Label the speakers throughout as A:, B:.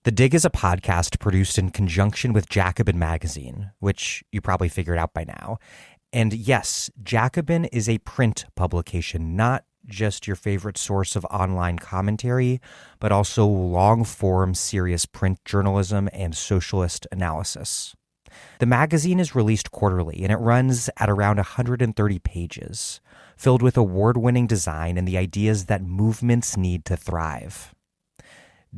A: The Dig is a podcast produced in conjunction with Jacobin Magazine, which you probably figured out by now. And yes, Jacobin is a print publication, not just your favorite source of online commentary, but also long-form serious print journalism and socialist analysis. The magazine is released quarterly, and it runs at around 130 pages, filled with award-winning design and the ideas that movements need to thrive.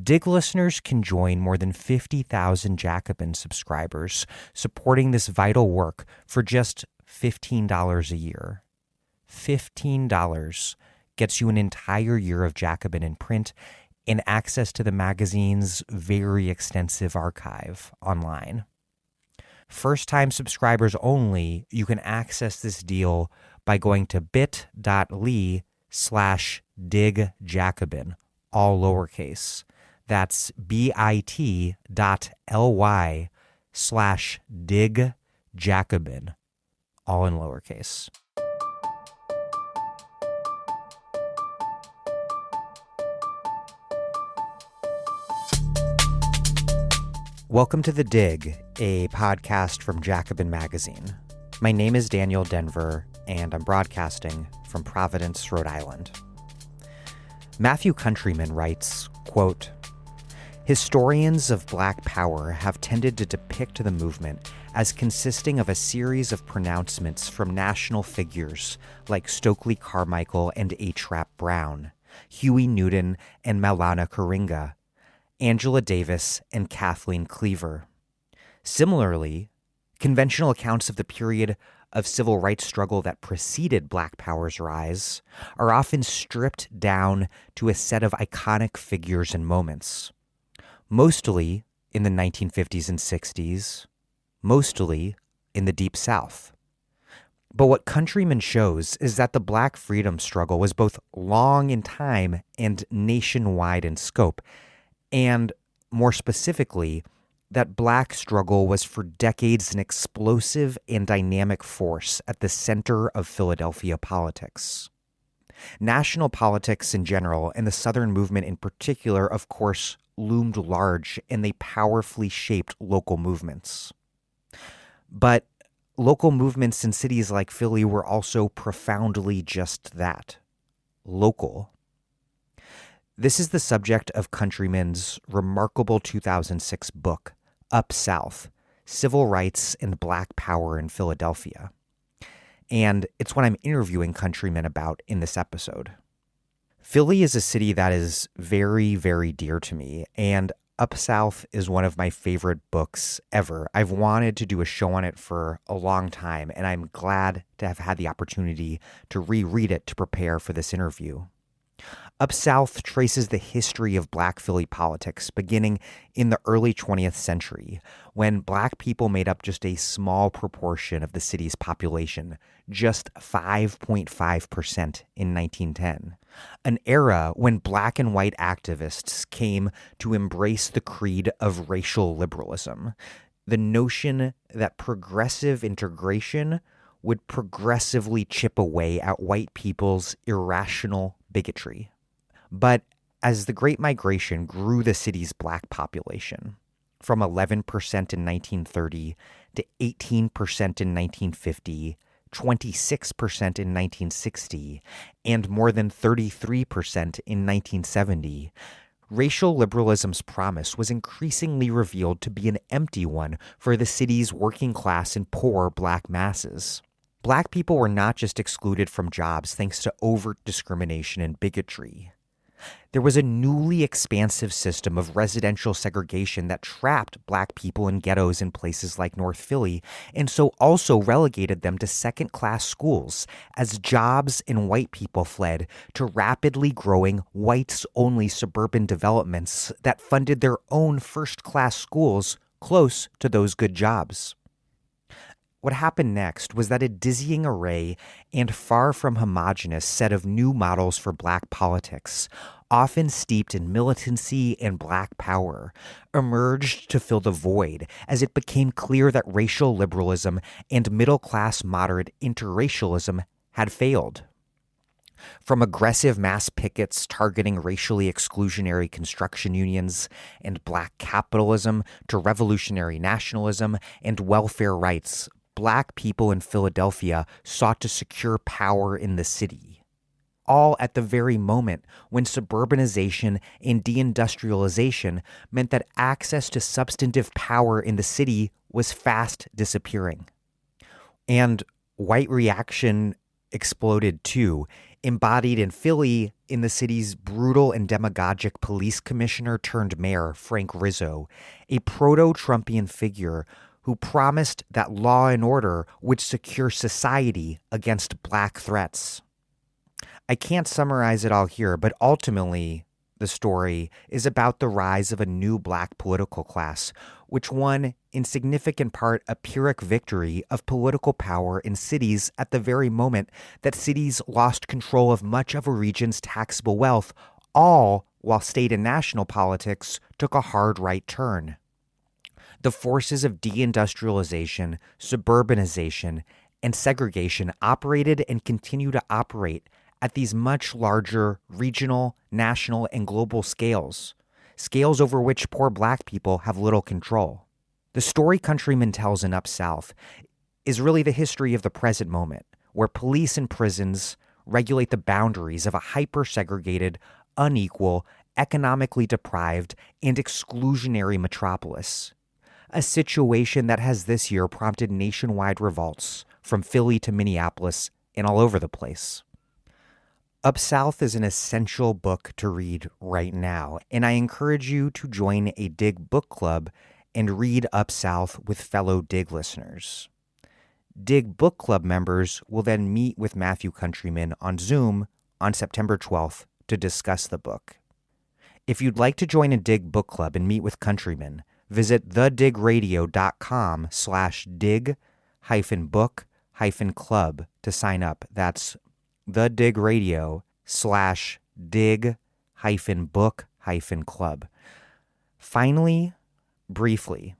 A: Dig listeners can join more than 50,000 Jacobin subscribers supporting this vital work for just $15 a year. $15 gets you an entire year of Jacobin in print and access to the magazine's very extensive archive online. First-time subscribers only, you can access this deal by going to bit.ly/digjacobin, all lowercase. That's bit.ly/digjacobin, all in lowercase. Welcome to The Dig, a podcast from Jacobin Magazine. My name is Daniel Denver, and I'm broadcasting from Providence, Rhode Island. Matthew Countryman writes, quote, "Historians of Black power have tended to depict the movement as consisting of a series of pronouncements from national figures like Stokely Carmichael and H. Rap Brown, Huey Newton and Maulana Karenga, Angela Davis and Kathleen Cleaver. Similarly, conventional accounts of the period of civil rights struggle that preceded Black Power's rise are often stripped down to a set of iconic figures and moments. Mostly in the 1950s and 60s, mostly in the Deep South. But what Countryman shows is that the Black freedom struggle was both long in time and nationwide in scope, and more specifically, that Black struggle was for decades an explosive and dynamic force at the center of Philadelphia politics. National politics in general, and the Southern movement in particular, of course, loomed large, and they powerfully shaped local movements. But local movements in cities like Philly were also profoundly just that, local. This is the subject of Countryman's remarkable 2006 book, Up South, Civil Rights and Black Power in Philadelphia. And it's what I'm interviewing Countryman about in this episode. Philly is a city that is very, very dear to me, and Up South is one of my favorite books ever. I've wanted to do a show on it for a long time, and I'm glad to have had the opportunity to reread it to prepare for this interview. Up South traces the history of Black Philly politics beginning in the early 20th century, when Black people made up just a small proportion of the city's population, just 5.5% in 1910. An era when Black and white activists came to embrace the creed of racial liberalism, the notion that progressive integration would progressively chip away at white people's irrational bigotry. But as the Great Migration grew the city's Black population, from 11% in 1930 to 18% in 1950, 26% in 1960, and more than 33% in 1970, racial liberalism's promise was increasingly revealed to be an empty one for the city's working class and poor Black masses. Black people were not just excluded from jobs thanks to overt discrimination and bigotry. There was a newly expansive system of residential segregation that trapped Black people in ghettos in places like North Philly, and so also relegated them to second-class schools as jobs and white people fled to rapidly growing whites-only suburban developments that funded their own first-class schools close to those good jobs. What happened next was that a dizzying array and far from homogeneous set of new models for Black politics, often steeped in militancy and Black power, emerged to fill the void as it became clear that racial liberalism and middle-class moderate interracialism had failed. From aggressive mass pickets targeting racially exclusionary construction unions and black capitalism to revolutionary nationalism and welfare rights, black people in Philadelphia sought to secure power in the city. All at the very moment when suburbanization and deindustrialization meant that access to substantive power in the city was fast disappearing. And white reaction exploded too, embodied in Philly in the city's brutal and demagogic police commissioner turned mayor, Frank Rizzo, a proto-Trumpian figure who promised that law and order would secure society against black threats. I can't summarize it all here, but ultimately, the story is about the rise of a new black political class, which won in significant part a Pyrrhic victory of political power in cities at the very moment that cities lost control of much of a region's taxable wealth, all while state and national politics took a hard right turn. The forces of deindustrialization, suburbanization, and segregation operated and continue to operate at these much larger regional, national, and global scales over which poor black people have little control. The story Countryman tells in Up South is really the history of the present moment, where police and prisons regulate the boundaries of a hyper-segregated, unequal, economically deprived, and exclusionary metropolis. A situation that has this year prompted nationwide revolts from Philly to Minneapolis and all over the place. Up South is an essential book to read right now, and I encourage you to join a Dig book club and read Up South with fellow Dig listeners. Dig book club members will then meet with Matthew Countryman on Zoom on September 12th to discuss the book. If you'd like to join a Dig book club and meet with Countryman, visit thedigradio.com/dig-book-club to sign up. That's thedigradio/dig-book-club. Finally, briefly,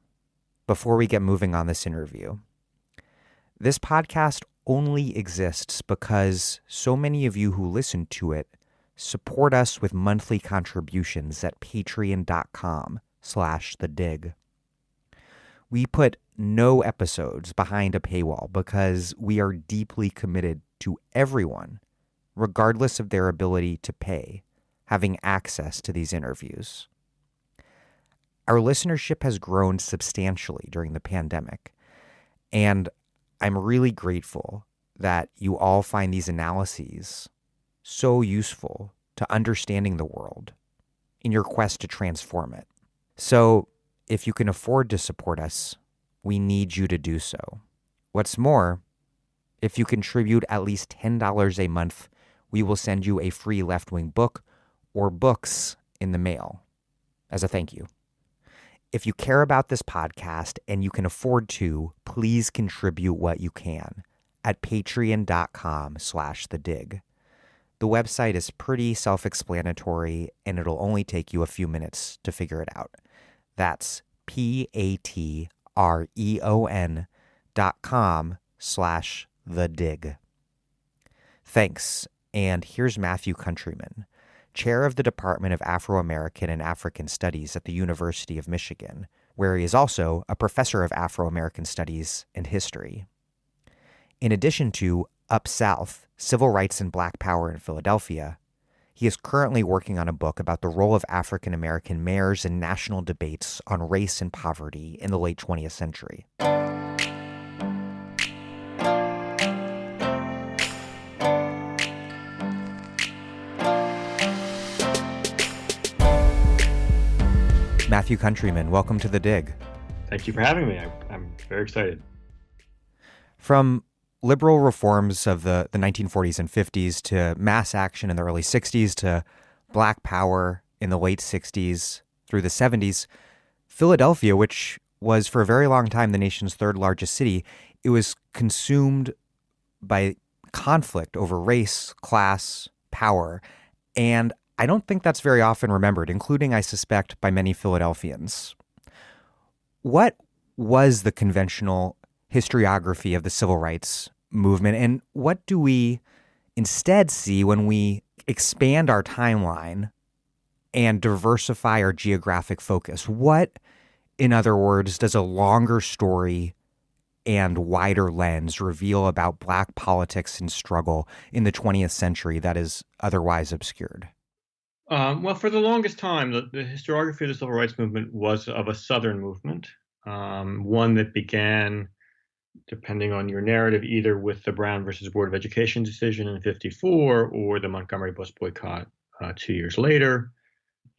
A: before we get moving on this interview, this podcast only exists because so many of you who listen to it support us with monthly contributions at patreon.com/thedig. We put no episodes behind a paywall because we are deeply committed to everyone, regardless of their ability to pay, having access to these interviews. Our listenership has grown substantially during the pandemic, and I'm really grateful that you all find these analyses so useful to understanding the world in your quest to transform it. So if you can afford to support us, we need you to do so. What's more, if you contribute at least $10 a month, we will send you a free left-wing book or books in the mail as a thank you. If you care about this podcast and you can afford to, please contribute what you can at patreon.com/thedig. The website is pretty self-explanatory and it'll only take you a few minutes to figure it out. That's patreon.com/thedig. Thanks, and here's Matthew Countryman, chair of the Department of Afro-American and African Studies at the University of Michigan, where he is also a professor of Afro-American Studies and History. In addition to Up South, Civil Rights and Black Power in Philadelphia, he is currently working on a book about the role of African-American mayors in national debates on race and poverty in the late 20th century. Matthew Countryman, welcome to The Dig.
B: Thank you for having me. I'm very excited.
A: From liberal reforms of the 1940s and 50s to mass action in the early 60s to Black Power in the late 60s through the 70s, Philadelphia, which was for a very long time the nation's third largest city, it was consumed by conflict over race, class, power, and I don't think that's very often remembered, including, I suspect, by many Philadelphians. What was the conventional historiography of the civil rights movement, and what do we instead see when we expand our timeline and diversify our geographic focus? What, in other words, does a longer story and wider lens reveal about Black politics and struggle in the 20th century that is otherwise obscured?
B: Well, for the longest time, the historiography of the civil rights movement was of a Southern movement, one that began, depending on your narrative, either with the Brown versus Board of Education decision in '54 or the Montgomery bus boycott 2 years later.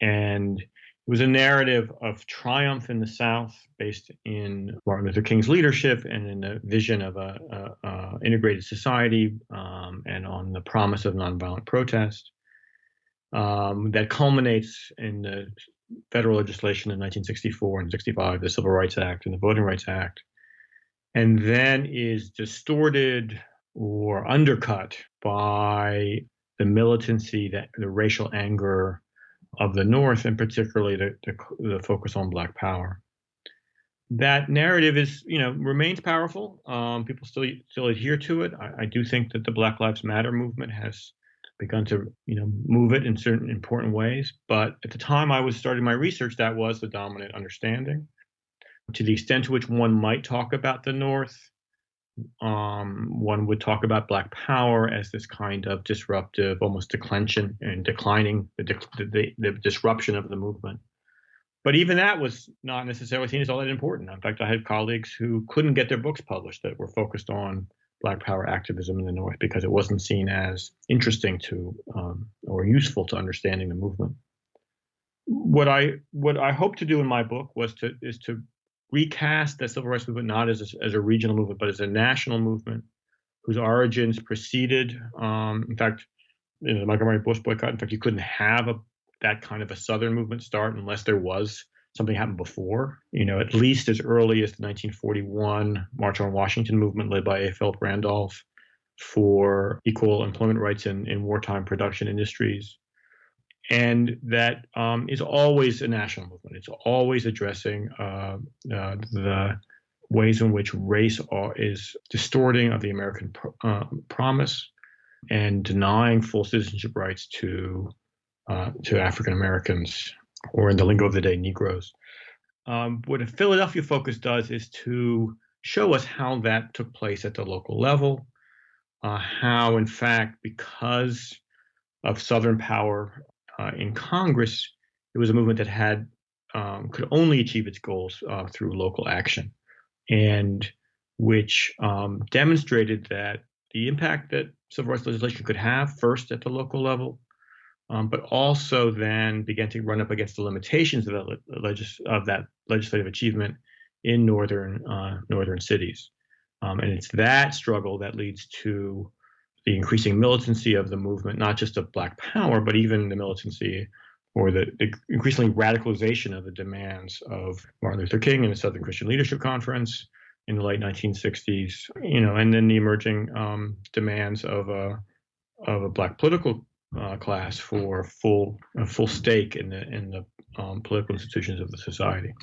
B: And it was a narrative of triumph in the South based in Martin Luther King's leadership and in the vision of a integrated society, and on the promise of nonviolent protest. That culminates in the federal legislation in 1964 and '65, the Civil Rights Act and the Voting Rights Act, and then is distorted or undercut by the militancy, the racial anger of the North, and particularly the focus on Black power. That narrative remains powerful. People still adhere to it. I do think that the Black Lives Matter movement has begun to move it in certain important ways. But at the time I was starting my research, that was the dominant understanding. To the extent to which one might talk about the North, one would talk about Black power as this kind of disruptive, almost declension and declining the disruption of the movement. But even that was not necessarily seen as all that important. In fact, I had colleagues who couldn't get their books published that were focused on Black power activism in the North because it wasn't seen as interesting to or useful to understanding the movement. What I hope to do in my book is to recast the civil rights movement not as a regional movement, but as a national movement whose origins preceded, in fact, the Montgomery bus boycott. In fact, you couldn't have that kind of a Southern movement start unless there was something happened before, at least as early as the 1941 March on Washington movement led by A. Philip Randolph for equal employment rights in wartime production industries. And that is always a national movement. It's always addressing the ways in which race is distorting of the American promise and denying full citizenship rights to African Americans, or in the lingo of the day, Negroes. What a Philadelphia focus does is to show us how that took place at the local level, how, in fact, because of Southern power in Congress, it was a movement that could only achieve its goals through local action, and which demonstrated that the impact that civil rights legislation could have, first at the local level, but also then began to run up against the limitations of that legislative achievement in northern cities. And it's that struggle that leads to the increasing militancy of the movement, not just of Black power, but even the militancy or the increasingly radicalization of the demands of Martin Luther King and the Southern Christian Leadership Conference in the late 1960s, and then the emerging demands of a Black political class for a full stake in the political institutions of the society.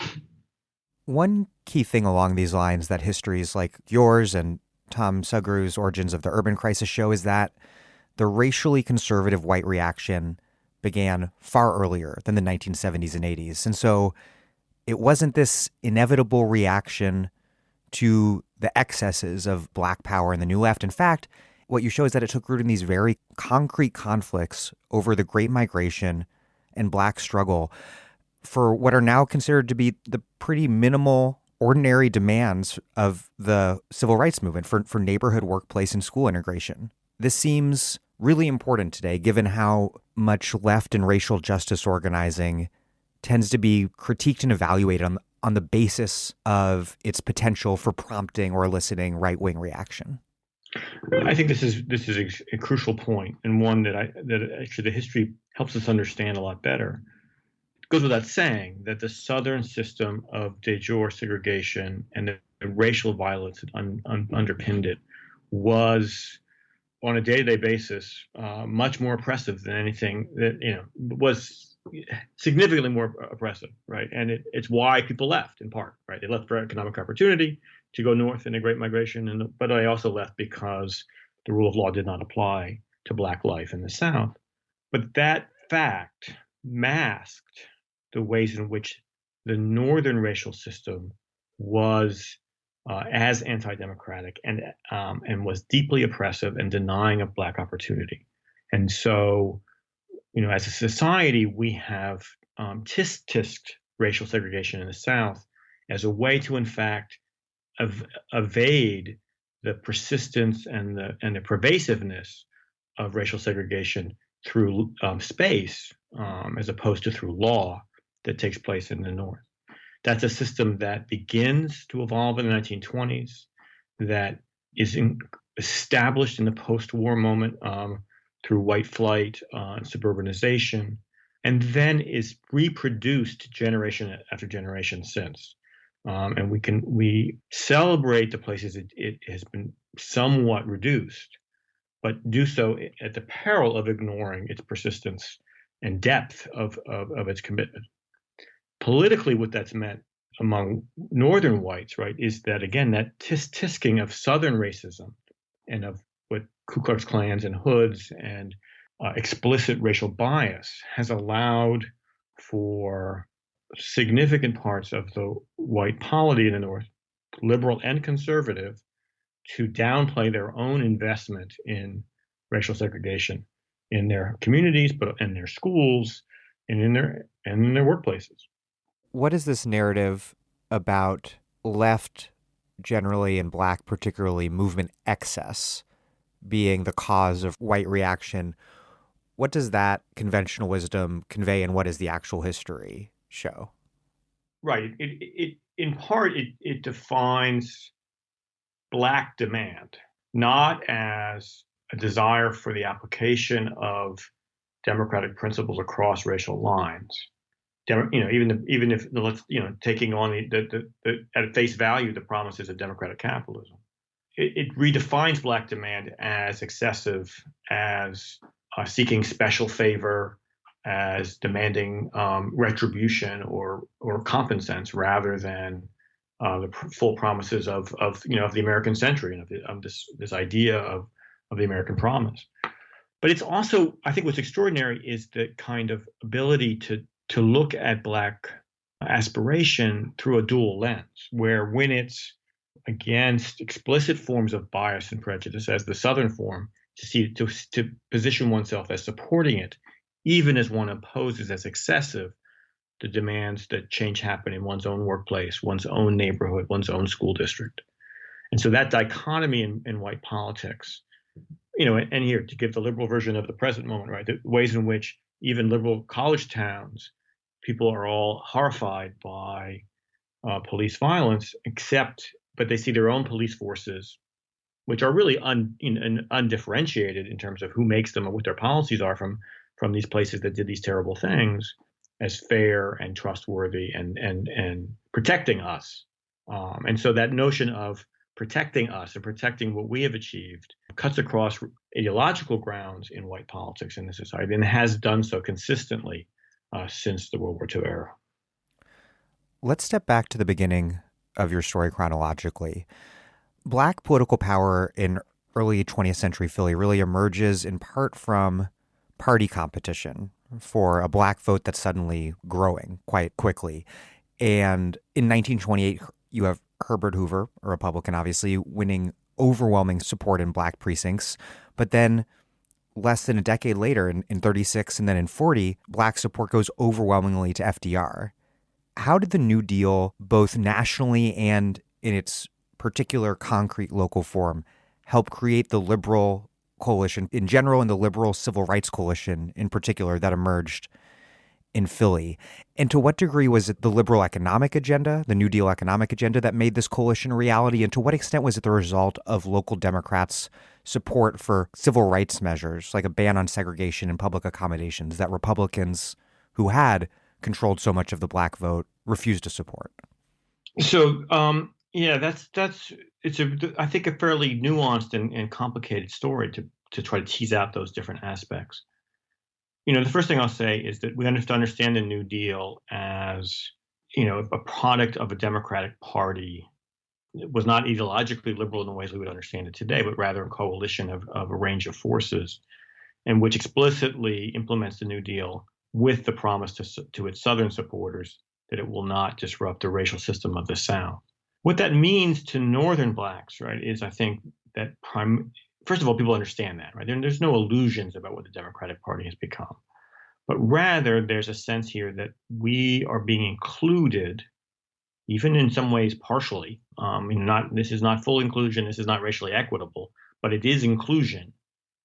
A: One key thing along these lines that histories like yours and Tom Sugrew's Origins of the Urban Crisis show is that the racially conservative white reaction began far earlier than the 1970s and 80s. And so it wasn't this inevitable reaction to the excesses of Black power in the New Left. In fact, what you show is that it took root in these very concrete conflicts over the Great Migration and Black struggle for what are now considered to be the pretty minimal, ordinary demands of the civil rights movement for neighborhood, workplace, and school integration. This seems really important today, given how much left and racial justice organizing tends to be critiqued and evaluated on the basis of its potential for prompting or eliciting right-wing reaction.
B: I think this is a crucial point, and one that actually the history helps us understand a lot better. It goes without saying that the Southern system of de jure segregation and the racial violence that underpinned it was, on a day-to-day basis, much more oppressive than anything that was significantly more oppressive, right? And it's why people left, in part, right? They left for economic opportunity to go north in the Great Migration, but they also left because the rule of law did not apply to Black life in the South. But that fact masked the ways in which the Northern racial system was as anti-democratic and was deeply oppressive and denying of Black opportunity. And so, as a society, we have tisked racial segregation in the South as a way to, in fact, evade the persistence and the pervasiveness of racial segregation through space, as opposed to through law that takes place in the North. That's a system that begins to evolve in the 1920s, that is established in the post-war moment through white flight and suburbanization, and then is reproduced generation after generation since. And we celebrate the places it has been somewhat reduced, but do so at the peril of ignoring its persistence and depth of its commitment. Politically, what that's meant among Northern whites, right, is that, again, that tisking of Southern racism and of what Ku Klux Klans and hoods and explicit racial bias has allowed for significant parts of the white polity in the North, liberal and conservative, to downplay their own investment in racial segregation in their communities, but in their schools and in their workplaces.
A: What is this narrative about left generally and Black particularly movement excess being the cause of white reaction? What does that conventional wisdom convey, and what does the actual history show?
B: Right. It in part it defines Black demand not as a desire for the application of democratic principles across racial lines. Even if let's taking on the at face value the promises of democratic capitalism, it redefines Black demand as excessive, as seeking special favor, as demanding retribution or compensance, rather than the full promises of the American century and of this idea of the American promise. But it's also, I think, what's extraordinary is the kind of ability to look at Black aspiration through a dual lens, where when it's against explicit forms of bias and prejudice, as the Southern form, to position oneself as supporting it, even as one opposes as excessive the demands that change happen in one's own workplace, one's own neighborhood, one's own school district. And so that dichotomy in white politics, and here to give the liberal version of the present moment, right, the ways in which even liberal college towns, people are all horrified by police violence, but they see their own police forces, which are really undifferentiated in terms of who makes them and what their policies are from these places that did these terrible things, as fair and trustworthy and protecting us. And so that notion of protecting us and protecting what we have achieved cuts across ideological grounds in white politics in this society, and has done so consistently since the World War II era.
A: Let's step back to the beginning of your story chronologically. Black political power in early 20th century Philly really emerges in part from party competition for a Black vote that's suddenly growing quite quickly. And in 1928, you have Herbert Hoover, a Republican, obviously, winning overwhelming support in Black precincts. But then less than a decade later, in 36 and then in 40, Black support goes overwhelmingly to FDR. How did the New Deal, both nationally and in its particular concrete local form, help create the liberal coalition in general and the liberal civil rights coalition in particular that emerged in Philly? And to what degree was it the liberal economic agenda, the New Deal economic agenda, that made this coalition a reality? And to what extent was it the result of local Democrats' support for civil rights measures, like a ban on segregation and public accommodations, that Republicans who had controlled so much of the Black vote refused to support?
B: So, it's I think a fairly nuanced and complicated story to try to tease out those different aspects. The first thing I'll say is that we have to understand the New Deal as, a product of a Democratic Party. It was not ideologically liberal in the ways we would understand it today, but rather a coalition of a range of forces and which explicitly implements the New Deal with the promise to its Southern supporters that it will not disrupt the racial system of the South. What that means to Northern blacks, right, is I think that first of all, people understand that, right? There's no illusions about what the Democratic Party has become, but rather there's a sense here that we are being included, even in some ways partially. This is not full inclusion, this is not racially equitable, but it is inclusion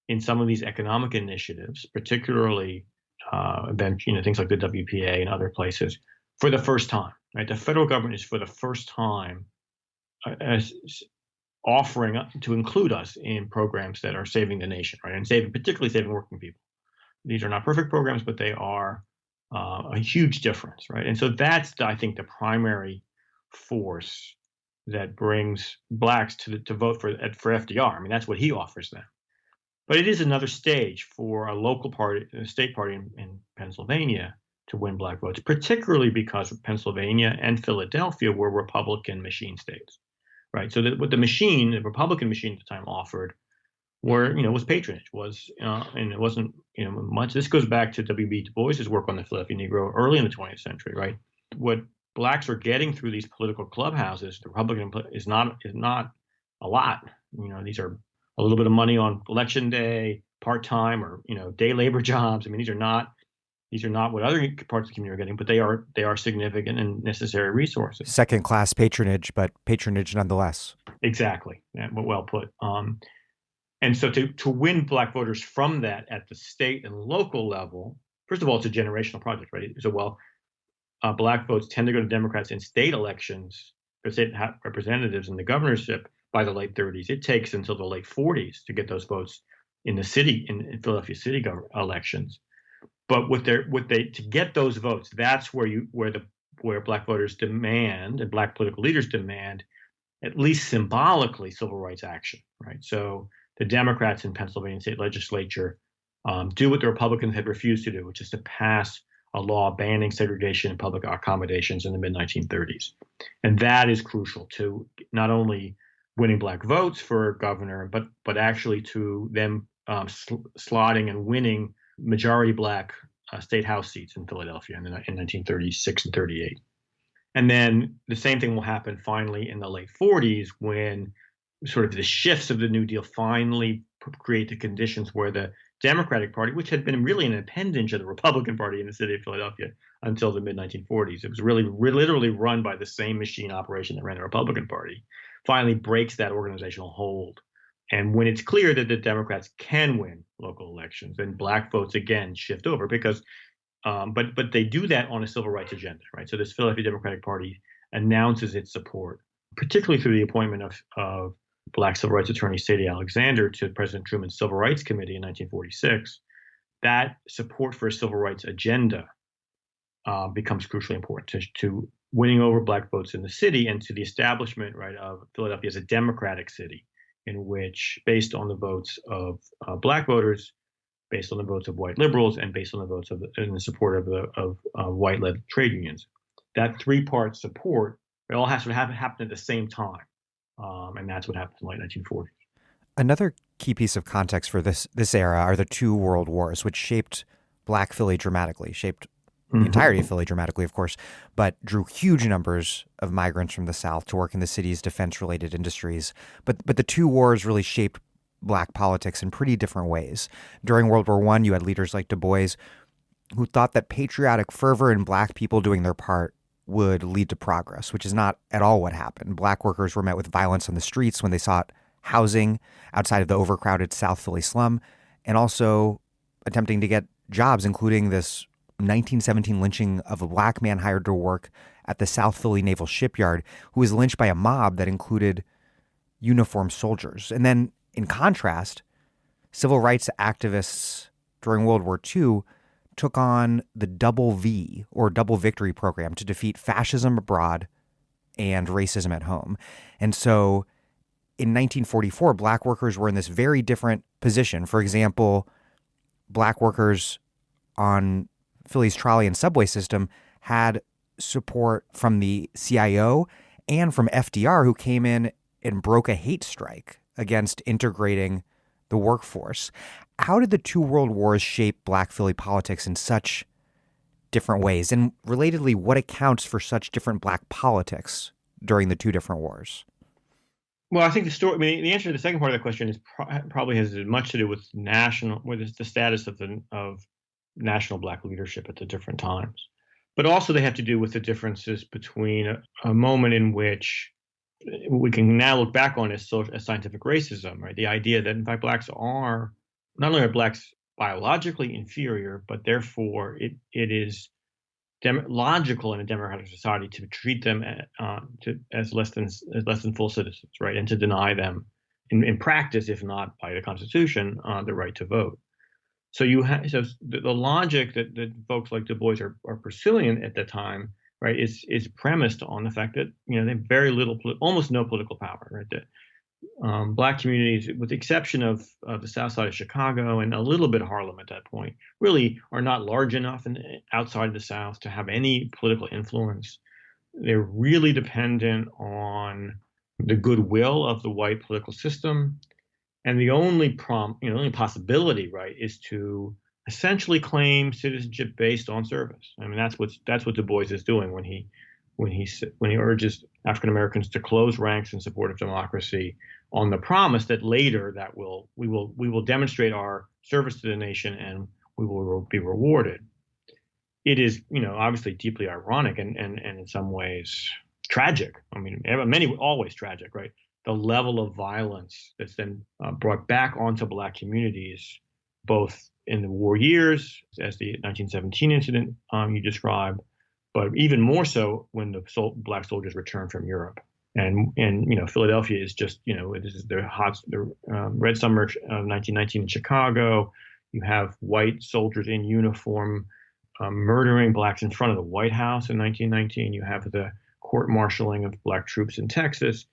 B: in some of these economic initiatives, particularly things like the WPA and other places, for the first time. Right, the federal government is for the first time offering to include us in programs that are saving the nation, right, and particularly saving working people. These are not perfect programs, but they are a huge difference, right? And so that's, I think, the primary force that brings blacks to vote for FDR. I mean, that's what he offers them. But it is another stage for a local party, a state party in Pennsylvania, to win black votes, particularly because Pennsylvania and Philadelphia were Republican machine states, right? So what the Republican machine at the time offered was patronage, and it wasn't, much. This goes back to W.B. Du Bois's work on the Philadelphia Negro early in the 20th century, right? What blacks are getting through these political clubhouses, the Republican is not a lot. These are a little bit of money on election day, part-time, or day labor jobs. I mean, these are not what other parts of the community are getting, but they are significant and necessary resources.
A: Second-class patronage, but patronage nonetheless.
B: Exactly. Yeah, well put. And so to win black voters from that at the state and local level, first of all, it's a generational project, right? So black votes tend to go to Democrats in state elections for state representatives in the governorship by the late 30s. It takes until the late 40s to get those votes in the city, in Philadelphia city elections. But to get those votes, that's where black voters demand, and black political leaders demand, at least symbolically, civil rights action, right? So the Democrats in Pennsylvania state legislature do what the Republicans had refused to do, which is to pass a law banning segregation in public accommodations in the mid-1930s. And that is crucial to not only winning black votes for governor, but actually to them slotting and winning majority black state house seats in Philadelphia in 1936 and 38. And then the same thing will happen finally in the late 40s, when sort of the shifts of the New Deal finally create the conditions where the Democratic Party, which had been really an appendage of the Republican Party in the city of Philadelphia until the mid-1940s, it was really literally run by the same machine operation that ran the Republican Party, finally breaks that organizational hold. And when it's clear that the Democrats can win local elections, then black votes again shift over, because but they do that on a civil rights agenda, right? So this Philadelphia Democratic Party announces its support, particularly through the appointment of black civil rights attorney Sadie Alexander to President Truman's Civil Rights Committee in 1946. That support for a civil rights agenda becomes crucially important to winning over black votes in the city, and to the establishment, right, of Philadelphia as a democratic city, in which, based on the votes of black voters, based on the votes of white liberals, and based on the votes in the support of white-led trade unions, that three-part support, it all has to happen at the same time. And that's what happened in the late 1940s.
A: Another key piece of context for this era are the two world wars, which shaped Black Philly dramatically, shaped the entirety of Philly dramatically, of course, but drew huge numbers of migrants from the South to work in the city's defense-related industries. But the two wars really shaped Black politics in pretty different ways. During World War I, you had leaders like Du Bois who thought that patriotic fervor in Black people doing their part would lead to progress, which is not at all what happened. Black workers were met with violence on the streets when they sought housing outside of the overcrowded South Philly slum, and also attempting to get jobs, including this 1917 lynching of a Black man hired to work at the South Philly Naval Shipyard, who was lynched by a mob that included uniformed soldiers. And then, in contrast, civil rights activists during World War II took on the Double V, or Double Victory program, to defeat fascism abroad and racism at home. And so in 1944, Black workers were in this very different position. For example, Black workers on Philly's trolley and subway system had support from the CIO and from FDR, who came in and broke a hate strike against integrating the workforce. How did the two world wars shape Black Philly politics in such different ways? And relatedly, what accounts for such different Black politics during the two different wars?
B: Well, I think the answer to the second part of the question is probably has as much to do with the status of national Black leadership at the different times. But also they have to do with the differences between a moment in which we can now look back on as scientific racism, right? The idea that in fact Blacks are not only are Blacks biologically inferior, but therefore it is logical in a democratic society to treat them as less than full citizens, right? And to deny them in practice, if not by the Constitution, the right to vote. So the logic that folks like Du Bois are pursuing at the time, right, is premised on the fact that they have very little, almost no political power, right? That Black communities, with the exception of the South Side of Chicago and a little bit of Harlem at that point, really are not large enough outside of the South to have any political influence. They're really dependent on the goodwill of the white political system. And the only possibility, right, is to essentially claim citizenship based on service. I mean, that's what Du Bois is doing when he urges African Americans to close ranks in support of democracy, on the promise that later we will demonstrate our service to the nation and we will be rewarded. It is, obviously deeply ironic and in some ways tragic. I mean, always tragic, right? The level of violence that's then brought back onto Black communities, both in the war years, as the 1917 incident you described, but even more so when the Black soldiers returned from Europe. And Philadelphia is just, this is the red summer of 1919 in Chicago. You have white soldiers in uniform murdering Blacks in front of the White House in 1919. You have the court-martialing of Black troops in Texas.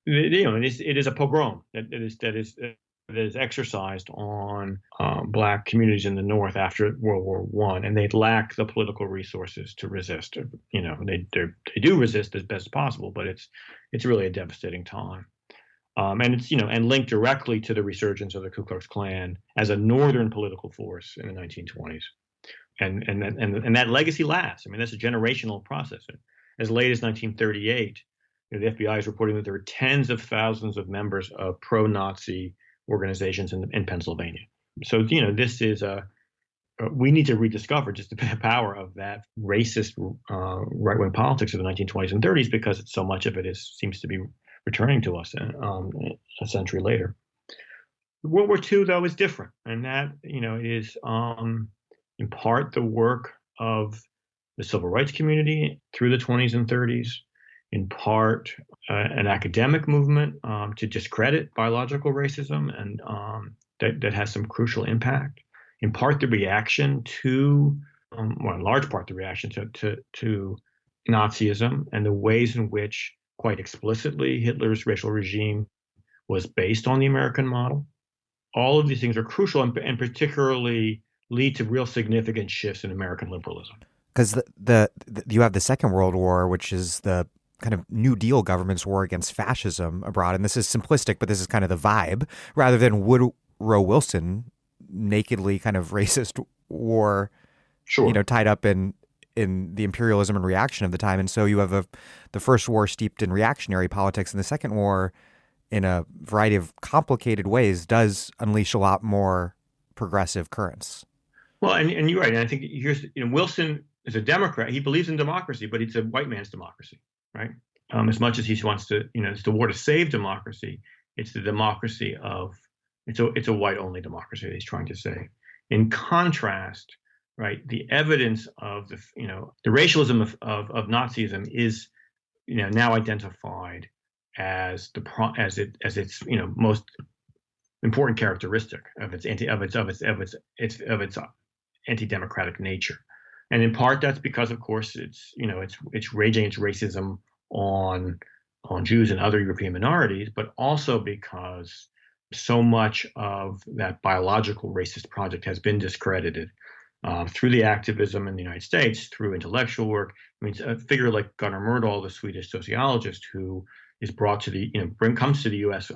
B: It is a pogrom that is exercised on Black communities in the North after World War I, and they lack the political resources to resist. They do resist as best as possible, but it's really a devastating time. And it's and linked directly to the resurgence of the Ku Klux Klan as a northern political force in the 1920s, and that legacy lasts. I mean, that's a generational process. As late as 1938. The FBI is reporting that there are tens of thousands of members of pro-Nazi organizations in Pennsylvania. So, this is we need to rediscover just the power of that racist right-wing politics of the 1920s and 30s, because so much of it seems to be returning to us a century later. World War II, though, is different, and that is in part the work of the civil rights community through the 20s and 30s. In part, an academic movement to discredit biological racism, and that has some crucial impact. In part, the reaction in large part, the reaction to Nazism and the ways in which, quite explicitly, Hitler's racial regime was based on the American model. All of these things are crucial and particularly lead to real significant shifts in American liberalism.
A: Because you have the Second World War, which is the kind of New Deal government's war against fascism abroad. And this is simplistic, but this is kind of the vibe, rather than Woodrow Wilson nakedly kind of racist war,
B: sure,
A: tied up in the imperialism and reaction of the time. And so you have the first war steeped in reactionary politics, and the second war, in a variety of complicated ways, does unleash a lot more progressive currents.
B: Well, and you're right. And I think Wilson is a Democrat. He believes in democracy, but it's a white man's democracy. Right. As much as he wants to, it's the war to save democracy. It's the democracy it's a white only democracy that he's trying to say. In contrast, right, the evidence of the racialism of Nazism is, now identified as its most important characteristic of its anti-democratic nature. And in part, that's because, of course, it's raging its racism on Jews and other European minorities, but also because so much of that biological racist project has been discredited through the activism in the United States, through intellectual work. I mean, a figure like Gunnar Myrdal, the Swedish sociologist, who is brought to comes to the U.S.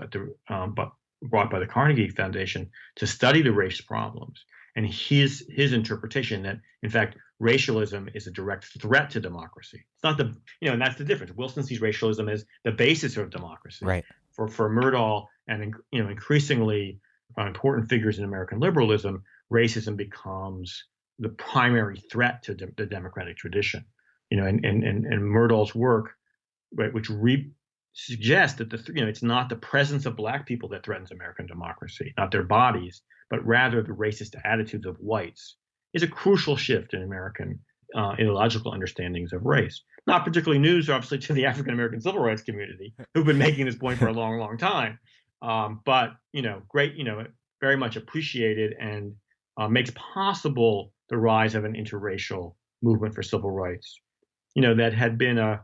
B: but brought by the Carnegie Foundation to study the race problems. And his interpretation that, in fact, racialism is a direct threat to democracy. It's not and that's the difference. Wilson sees racialism as the basis of democracy.
A: Right.
B: For Myrdal and, increasingly important figures in American liberalism, racism becomes the primary threat to the democratic tradition. And Myrdal's work, right, which suggests that it's not the presence of Black people that threatens American democracy, not their bodies, but rather the racist attitudes of whites, is a crucial shift in American ideological understandings of race. Not particularly news, obviously, to the African American civil rights community, who've been making this point for a long, long time. But great, very much appreciated and makes possible the rise of an interracial movement for civil rights. That had been a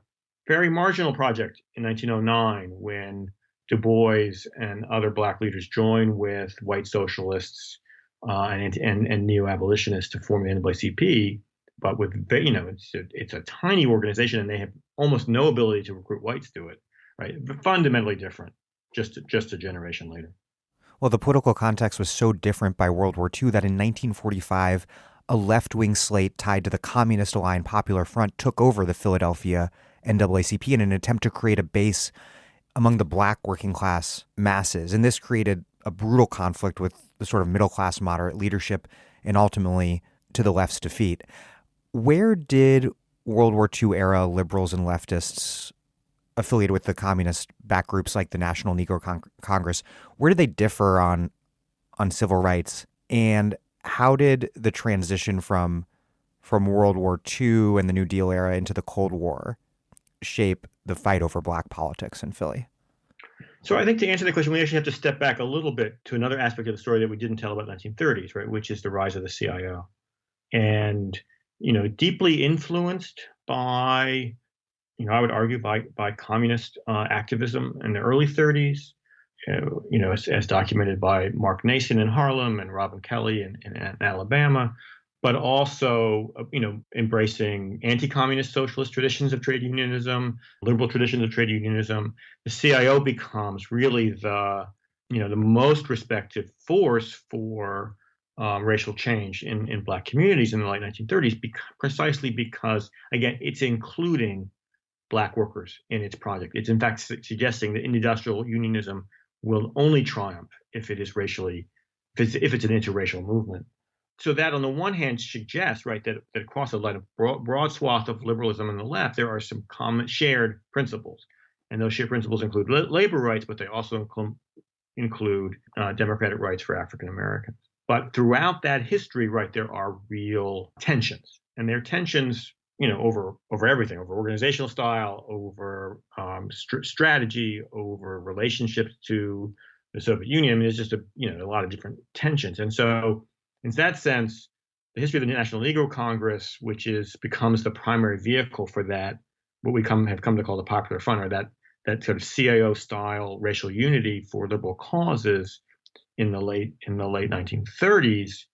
B: very marginal project in 1909 when Du Bois and other Black leaders joined with white socialists and neo-abolitionists to form the NAACP. But with it's a tiny organization, and they have almost no ability to recruit whites to it. Right, fundamentally different, just a generation later.
A: Well, the political context was so different by World War II that in 1945, a left-wing slate tied to the communist-aligned Popular Front took over the Philadelphia NAACP in an attempt to create a base among the Black working class masses. And this created a brutal conflict with the sort of middle-class moderate leadership and ultimately to the left's defeat. Where did World War II era liberals and leftists affiliated with the communist back groups like the National Negro Congress, where did they differ on civil rights? And how did the transition from World War II and the New Deal era into the Cold War shape the fight over Black politics in Philly?
B: So I think to answer the question, we actually have to step back a little bit to another aspect of the story that we didn't tell about 1930s, right, which is the rise of the CIO. And, deeply influenced by, I would argue by communist activism in the early 30s, as documented by Mark Nason in Harlem and Robin Kelly in Alabama, but also, embracing anti-communist socialist traditions of trade unionism, liberal traditions of trade unionism. The CIO becomes really the most respected force for racial change in Black communities in the late 1930s, precisely because, again, it's including Black workers in its project. It's in fact suggesting that industrial unionism will only triumph if it's an interracial movement. So that, on the one hand, suggests, right, that across a broad swath of liberalism on the left, there are some common shared principles, and those shared principles include labor rights, but they also include democratic rights for African Americans. But throughout that history, right, there are real tensions, and there are tensions, over everything, over organizational style, over strategy, over relationships to the Soviet Union. I mean, there's just a lot of different tensions, and so in that sense, the history of the National Negro Congress, which becomes the primary vehicle for that, what we have come to call the Popular Front, or that sort of CIO style racial unity for liberal causes in the late 1930s.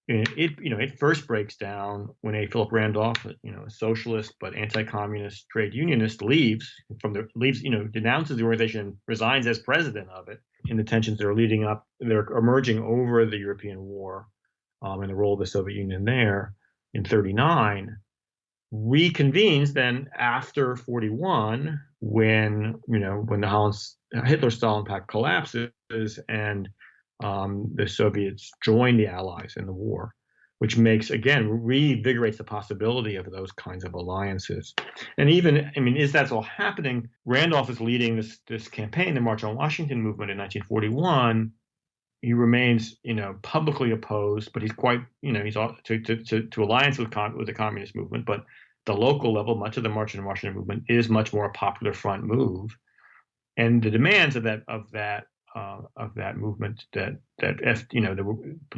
B: It first breaks down when A. Philip Randolph, a socialist but anti-communist trade unionist, denounces the organization, resigns as president of it, in the tensions that are they're emerging over the European War, and the role of the Soviet Union there in 1939, reconvenes then after 1941, when the Hitler-Stalin Pact collapses and the Soviets join the Allies in the war, which reinvigorates the possibility of those kinds of alliances. And as that's all happening, Randolph is leading this campaign, the March on Washington movement in 1941. He remains, publicly opposed, but he's quite, he's to alliance with the communist movement. But the local level, much of the March on Washington movement is much more a Popular Front move, and the demands of that movement, the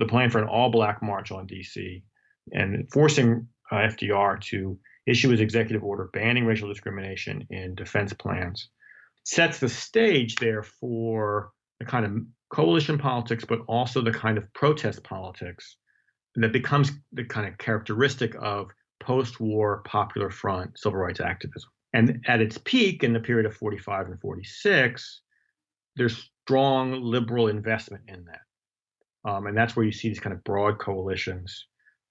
B: plan for an all-Black march on D.C. and forcing FDR to issue his executive order banning racial discrimination in defense plans, sets the stage there for the kind of coalition politics, but also the kind of protest politics that becomes the kind of characteristic of post-war Popular Front civil rights activism. And at its peak in the period of 45 and 46, there's strong liberal investment in that. And that's where you see these kind of broad coalitions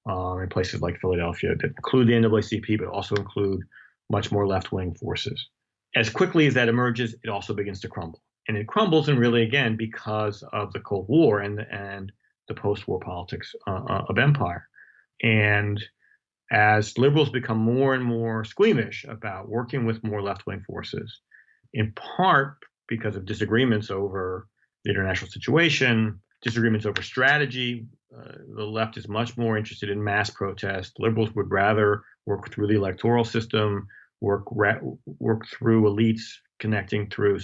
B: in places like Philadelphia that include the NAACP, but also include much more left-wing forces. As quickly as that emerges, it also begins to crumble. And it crumbles, and really, again, because of the Cold War and the post-war politics of empire. And as liberals become more and more squeamish about working with more left-wing forces, in part because of disagreements over the international situation, disagreements over strategy. The left is much more interested in mass protest. Liberals would rather work through the electoral system, work through elites, connecting through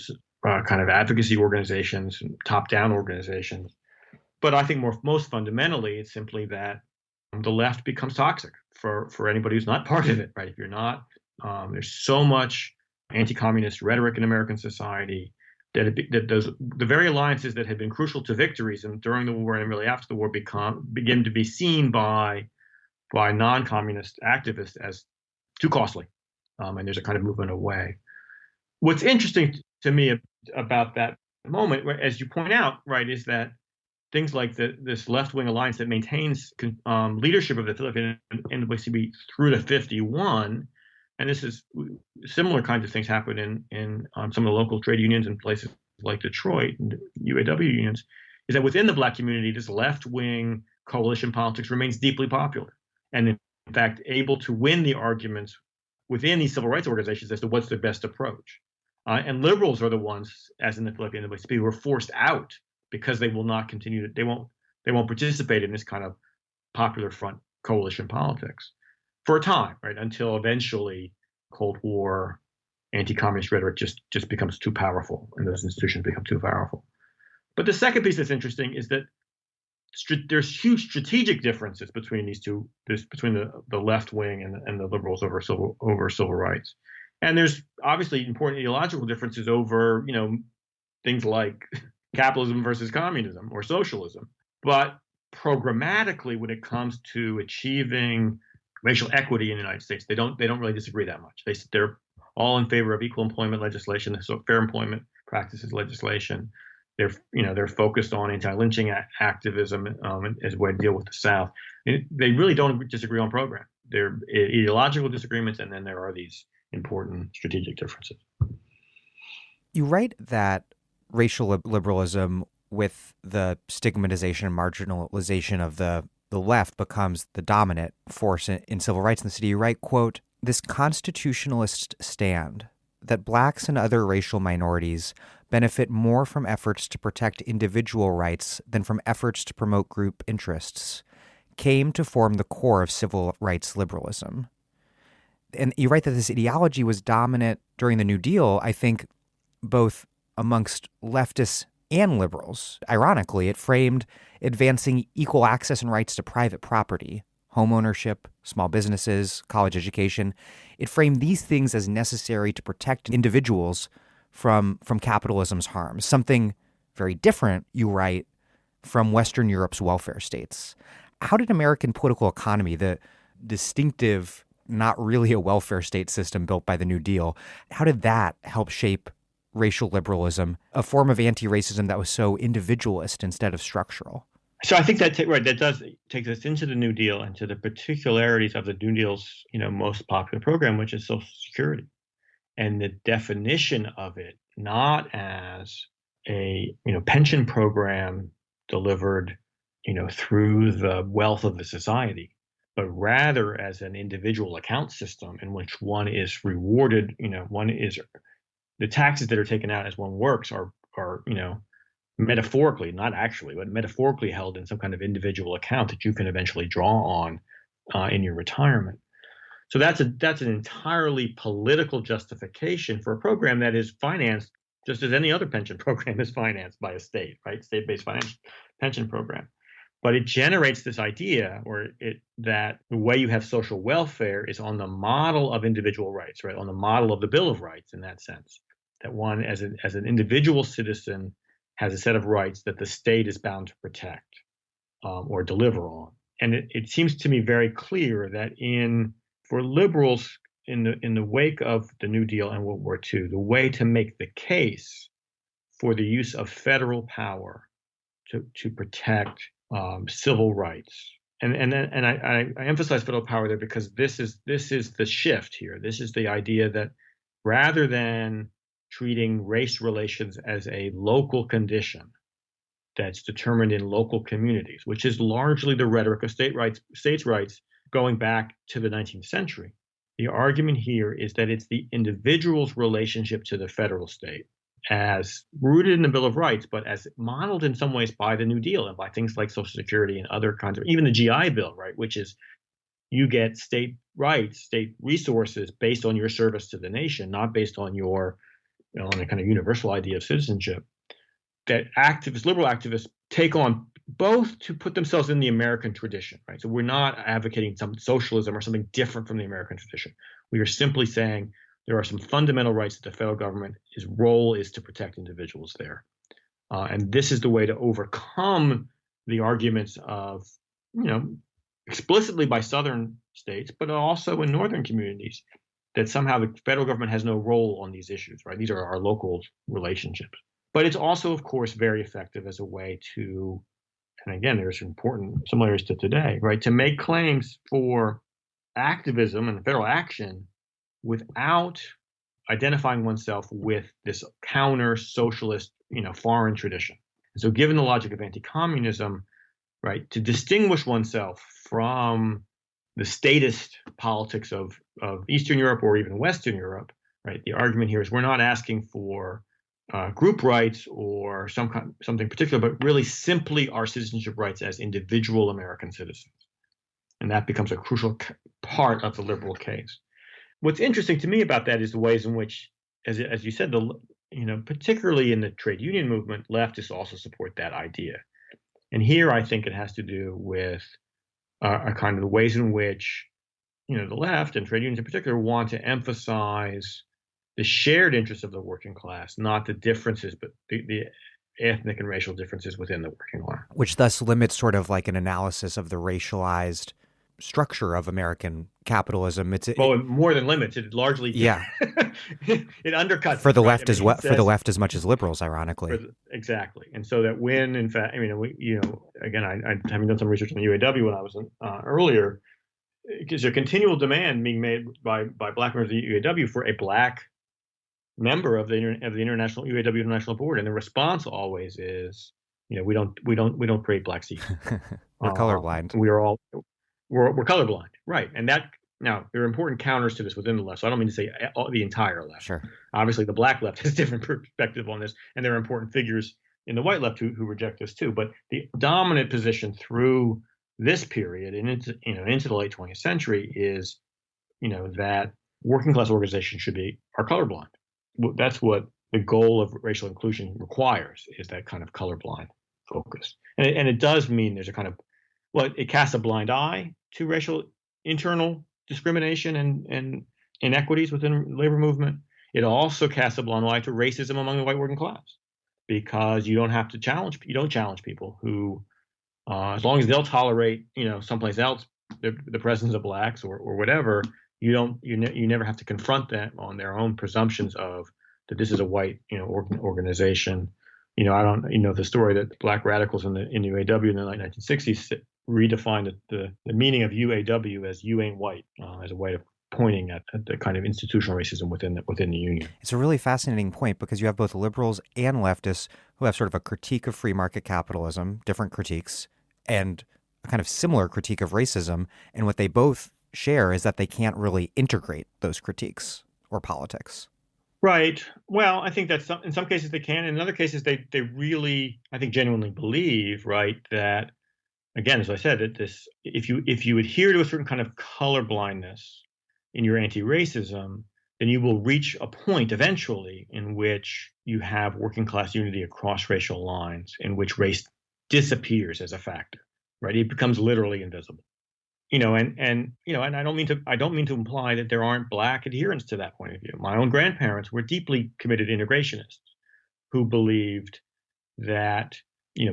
B: kind of advocacy organizations, top-down organizations. But I think most fundamentally, it's simply that the left becomes toxic for anybody who's not part of it, right? If you're not, there's so much anti-communist rhetoric in American society that the very alliances that had been crucial to victories and during the war and really after the war begin to be seen by non-communist activists as too costly, and there's a kind of movement away. What's interesting to me about that moment, as you point out, right, is that things like this left-wing alliance that maintains leadership of the Philadelphia NAACP through to 51, and this is similar kinds of things happen in some of the local trade unions in places like Detroit and UAW unions, is that within the Black community, this left-wing coalition politics remains deeply popular, and in fact able to win the arguments within these civil rights organizations as to what's the best approach. And liberals are the ones, as in the Philadelphia NAACP, who are forced out because they will not continue to, they won't participate in this kind of popular front coalition politics for a time, right? Until eventually Cold War anti-communist rhetoric just becomes too powerful and those institutions become too powerful. But the second piece that's interesting is that there's huge strategic differences between these two, between the left wing and the liberals over civil rights. And there's obviously important ideological differences over, things like capitalism versus communism or socialism. But programmatically, when it comes to achieving racial equity in the United States, they don't really disagree that much. They're all in favor of equal employment legislation, so fair employment practices legislation. They're focused on anti-lynching activism as a way to deal with the South. They really don't disagree on program. There are ideological disagreements, and then there are these important strategic differences.
A: You write that racial liberalism, with the stigmatization and marginalization of the left, becomes the dominant force in civil rights in the city. You write, quote, "This constitutionalist stand that blacks and other racial minorities benefit more from efforts to protect individual rights than from efforts to promote group interests came to form the core of civil rights liberalism." And you write that this ideology was dominant during the New Deal, I think, both amongst leftists and liberals. Ironically, it framed advancing equal access and rights to private property, home ownership, small businesses, college education. It framed these things as necessary to protect individuals from capitalism's harms, something very different, you write, from Western Europe's welfare states. How did American political economy, the distinctive, not really a welfare state system built by the New Deal, how did that help shape racial liberalism, a form of anti-racism that was so individualist instead of structural?
B: So I think that does take us into the New Deal and to the particularities of the New Deal's most popular program, which is Social Security, and the definition of it not as a pension program delivered through the wealth of the society, but rather as an individual account system in which one is rewarded. The taxes that are taken out as one works are metaphorically, not actually, but metaphorically held in some kind of individual account that you can eventually draw on in your retirement. So that's an entirely political justification for a program that is financed just as any other pension program is financed by a state, right? State-based pension program. But it generates this idea that the way you have social welfare is on the model of individual rights, right? On the model of the Bill of Rights in that sense, that one as an individual citizen has a set of rights that the state is bound to protect or deliver on. And it seems to me very clear that for liberals in the wake of the New Deal and World War II, the way to make the case for the use of federal power to protect civil rights. And I emphasize federal power there because this is the shift here. This is the idea that rather than treating race relations as a local condition that's determined in local communities, which is largely the rhetoric of states' rights going back to the 19th century. The argument here is that it's the individual's relationship to the federal state, as rooted in the Bill of Rights, but as modeled in some ways by the New Deal and by things like Social Security and other kinds of, even the GI Bill, right, which is you get state rights, state resources based on your service to the nation, not based on your, on a kind of universal idea of citizenship. That liberal activists take on both to put themselves in the American tradition, right? So we're not advocating some socialism or something different from the American tradition. We are simply saying there are some fundamental rights that the federal government's role is to protect individuals there. And this is the way to overcome the arguments of, explicitly by Southern states, but also in Northern communities, that somehow the federal government has no role on these issues, right? These are our local relationships. But it's also, of course, very effective as a way to, and again, there's important similarities to today, right? To make claims for activism and federal action without identifying oneself with this counter-socialist, foreign tradition. And so given the logic of anti-communism, right, to distinguish oneself from the statist politics of Eastern Europe or even Western Europe, right, the argument here is we're not asking for group rights or something particular, but really simply our citizenship rights as individual American citizens. And that becomes a crucial part of the liberal case. What's interesting to me about that is the ways in which, as you said, particularly in the trade union movement, leftists also support that idea. And here I think it has to do with a kind of the ways in which, the left and trade unions in particular want to emphasize the shared interests of the working class, not the differences, but the ethnic and racial differences within the working class.
A: Which thus limits sort of like an analysis of the racialized structure of American capitalism.
B: More than limits, it largely it undercuts
A: for the left as well, for the left as much as liberals, ironically.
B: Exactly, and so that when, in fact, again, I having done some research on the UAW when I was earlier, there's a continual demand being made by black members of the UAW for a black member of the International UAW International Board, and the response always is, we don't create black seats.
A: We're colorblind.
B: We're colorblind, right? And that, now there are important counters to this within the left. So I don't mean to say the entire left.
A: Sure. Obviously,
B: the black left has a different perspective on this, and there are important figures in the white left who reject this too. But the dominant position through this period and into the late 20th century is, that working class organizations are colorblind. That's what the goal of racial inclusion requires, is that kind of colorblind focus. And it does mean there's a kind of, it casts a blind eye to racial internal discrimination and inequities within the labor movement. It also casts a blind eye to racism among the white working class, because you don't challenge people who, as long as they'll tolerate, someplace else, the presence of blacks or whatever, you never have to confront them on their own presumptions of that this is a white, organization. I don't, the story that black radicals in the UAW in the late 1960s redefined the meaning of UAW as "you ain't white," as a way of pointing at the kind of institutional racism within the union.
A: It's a really fascinating point, because you have both liberals and leftists who have sort of a critique of free market capitalism, different critiques, and a kind of similar critique of racism. And what they both share is that they can't really integrate those critiques or politics.
B: Right. Well, I think that in some cases they can. In other cases, they really, I think, genuinely believe, right, that, again, as I said, that if you adhere to a certain kind of colorblindness in your anti-racism, then you will reach a point eventually in which you have working class unity across racial lines, in which race disappears as a factor, right? It becomes literally invisible. And I don't mean to imply that there aren't black adherents to that point of view. My own grandparents were deeply committed integrationists who believed that,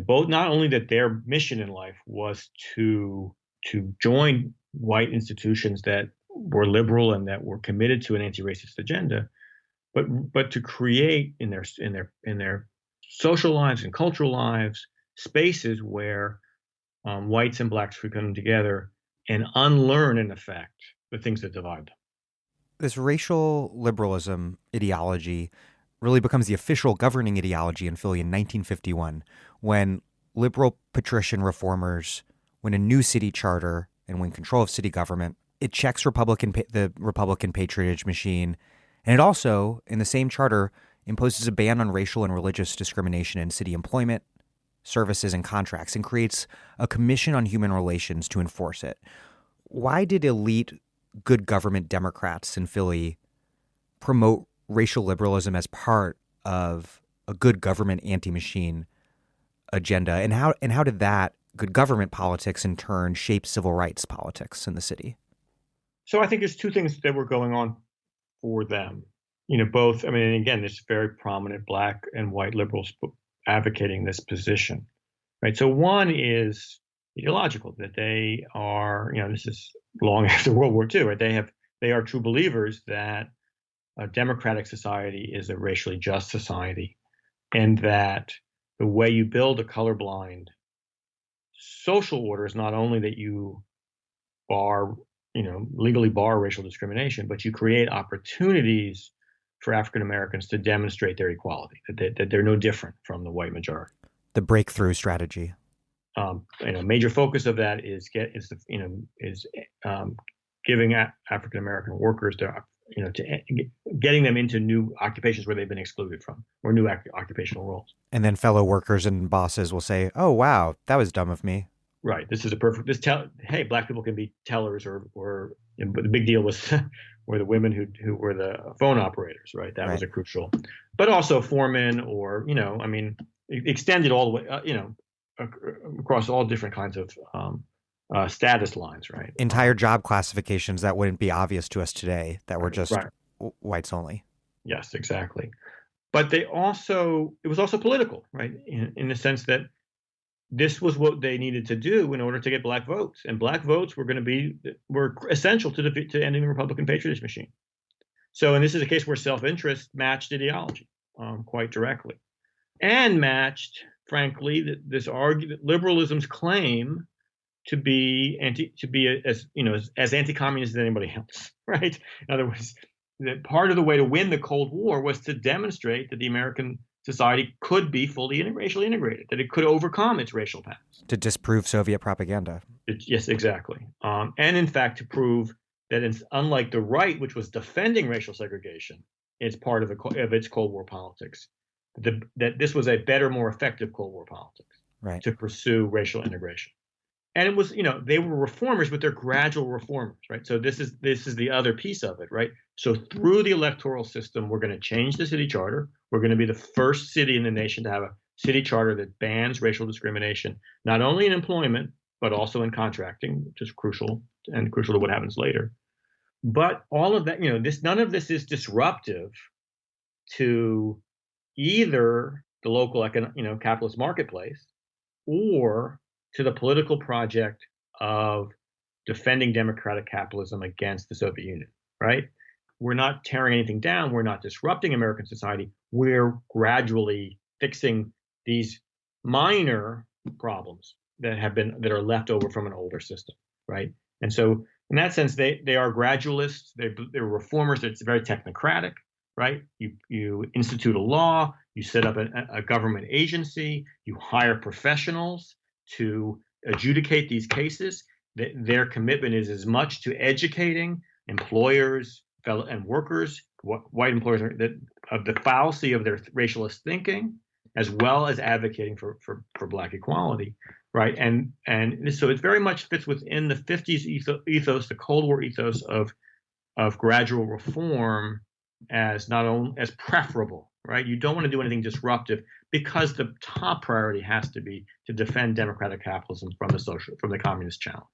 B: both not only that their mission in life was to join white institutions that were liberal and that were committed to an anti-racist agenda, but to create in their social lives and cultural lives, spaces where whites and blacks could come together and unlearn, in effect, the things that divide them.
A: This racial liberalism ideology really becomes the official governing ideology in Philly in 1951, when liberal patrician reformers win a new city charter and win control of city government. It checks the Republican patronage machine, and it also, in the same charter, imposes a ban on racial and religious discrimination in city employment, services, and contracts, and creates a commission on human relations to enforce it. Why did elite good government Democrats in Philly promote racial liberalism as part of a good government anti-machine agenda? And how did that good government politics in turn shape civil rights politics in the city?
B: So I think there's two things that were going on for them. Both, again, there's very prominent black and white liberals advocating this position, right? So one is ideological, that they are, this is long after World War II, right? They are true believers that a democratic society is a racially just society, and that the way you build a colorblind social order is not only that you legally bar racial discrimination, but you create opportunities for African Americans to demonstrate their equality, that they're no different from the white majority.
A: The breakthrough strategy.
B: Major focus of that is giving African American workers getting them into new occupations where they've been excluded from, or new occupational roles.
A: And then fellow workers and bosses will say, "Oh, wow, that was dumb of me."
B: Right. This is hey, black people can be tellers, or but the big deal was were the women who were the phone operators, right? That was a crucial, but also foremen, or extended all the way, across all different kinds of status lines, right?
A: Entire job classifications that wouldn't be obvious to us today, that were just whites only.
B: Yes, exactly. But it was also political, right? In the sense that this was what they needed to do in order to get black votes, and black votes were essential to ending the Republican patronage machine. So, and this is a case where self-interest matched ideology quite directly, and matched, frankly, this argument, liberalism's claim to be as anti-communist as anybody else, right? In other words, that part of the way to win the Cold War was to demonstrate that the American society could be fully racially integrated, that it could overcome its racial past.
A: To disprove Soviet propaganda.
B: Yes, exactly. And in fact, to prove that it's unlike the right, which was defending racial segregation as part of its Cold War politics, that this was a better, more effective Cold War politics,
A: right,
B: to pursue racial integration. And it was, they were reformers, but they're gradual reformers, right? So this is the other piece of it, right? So through the electoral system, we're going to change the city charter. We're going to be the first city in the nation to have a city charter that bans racial discrimination, not only in employment, but also in contracting, which is crucial to what happens later. But all of that, none of this is disruptive to either the local capitalist marketplace or to the political project of defending democratic capitalism against the Soviet Union, right? We're not tearing anything down. We're not disrupting American society. We're gradually fixing these minor problems that are left over from an older system, right? And so in that sense, they are gradualists. They're reformers. It's very technocratic, right? You institute a law. You set up a government agency. You hire professionals to adjudicate these cases. Their commitment is as much to educating employers and workers, white employers, of the fallacy of their racialist thinking, as well as advocating for black equality, right? And so it very much fits within the 50s ethos, the Cold War ethos of gradual reform as not only as preferable, right? You don't want to do anything disruptive, because the top priority has to be to defend democratic capitalism from the communist challenge.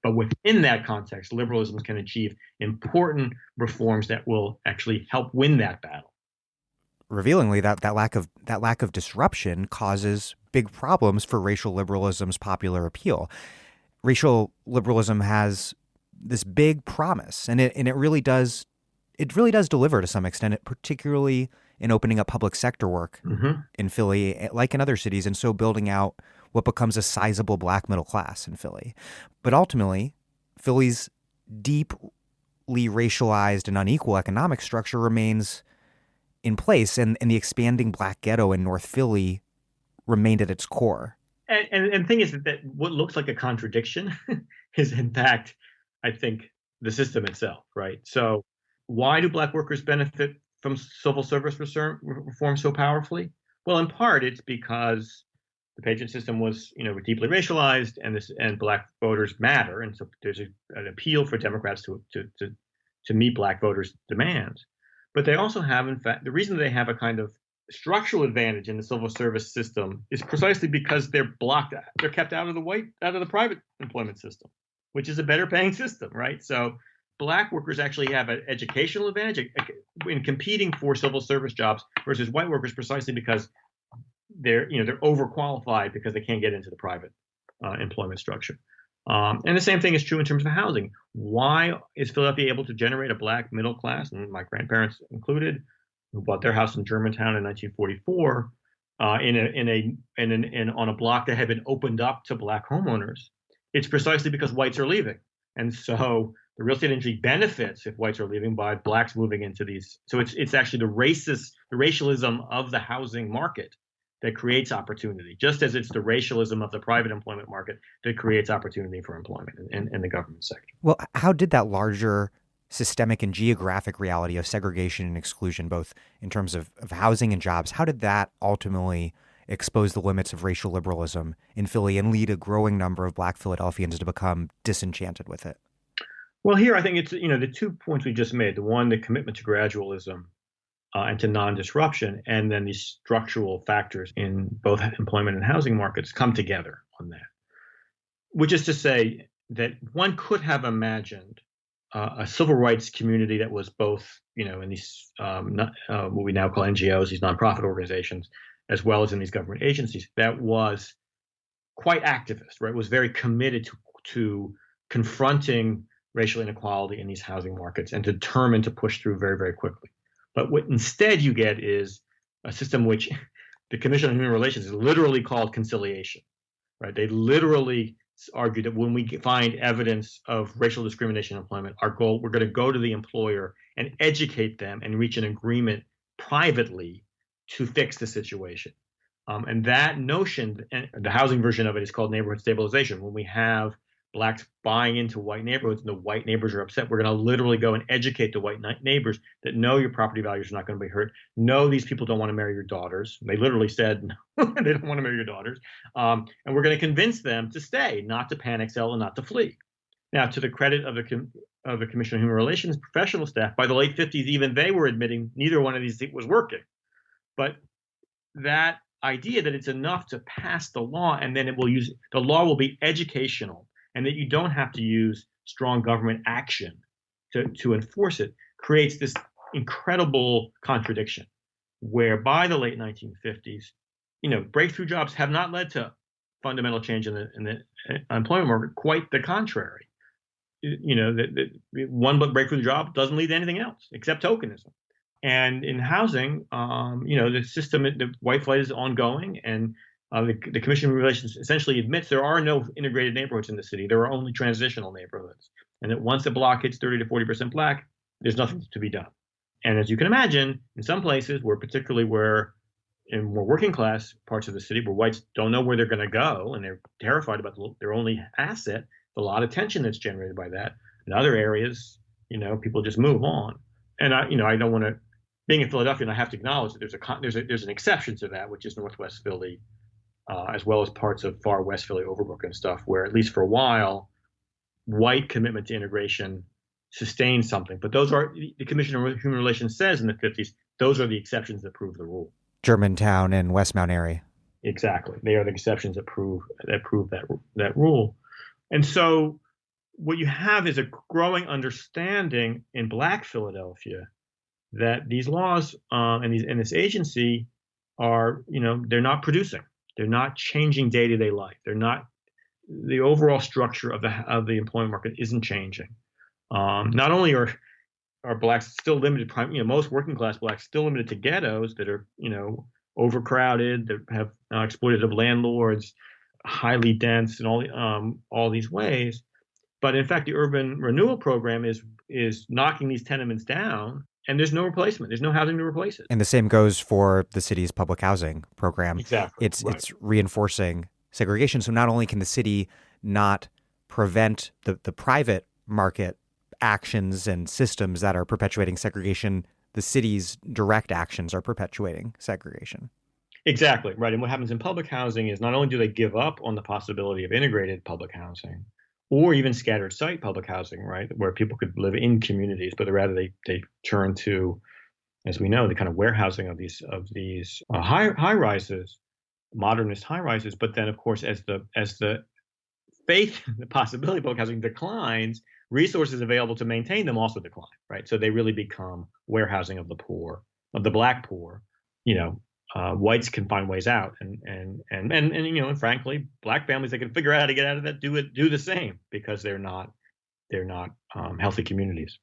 B: But within that context, liberalism can achieve important reforms that will actually help win that battle.
A: Revealingly, that lack of disruption causes big problems for racial liberalism's popular appeal. Racial liberalism has this big promise, and it really does deliver to some extent, particularly in opening up public sector work in Philly, like in other cities, and so building out what becomes a sizable black middle class in Philly. But ultimately, Philly's deeply racialized and unequal economic structure remains in place, and the expanding black ghetto in North Philly remained at its core.
B: And the thing is that what looks like a contradiction is, in fact, I think, the system itself, right? So why do black workers benefit from civil service reform so powerfully? Well, in part, it's because the patron system was, deeply racialized, and black voters matter, and so there's an appeal for Democrats to meet black voters' demands. But they also have, in fact, the reason they have a kind of structural advantage in the civil service system is precisely because they're kept out of the private employment system, which is a better paying system, right? So black workers actually have an educational advantage in competing for civil service jobs versus white workers, precisely because they're overqualified because they can't get into the private employment structure. And the same thing is true in terms of housing. Why is Philadelphia able to generate a black middle class, and my grandparents included, who bought their house in Germantown in 1944, on a block that had been opened up to black homeowners? It's precisely because whites are leaving, and so the real estate industry benefits if whites are leaving by blacks moving into these. So it's actually the racialism of the housing market that creates opportunity, just as it's the racialism of the private employment market that creates opportunity for employment in the government sector.
A: Well, how did that larger systemic and geographic reality of segregation and exclusion, both in terms of housing and jobs, how did that ultimately expose the limits of racial liberalism in Philly and lead a growing number of black Philadelphians to become disenchanted with it?
B: Well, here I think it's, the 2 points we just made. The one, the commitment to gradualism and to non-disruption, and then these structural factors in both employment and housing markets come together on that. Which is to say that one could have imagined a civil rights community that was both, in these what we now call NGOs, these nonprofit organizations, as well as in these government agencies, that was quite activist, right? Was very committed to confronting racial inequality in these housing markets and determined to push through very, very quickly. But what instead you get is a system which the Commission on Human Relations is literally called conciliation, right? They literally argue that when we find evidence of racial discrimination in employment, we're going to go to the employer and educate them and reach an agreement privately to fix the situation. And that notion, and the housing version of it is called neighborhood stabilization. When we have blacks buying into white neighborhoods and the white neighbors are upset, we're going to literally go and educate the white neighbors that know your property values are not going to be hurt. No, these people don't want to marry your daughters. They literally said they don't want to marry your daughters. And we're going to convince them to stay, not to panic sell and not to flee. Now, to the credit of the Commission on Human Relations professional staff, by the late 50s, even they were admitting neither one of these was working. But that idea that it's enough to pass the law and then the law will be educational, and that you don't have to use strong government action to enforce it, creates this incredible contradiction where by the late 1950s, breakthrough jobs have not led to fundamental change in the employment market. Quite the contrary. One breakthrough job doesn't lead to anything else except tokenism. And in housing, the system, the white flight is ongoing, and the Commission on Relations essentially admits there are no integrated neighborhoods in the city. There are only transitional neighborhoods. And that once a block hits 30 to 40% black, there's nothing to be done. And as you can imagine, in some places, particularly in more working class parts of the city, where whites don't know where they're going to go and they're terrified about their only asset, a lot of tension that's generated by that. In other areas, people just move on. And I don't want to, being in Philadelphia, and I have to acknowledge that there's an exception to that, which is Northwest Philly, as well as parts of far West Philly, Overbrook and stuff, where at least for a while, white commitment to integration sustained something. But those are, the Commission on Human Relations says in the 50s, those are the exceptions that prove the rule.
A: Germantown and Westmount area. Exactly.
B: They are the exceptions that prove that rule. And so what you have is a growing understanding in Black Philadelphia that these laws and this agency are, they're not producing. They're not changing day-to-day life. They're not, the overall structure of the employment market isn't changing. Not only are are blacks still limited, most working class blacks still limited to ghettos that are, overcrowded, that have exploitative landlords, highly dense, and all these ways. But in fact, the urban renewal program is knocking these tenements down, and there's no replacement. There's no housing to replace it.
A: And the same goes for the city's public housing program.
B: Exactly.
A: It's reinforcing segregation. So not only can the city not prevent the private market actions and systems that are perpetuating segregation, the city's direct actions are perpetuating segregation.
B: Exactly, right. And what happens in public housing is not only do they give up on the possibility of integrated public housing or even scattered site public housing, right, where people could live in communities, but rather they turn to, as we know, the kind of warehousing of these high rises, modernist high rises. But then, of course, as the possibility of public housing declines, resources available to maintain them also decline, right? So they really become warehousing of the poor, of the black poor. Whites can find ways out, and frankly, black families that can figure out how to get out of that do the same, because they're not healthy communities.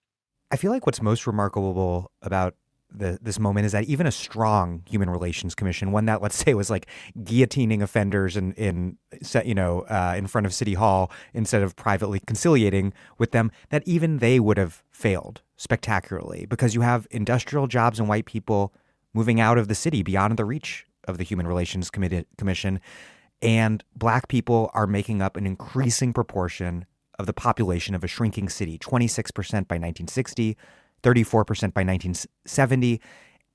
A: I feel like what's most remarkable about this moment is that even a strong human relations commission, one that, let's say, was like guillotining offenders in front of City Hall instead of privately conciliating with them, that even they would have failed spectacularly, because you have industrial jobs and white people moving out of the city beyond the reach of the Human Relations Commission, and black people are making up an increasing proportion of the population of a shrinking city, 26% by 1960, 34% by 1970.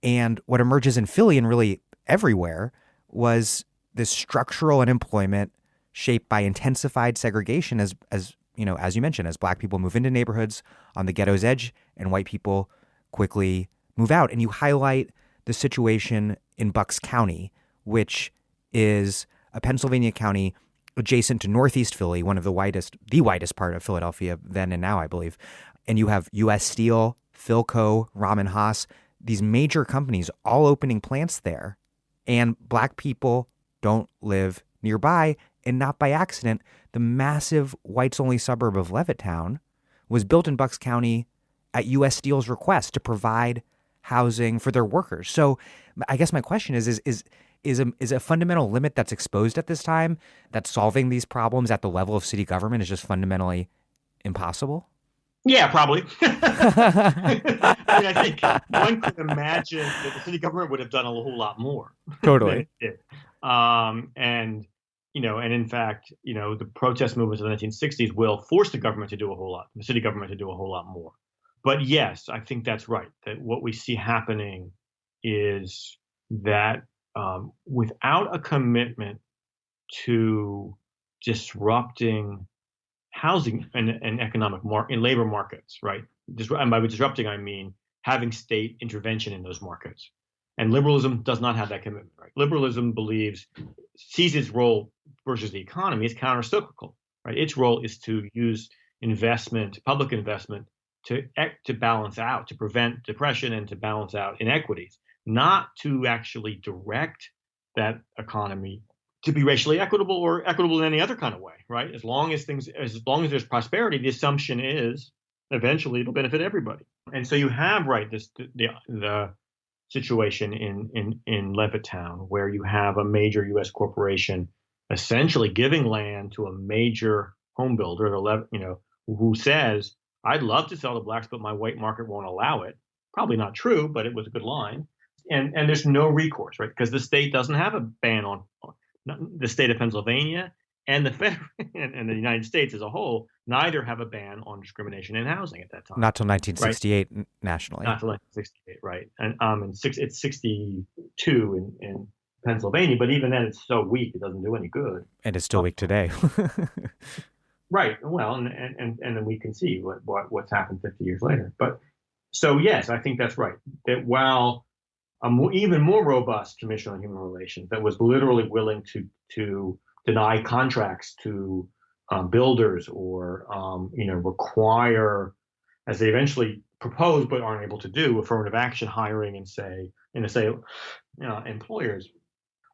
A: And what emerges in Philly and really everywhere was this structural unemployment shaped by intensified segregation, as you mentioned, as black people move into neighborhoods on the ghetto's edge and white people quickly move out. And you highlight the situation in Bucks County, which is a Pennsylvania county adjacent to Northeast Philly, one of the widest part of Philadelphia then and now, I believe. And you have U.S. Steel, Philco, Rahm & Haas, these major companies all opening plants there. And black people don't live nearby, and not by accident. The massive whites-only suburb of Levittown was built in Bucks County at U.S. Steel's request to provide housing for their workers. So I guess my question is a fundamental limit that's exposed at this time, that solving these problems at the level of city government is just fundamentally impossible?
B: Yeah, probably. I think one could imagine that the city government would have done a whole lot more.
A: Totally.
B: Than it did. And in fact, the protest movements of the 1960s will force the city government to do a whole lot more. But yes, I think that's right. That what we see happening is that without a commitment to disrupting housing and economic in labor markets, right? And by disrupting, I mean having state intervention in those markets. And liberalism does not have that commitment, right? Liberalism sees its role versus the economy as countercyclical, right? Its role is to use public investment, to balance out, to prevent depression and to balance out inequities, not to actually direct that economy to be racially equitable or equitable in any other kind of way, right? As long as there's prosperity, the assumption is eventually it'll benefit everybody. And so you have, right, the situation in Levittown, where you have a major U.S. corporation essentially giving land to a major home builder, who says, "I'd love to sell to blacks, but my white market won't allow it." Probably not true, but it was a good line. And there's no recourse, right? Because the state doesn't have a ban on the state of Pennsylvania and the federal and the United States as a whole. Neither have a ban on discrimination in housing at that time.
A: Not till 1968 right? Nationally.
B: Not till 1968, right? And it's 62 in Pennsylvania, but even then it's so weak it doesn't do any good.
A: And it's still weak today.
B: Right. Well, and then we can see what's happened 50 years later. But so yes, I think that's right. That while even more robust Commission on Human Relations that was literally willing to deny contracts to builders or require, as they eventually proposed but aren't able to do, affirmative action hiring and say employers,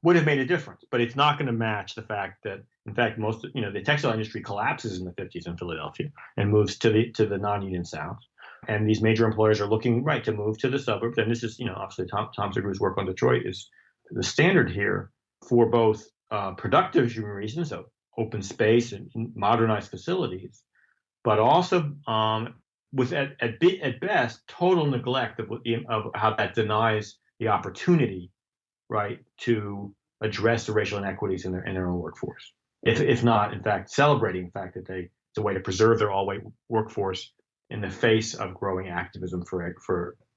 B: would have made a difference. But it's not going to match the fact that, in fact, the textile industry collapses in the 50s in Philadelphia and moves to the non-union South. And these major employers are looking, right, to move to the suburbs. And this is, obviously Tom Segur's work on Detroit is the standard here for both productive human reasons, so open space and modernized facilities, but also with at best total neglect of how that denies the opportunity, right, to address the racial inequities in their own workforce. If not, in fact, celebrating the fact that it's a way to preserve their all-white workforce in the face of growing activism for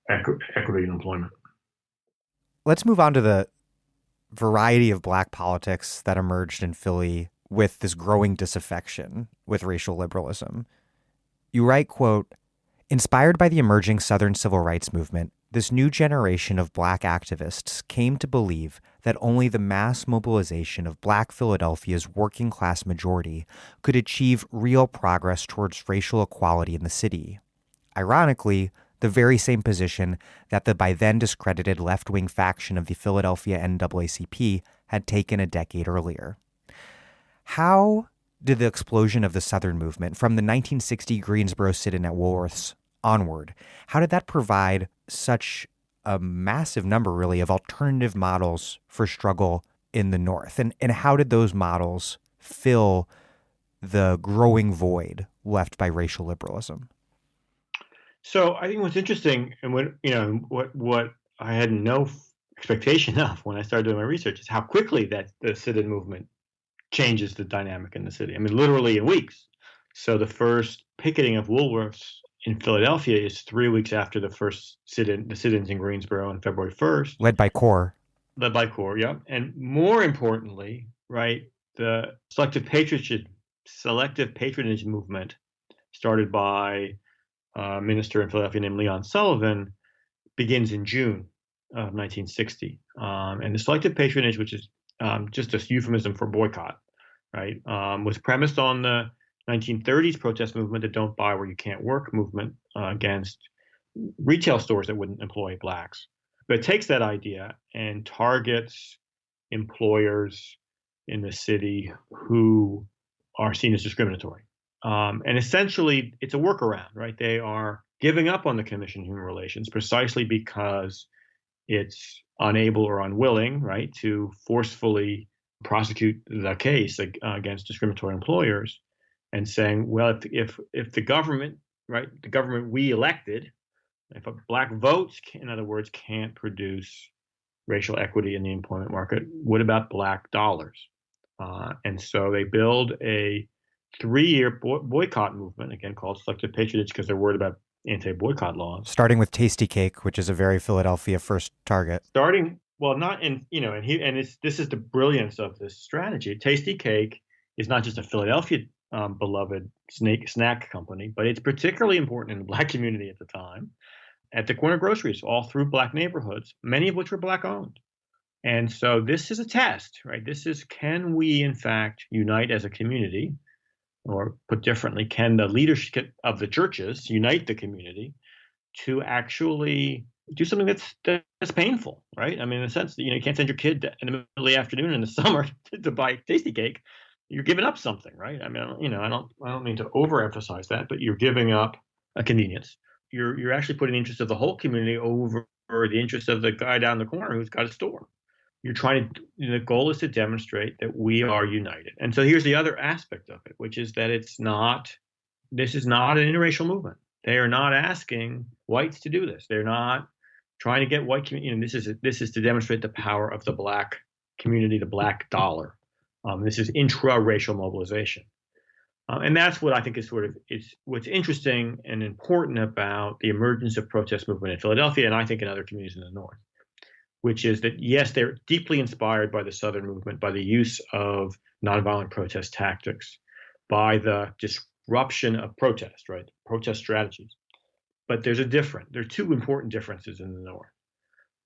B: equity and employment.
A: Let's move on to the variety of Black politics that emerged in Philly with this growing disaffection with racial liberalism. You write, quote, "Inspired by the emerging Southern civil rights movement, this new generation of Black activists came to believe that only the mass mobilization of Black Philadelphia's working class majority could achieve real progress towards racial equality in the city. Ironically, the very same position that the by then discredited left-wing faction of the Philadelphia NAACP had taken a decade earlier." How did the explosion of the Southern movement from the 1960 Greensboro sit-in at Woolworth's onward, how did that provide such a massive number, really, of alternative models for struggle in the North? And how did those models fill the growing void left by racial liberalism?
B: So I think what's interesting, and what I had no expectation of when I started doing my research, is how quickly that the sit-in movement changes the dynamic in the city. I mean, literally in weeks. So the first picketing of Woolworths in Philadelphia is 3 weeks after the first sit-ins in Greensboro on February 1st.
A: Led by CORE.
B: Yeah. And more importantly, right, the selective patronage movement started by a minister in Philadelphia named Leon Sullivan begins in June of 1960. And the selective patronage, which is just a euphemism for boycott, right, was premised on the 1930s protest movement, the Don't Buy Where You Can't Work movement, against retail stores that wouldn't employ Blacks. But it takes that idea and targets employers in the city who are seen as discriminatory. And essentially, it's a workaround, right? They are giving up on the Commission on Human Relations precisely because it's unable or unwilling, right, to forcefully prosecute the case against discriminatory employers, and saying, well, if the government, right, the government we elected, if a Black votes, in other words, can't produce racial equity in the employment market, what about Black dollars? And so they build a 3-year boycott movement, again called selective patronage, because they're worried about anti-boycott laws.
A: Starting with Tasty Cake, which is a very Philadelphia first target.
B: This is the brilliance of this strategy. Tasty Cake is not just a Philadelphia beloved snack company, but it's particularly important in the Black community at the time, at the corner groceries all through Black neighborhoods, many of which were Black owned. And so this is a test, right? This is, can we in fact unite as a community? Or put differently, can the leadership of the churches unite the community to actually do something that's painful, right? I mean, in the sense that, you can't send your kid in the middle of the afternoon in the summer to buy Tasty Cake. You're giving up something, right? I mean, I don't mean to overemphasize that, but you're giving up a convenience. You're actually putting the interest of the whole community over the interest of the guy down the corner who's got a store. You're trying to, the goal is to demonstrate that we are united. And so here's the other aspect of it, which is that this is not an interracial movement. They are not asking whites to do this. They're not trying to get white community. This is to demonstrate the power of the Black community, the Black dollar. This is intra-racial mobilization. And that's what I think is what's interesting and important about the emergence of protest movement in Philadelphia, and I think in other communities in the North, which is that, yes, they're deeply inspired by the Southern movement, by the use of nonviolent protest tactics, by the disruption of protest, right? Protest strategies. But there are two important differences in the North.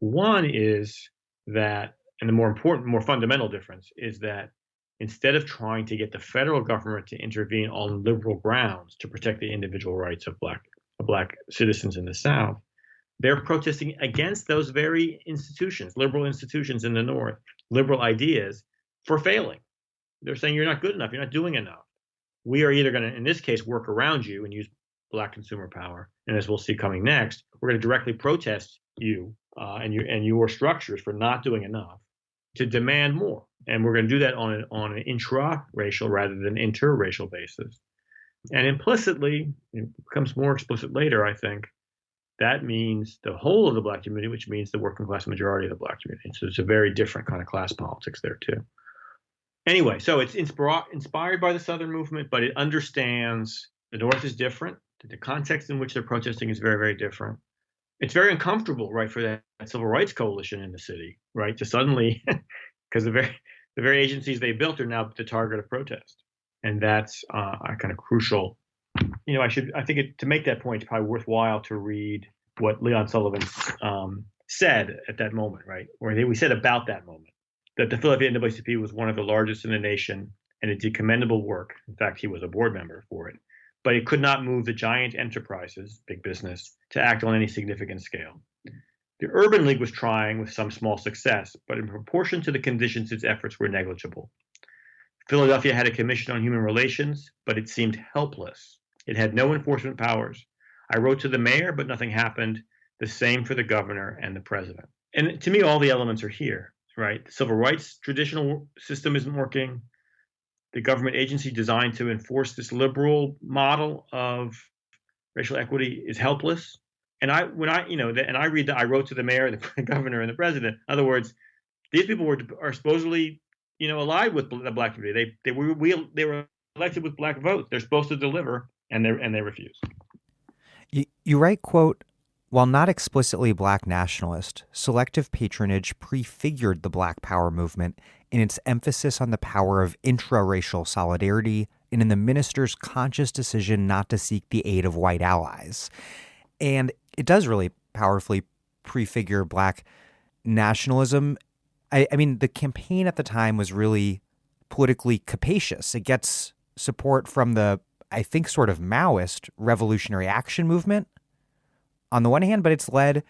B: One is that, and the more fundamental difference is that instead of trying to get the federal government to intervene on liberal grounds to protect the individual rights of Black citizens in the South, they're protesting against those very institutions, liberal institutions in the North, liberal ideas, for failing. They're saying you're not good enough, you're not doing enough. We are either going to, in this case, work around you and use Black consumer power, and as we'll see coming next, we're going to directly protest you and your structures for not doing enough to demand more. And we're going to do that on an intra-racial rather than interracial basis. And implicitly, it becomes more explicit later, I think, that means the whole of the Black community, which means the working class majority of the Black community. So it's a very different kind of class politics there, too. Anyway, so it's inspired by the Southern movement, but it understands the North is different. The context in which they're protesting is very, very different. It's very uncomfortable, right, for that civil rights coalition in the city, right, to suddenly, because the very agencies they built are now the target of protest. And that's kind of crucial. To make that point, it's probably worthwhile to read what Leon Sullivan said at that moment, right? Or we said about that moment that the Philadelphia NAACP was one of the largest in the nation and it did commendable work. In fact, he was a board member for it. But it could not move the giant enterprises, big business, to act on any significant scale. The Urban League was trying with some small success, but in proportion to the conditions, its efforts were negligible. Philadelphia had a commission on human relations, but it seemed helpless. It had no enforcement powers. I wrote to the mayor, but nothing happened. The same for the governor and the president. And to me, all the elements are here, right? The civil rights traditional system isn't working. The government agency designed to enforce this liberal model of racial equity is helpless. And I read that I wrote to the mayor, the governor, and the president. In other words, these people are supposedly, allied with the Black community. They were elected with Black votes. They're supposed to deliver, and they refuse.
A: You write, quote, while not explicitly Black nationalist, Selective Patronage prefigured the Black Power movement in its emphasis on the power of intra-racial solidarity and in the minister's conscious decision not to seek the aid of white allies. And it does really powerfully prefigure Black nationalism. I mean, the campaign at the time was really politically capacious. It gets support from the, I think, sort of Maoist revolutionary action movement on the one hand, but it's led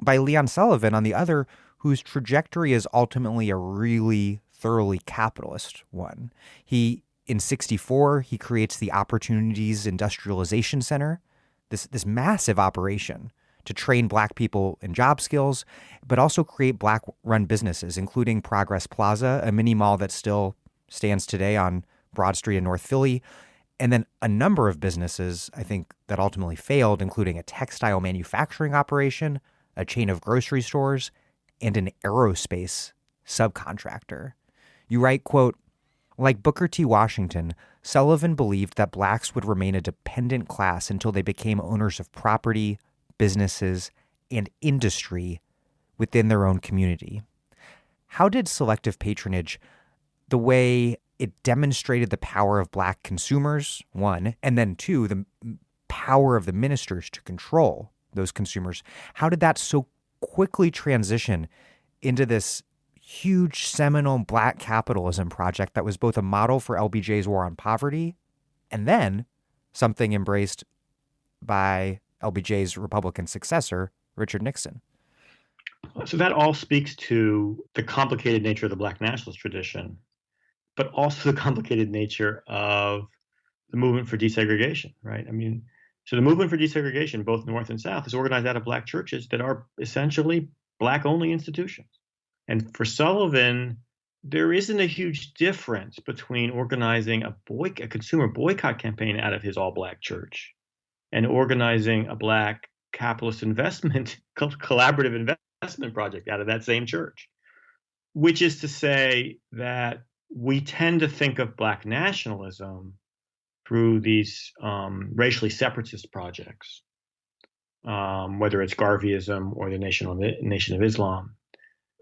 A: by Leon Sullivan on the other, whose trajectory is ultimately a really thoroughly capitalist one. In 1964, he creates the Opportunities Industrialization Center, this massive operation to train Black people in job skills, but also create Black-run businesses, including Progress Plaza, a mini mall that still stands today on Broad Street in North Philly, and then a number of businesses, I think, that ultimately failed, including a textile manufacturing operation, a chain of grocery stores, and an aerospace subcontractor. You write, quote, like Booker T. Washington, Sullivan believed that Blacks would remain a dependent class until they became owners of property, businesses, and industry within their own community. How did Selective Patronage, the way it demonstrated the power of Black consumers, one, and then two, the power of the ministers to control those consumers, how did that so quickly transition into this huge seminal Black capitalism project that was both a model for LBJ's war on poverty and then something embraced by LBJ's Republican successor, Richard Nixon?
B: So that all speaks to the complicated nature of the Black nationalist tradition, but also the complicated nature of the movement for desegregation, right? I mean, so the movement for desegregation, both North and South, is organized out of Black churches that are essentially Black-only institutions. And for Sullivan, there isn't a huge difference between organizing a consumer boycott campaign out of his all-Black church and organizing a Black capitalist investment, collaborative investment project out of that same church, which is to say that we tend to think of Black nationalism through these racially separatist projects, whether it's Garveyism or the Nation of Islam.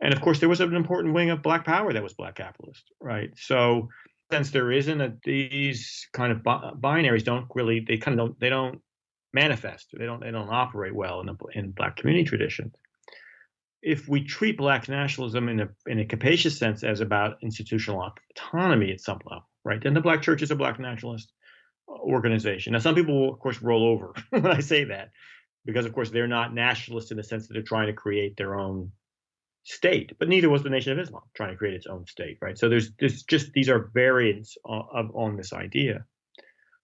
B: And of course, there was an important wing of Black power that was Black capitalist, right? So since there isn't these kind of binaries they don't manifest, they don't operate well in Black community traditions. If we treat Black nationalism in a capacious sense as about institutional autonomy at some level, right, then the Black church is a Black nationalist organization. Now, some people will, of course, roll over when I say that, because, of course, they're not nationalists in the sense that they're trying to create their own state, but neither was the Nation of Islam trying to create its own state, right? So there's just these are variants on this idea.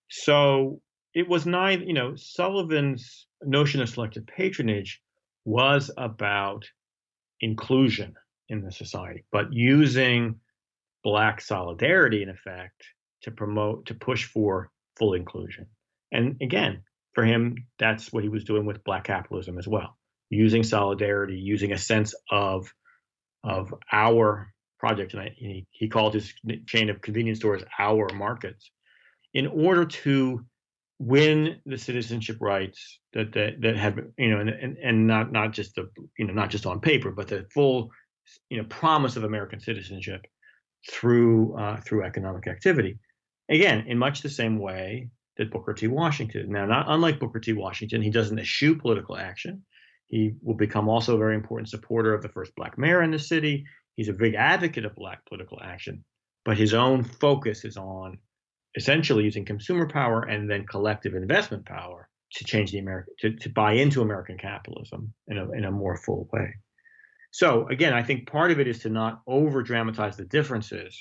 B: So it was neither, Sullivan's notion of selective patronage was about inclusion in the society, but using Black solidarity, in effect, to push for full inclusion. And again, for him, that's what he was doing with Black capitalism as well, using solidarity, using a sense of our project, and he called his chain of convenience stores our markets, in order to win the citizenship rights that have, and not just not just on paper, but the full promise of American citizenship through economic activity. Again, in much the same way that Booker T. Washington. Now, not unlike Booker T. Washington, he doesn't eschew political action. He will become also a very important supporter of the first Black mayor in the city. He's a big advocate of Black political action, but his own focus is on essentially using consumer power and then collective investment power to change the American, to buy into American capitalism in a more full way. So again, I think part of it is to not over dramatize the differences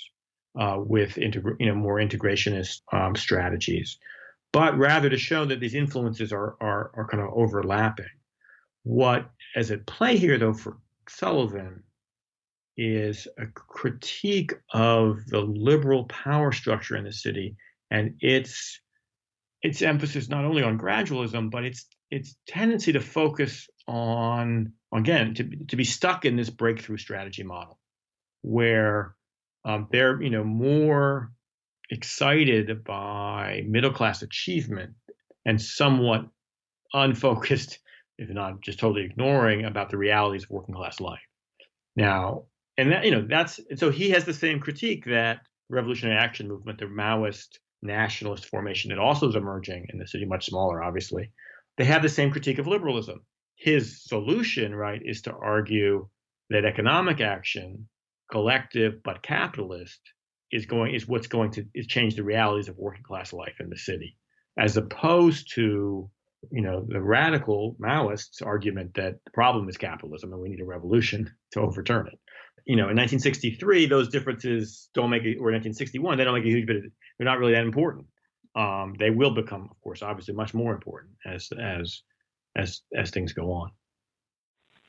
B: with more integrationist strategies, but rather to show that these influences are kind of overlapping. What is at play here, though, for Sullivan is a critique of the liberal power structure in the city and its emphasis not only on gradualism, but its tendency to focus on, again, to be stuck in this breakthrough strategy model, where they're more excited by middle class achievement and somewhat unfocused, if not just totally ignoring, about the realities of working class life. Now, and that so he has the same critique that Revolutionary Action Movement, the Maoist nationalist formation that also is emerging in the city, much smaller, obviously. They have the same critique of liberalism. His solution, right, is to argue that economic action, collective but capitalist, is what's going to change the realities of working class life in the city, as opposed to the radical Maoists' argument that the problem is capitalism and we need a revolution to overturn it. In 1963, those differences don't make it, or 1961, they don't make a huge bit. They're not really that important. They will become, of course, obviously much more important as things go on.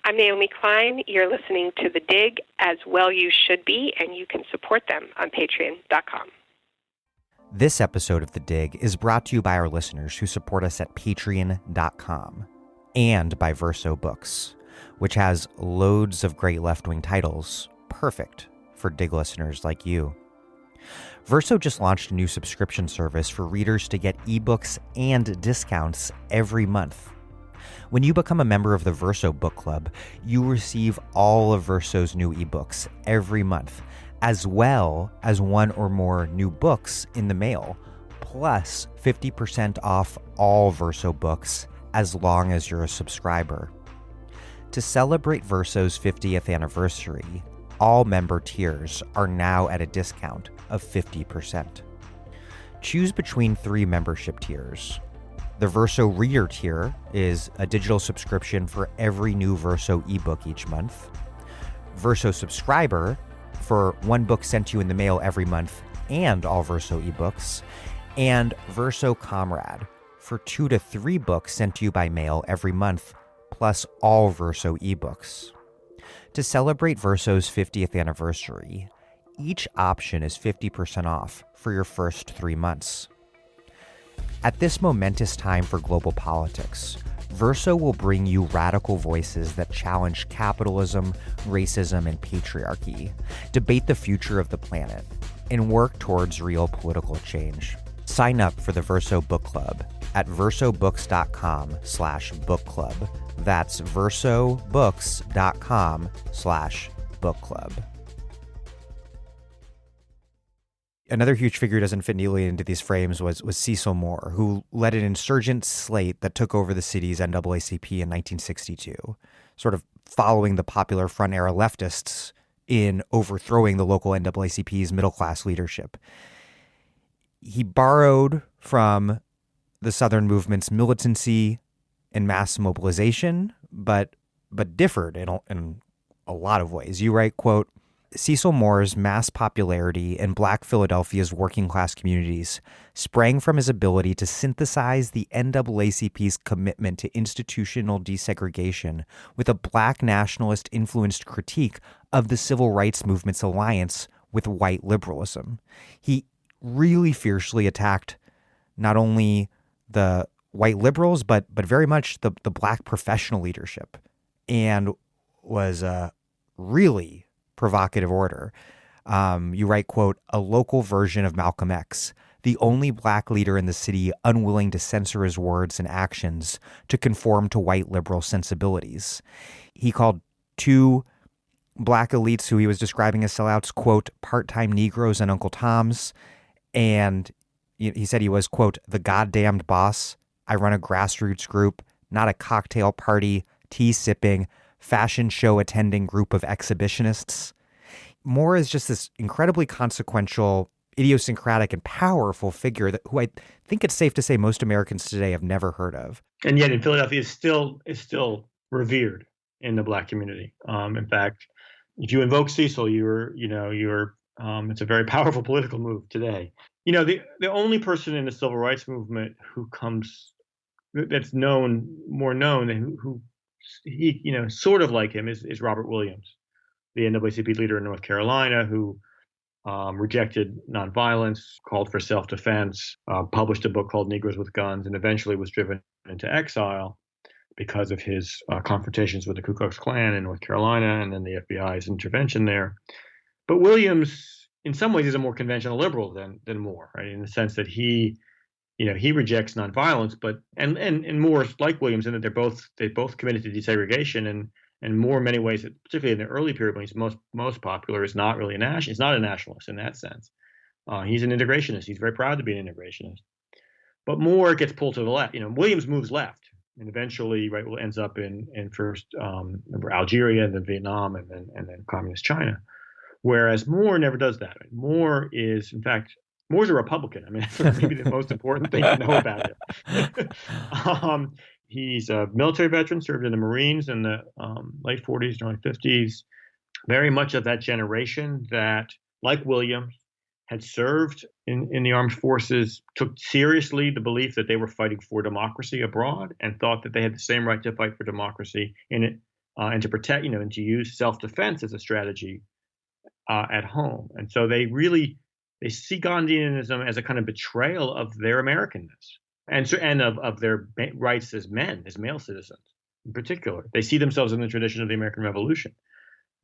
C: I'm Naomi Klein. You're listening to The Dig, as well you should be, and you can support them on patreon.com.
A: This episode of The Dig is brought to you by our listeners who support us at patreon.com and by Verso Books, which has loads of great left-wing titles, perfect for Dig listeners like you. Verso just launched a new subscription service for readers to get ebooks and discounts every month. When you become a member of the Verso Book Club, you receive all of Verso's new ebooks every month, as well as one or more new books in the mail, plus 50% off all Verso books as long as you're a subscriber. To celebrate Verso's 50th anniversary, all member tiers are now at a discount of 50%. Choose between 3 membership tiers. The Verso Reader tier is a digital subscription for every new Verso ebook each month. Verso Subscriber, for 1 book sent to you in the mail every month and all Verso ebooks. And Verso Comrade, for 2 to 3 books sent to you by mail every month, plus all Verso ebooks. To celebrate Verso's 50th anniversary, each option is 50% off for your first 3 months. At this momentous time for global politics, Verso will bring you radical voices that challenge capitalism, racism, and patriarchy, debate the future of the planet, and work towards real political change. Sign up for the Verso Book Club at versobooks.com/book club. That's versobooks.com/book club. Another huge figure who doesn't fit neatly into these frames was Cecil Moore, who led an insurgent slate that took over the city's NAACP in 1962, sort of following the Popular Front era leftists in overthrowing the local NAACP's middle-class leadership. He borrowed from the Southern movement's militancy and mass mobilization, but differed in a lot of ways. You write, quote, Cecil Moore's mass popularity in Black Philadelphia's working class communities sprang from his ability to synthesize the NAACP's commitment to institutional desegregation with a Black nationalist influenced critique of the civil rights movement's alliance with white liberalism. He really fiercely attacked not only the white liberals, but very much the Black professional leadership, and was really provocative order. You write, quote, a local version of Malcolm X, the only Black leader in the city unwilling to censor his words and actions to conform to white liberal sensibilities. He called two Black elites who he was describing as sellouts, quote, part-time Negroes and Uncle Toms. And he said he was, quote, the goddamned boss. I run a grassroots group, not a cocktail party, tea sipping, fashion show attending group of exhibitionists. Moore is just this incredibly consequential, idiosyncratic, and powerful figure who I think it's safe to say most Americans today have never heard of.
B: And yet in Philadelphia is still revered in the Black community. In fact, if you invoke Cecil, it's a very powerful political move today. You know, the only person in the civil rights movement that's more known and who he, sort of like him is Robert Williams, the NAACP leader in North Carolina, who rejected nonviolence, called for self-defense, published a book called Negroes with Guns, and eventually was driven into exile because of his confrontations with the Ku Klux Klan in North Carolina and then the FBI's intervention there. But Williams, in some ways, is a more conventional liberal than Moore, right? In the sense that he rejects nonviolence, but and Moore is like Williams in that they both committed to desegregation, and Moore in many ways, particularly in the early period when he's most popular, is not really he's not a nationalist in that sense. He's an integrationist. He's very proud to be an integrationist. But Moore gets pulled to the left. Williams moves left and eventually ends up in first Algeria and then Vietnam and then communist China. Whereas Moore never does that. Moore is, in fact, Moore's a Republican. I mean, that's maybe the most important thing to know about him. He's a military veteran, served in the Marines in the late 40s, early 50s. Very much of that generation that, like Williams, had served in the armed forces, took seriously the belief that they were fighting for democracy abroad and thought that they had the same right to fight for democracy in it and to protect, and to use self-defense as a strategy at home. And so they see Gandhianism as a kind of betrayal of their Americanness and of their rights as men, as male citizens in particular. They see themselves in the tradition of the American Revolution.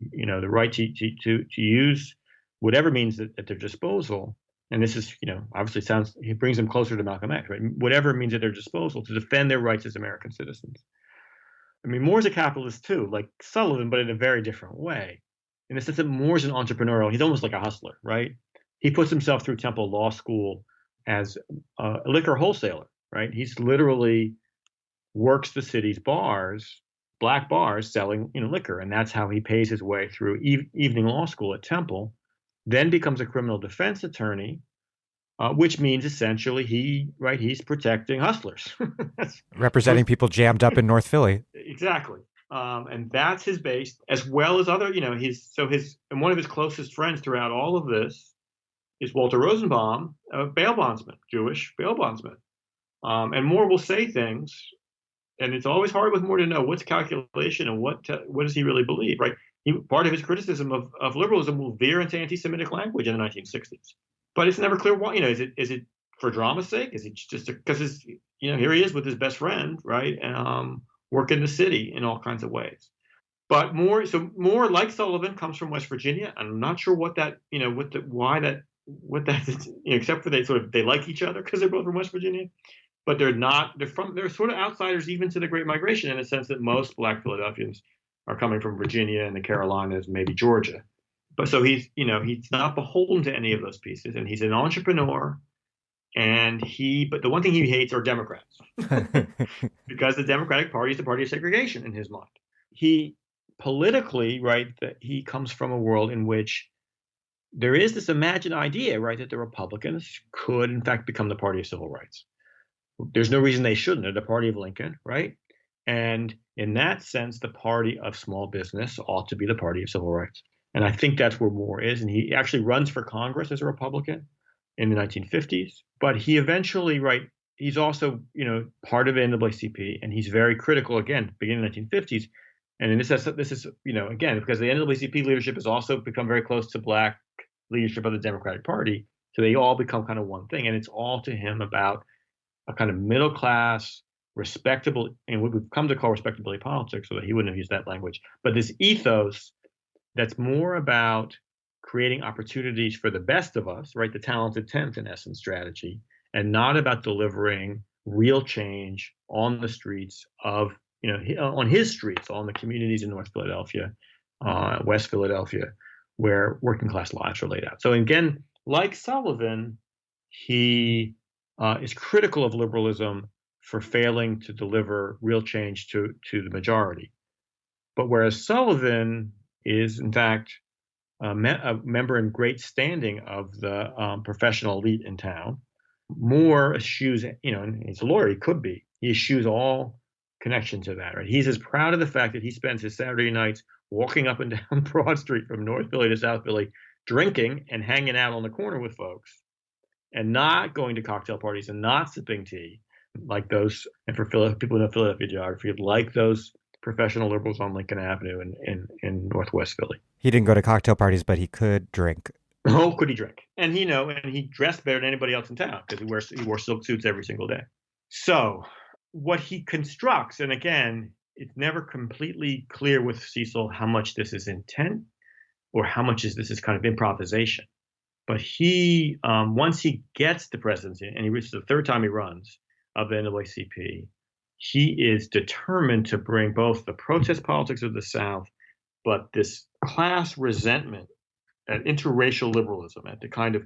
B: The right to use whatever means at their disposal. And this is, obviously it brings them closer to Malcolm X, right? Whatever means at their disposal to defend their rights as American citizens. I mean, Moore's a capitalist too, like Sullivan, but in a very different way. In the sense that Moore's an entrepreneurial, he's almost like a hustler, right? He puts himself through Temple Law School as a liquor wholesaler, right? He's literally works the city's bars, black bars, selling liquor, and that's how he pays his way through evening law school at Temple. Then becomes a criminal defense attorney, which means essentially he's protecting hustlers,
A: representing people jammed up in North Philly.
B: Exactly. And that's his base, as well as other, and one of his closest friends throughout all of this is Walter Rosenbaum, a bail bondsman, Jewish bail bondsman. And Moore will say things, and it's always hard with Moore to know what's calculation and what does he really believe, right? Part of his criticism of liberalism will veer into anti-Semitic language in the 1960s. But it's never clear why, is it for drama's sake? Is it just because here he is with his best friend, right? Work in the city in all kinds of ways. But Moore, like Sullivan, comes from West Virginia. I'm not sure what that, except for they like each other because they're both from West Virginia. But they're sort of outsiders even to the Great Migration in the sense that most Black Philadelphians are coming from Virginia and the Carolinas, maybe Georgia. But so he's not beholden to any of those pieces, and he's an entrepreneur. But the one thing he hates are Democrats because the Democratic Party is the party of segregation in his mind. He politically, right, that he comes from a world in which there is this imagined idea, right, that the Republicans could in fact become the party of civil rights. There's no reason they shouldn't. They're the party of Lincoln, right? And in that sense, the party of small business ought to be the party of civil rights. And I think that's where Moore is. And he actually runs for Congress as a Republican in the 1950s. But he eventually, he's also, part of the NAACP, and he's very critical, again, beginning in the 1950s. And this is, again, because the NAACP leadership has also become very close to Black leadership of the Democratic Party. So they all become kind of one thing. And it's all to him about a kind of middle class, respectable, and what we've come to call respectability politics, so that he wouldn't have used that language. But this ethos that's more about creating opportunities for the best of us, right? The talented 10th, in essence, strategy, and not about delivering real change on the streets of, on his streets, on the communities in North Philadelphia, West Philadelphia, where working class lives are laid out. So again, like Sullivan, he is critical of liberalism for failing to deliver real change to the majority. But whereas Sullivan is, in fact, a member in great standing of the professional elite in town, Moore eschews, and he's a lawyer, he could be, he eschews all connection to that, right? He's as proud of the fact that he spends his Saturday nights walking up and down Broad Street from North Philly to South Philly, drinking and hanging out on the corner with folks, and not going to cocktail parties and not sipping tea like those, and for people who know Philadelphia geography, like those professional liberals on Lincoln Avenue in Northwest Philly.
A: He didn't go to cocktail parties, but he could drink.
B: Oh, could he drink? And he dressed better than anybody else in town because he wore silk suits every single day. So what he constructs, and again, it's never completely clear with Cecil how much this is intent or how much this is kind of improvisation. But he, once he gets the presidency, and he reaches the third time he runs of the NAACP, he is determined to bring both the protest politics of the South, but this class resentment and interracial liberalism at the kind of,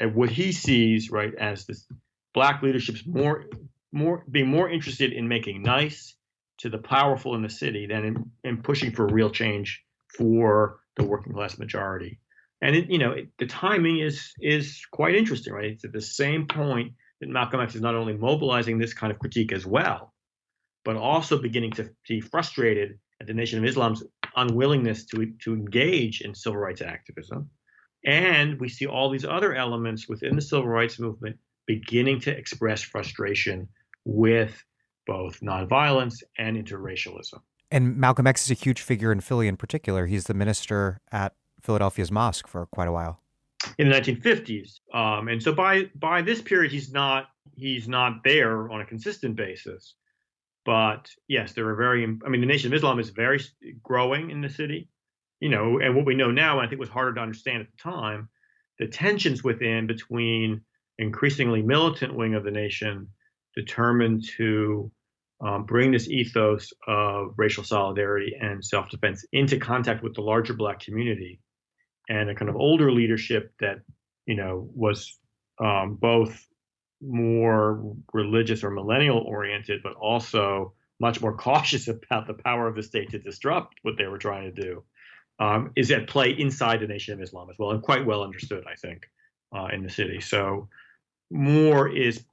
B: at what he sees, right, as this Black leadership's being more interested in making nice to the powerful in the city than in pushing for real change for the working class majority. And the timing is quite interesting, right? It's at the same point that Malcolm X is not only mobilizing this kind of critique as well, but also beginning to be frustrated at the Nation of Islam's unwillingness to engage in civil rights activism. And we see all these other elements within the civil rights movement beginning to express frustration with both nonviolence and interracialism.
A: And Malcolm X is a huge figure in Philly in particular. He's the minister at Philadelphia's mosque for quite a while.
B: In the 1950s. And so by this period, he's not there on a consistent basis. But yes, the Nation of Islam is very growing in the city, and what we know now, and I think was harder to understand at the time, the tensions between increasingly militant wing of the nation determined to bring this ethos of racial solidarity and self-defense into contact with the larger Black community, and a kind of older leadership that, was both more religious or millennial oriented, but also much more cautious about the power of the state to disrupt what they were trying to do, is at play inside the Nation of Islam as well, and quite well understood, I think, in the city. So Moore is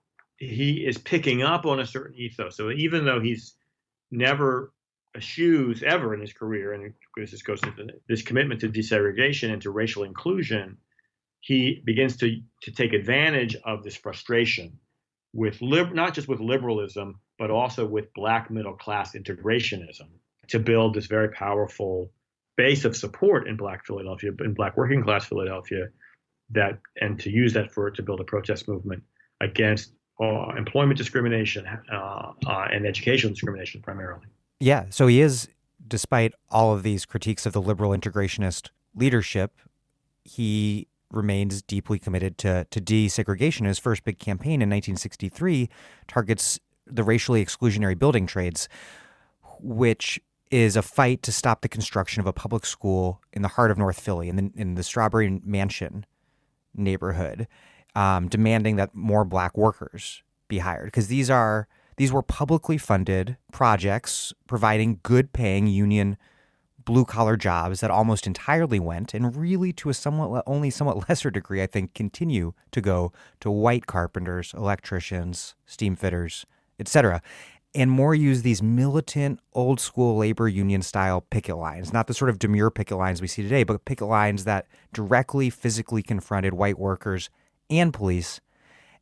B: picking up on a certain ethos. So even though he's never eschews ever in his career, and this goes into this commitment to desegregation and to racial inclusion, he begins to take advantage of this frustration with not just with liberalism, but also with Black middle class integrationism to build this very powerful base of support in Black Philadelphia, in Black working class Philadelphia, and to use that to build a protest movement against employment discrimination and educational discrimination primarily.
A: Yeah, so he is, despite all of these critiques of the liberal integrationist leadership, he remains deeply committed to desegregation. His first big campaign in 1963 targets the racially exclusionary building trades, which is a fight to stop the construction of a public school in the heart of North Philly, in the Strawberry Mansion neighborhood, demanding that more Black workers be hired, because these were publicly funded projects providing good-paying union blue-collar jobs that almost entirely went, and really to a somewhat lesser degree, I think, continue to go to white carpenters, electricians, steam fitters, etc. And Moore used these militant, old-school labor union-style picket lines, not the sort of demure picket lines we see today, but picket lines that directly, physically confronted white workers and police.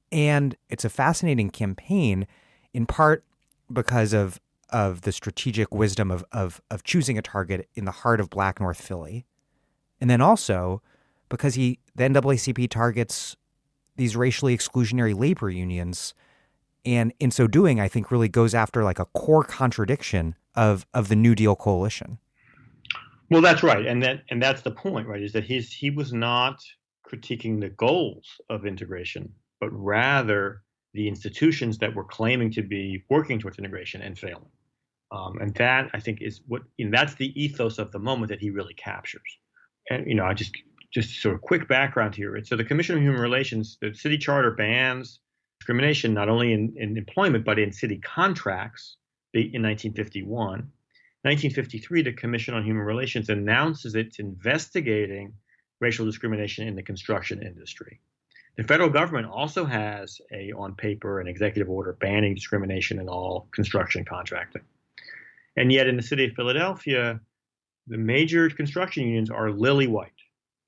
A: And it's a fascinating campaign, in part because of the strategic wisdom of choosing a target in the heart of Black North Philly. And then also because the NAACP targets these racially exclusionary labor unions. And in so doing, I think really goes after like a core contradiction of the New Deal coalition.
B: Well, that's right. And that's the point, right, is that he was not critiquing the goals of integration, but rather the institutions that were claiming to be working towards integration and failing. And that, I think, is that's the ethos of the moment that he really captures. And, I just sort of quick background here. So the Commission on Human Relations, the city charter bans discrimination not only in employment, but in city contracts in 1951. 1953, the Commission on Human Relations announces it's investigating racial discrimination in the construction industry. The federal government also has on paper, an executive order banning discrimination in all construction contracting. And yet in the city of Philadelphia, the major construction unions are lily white.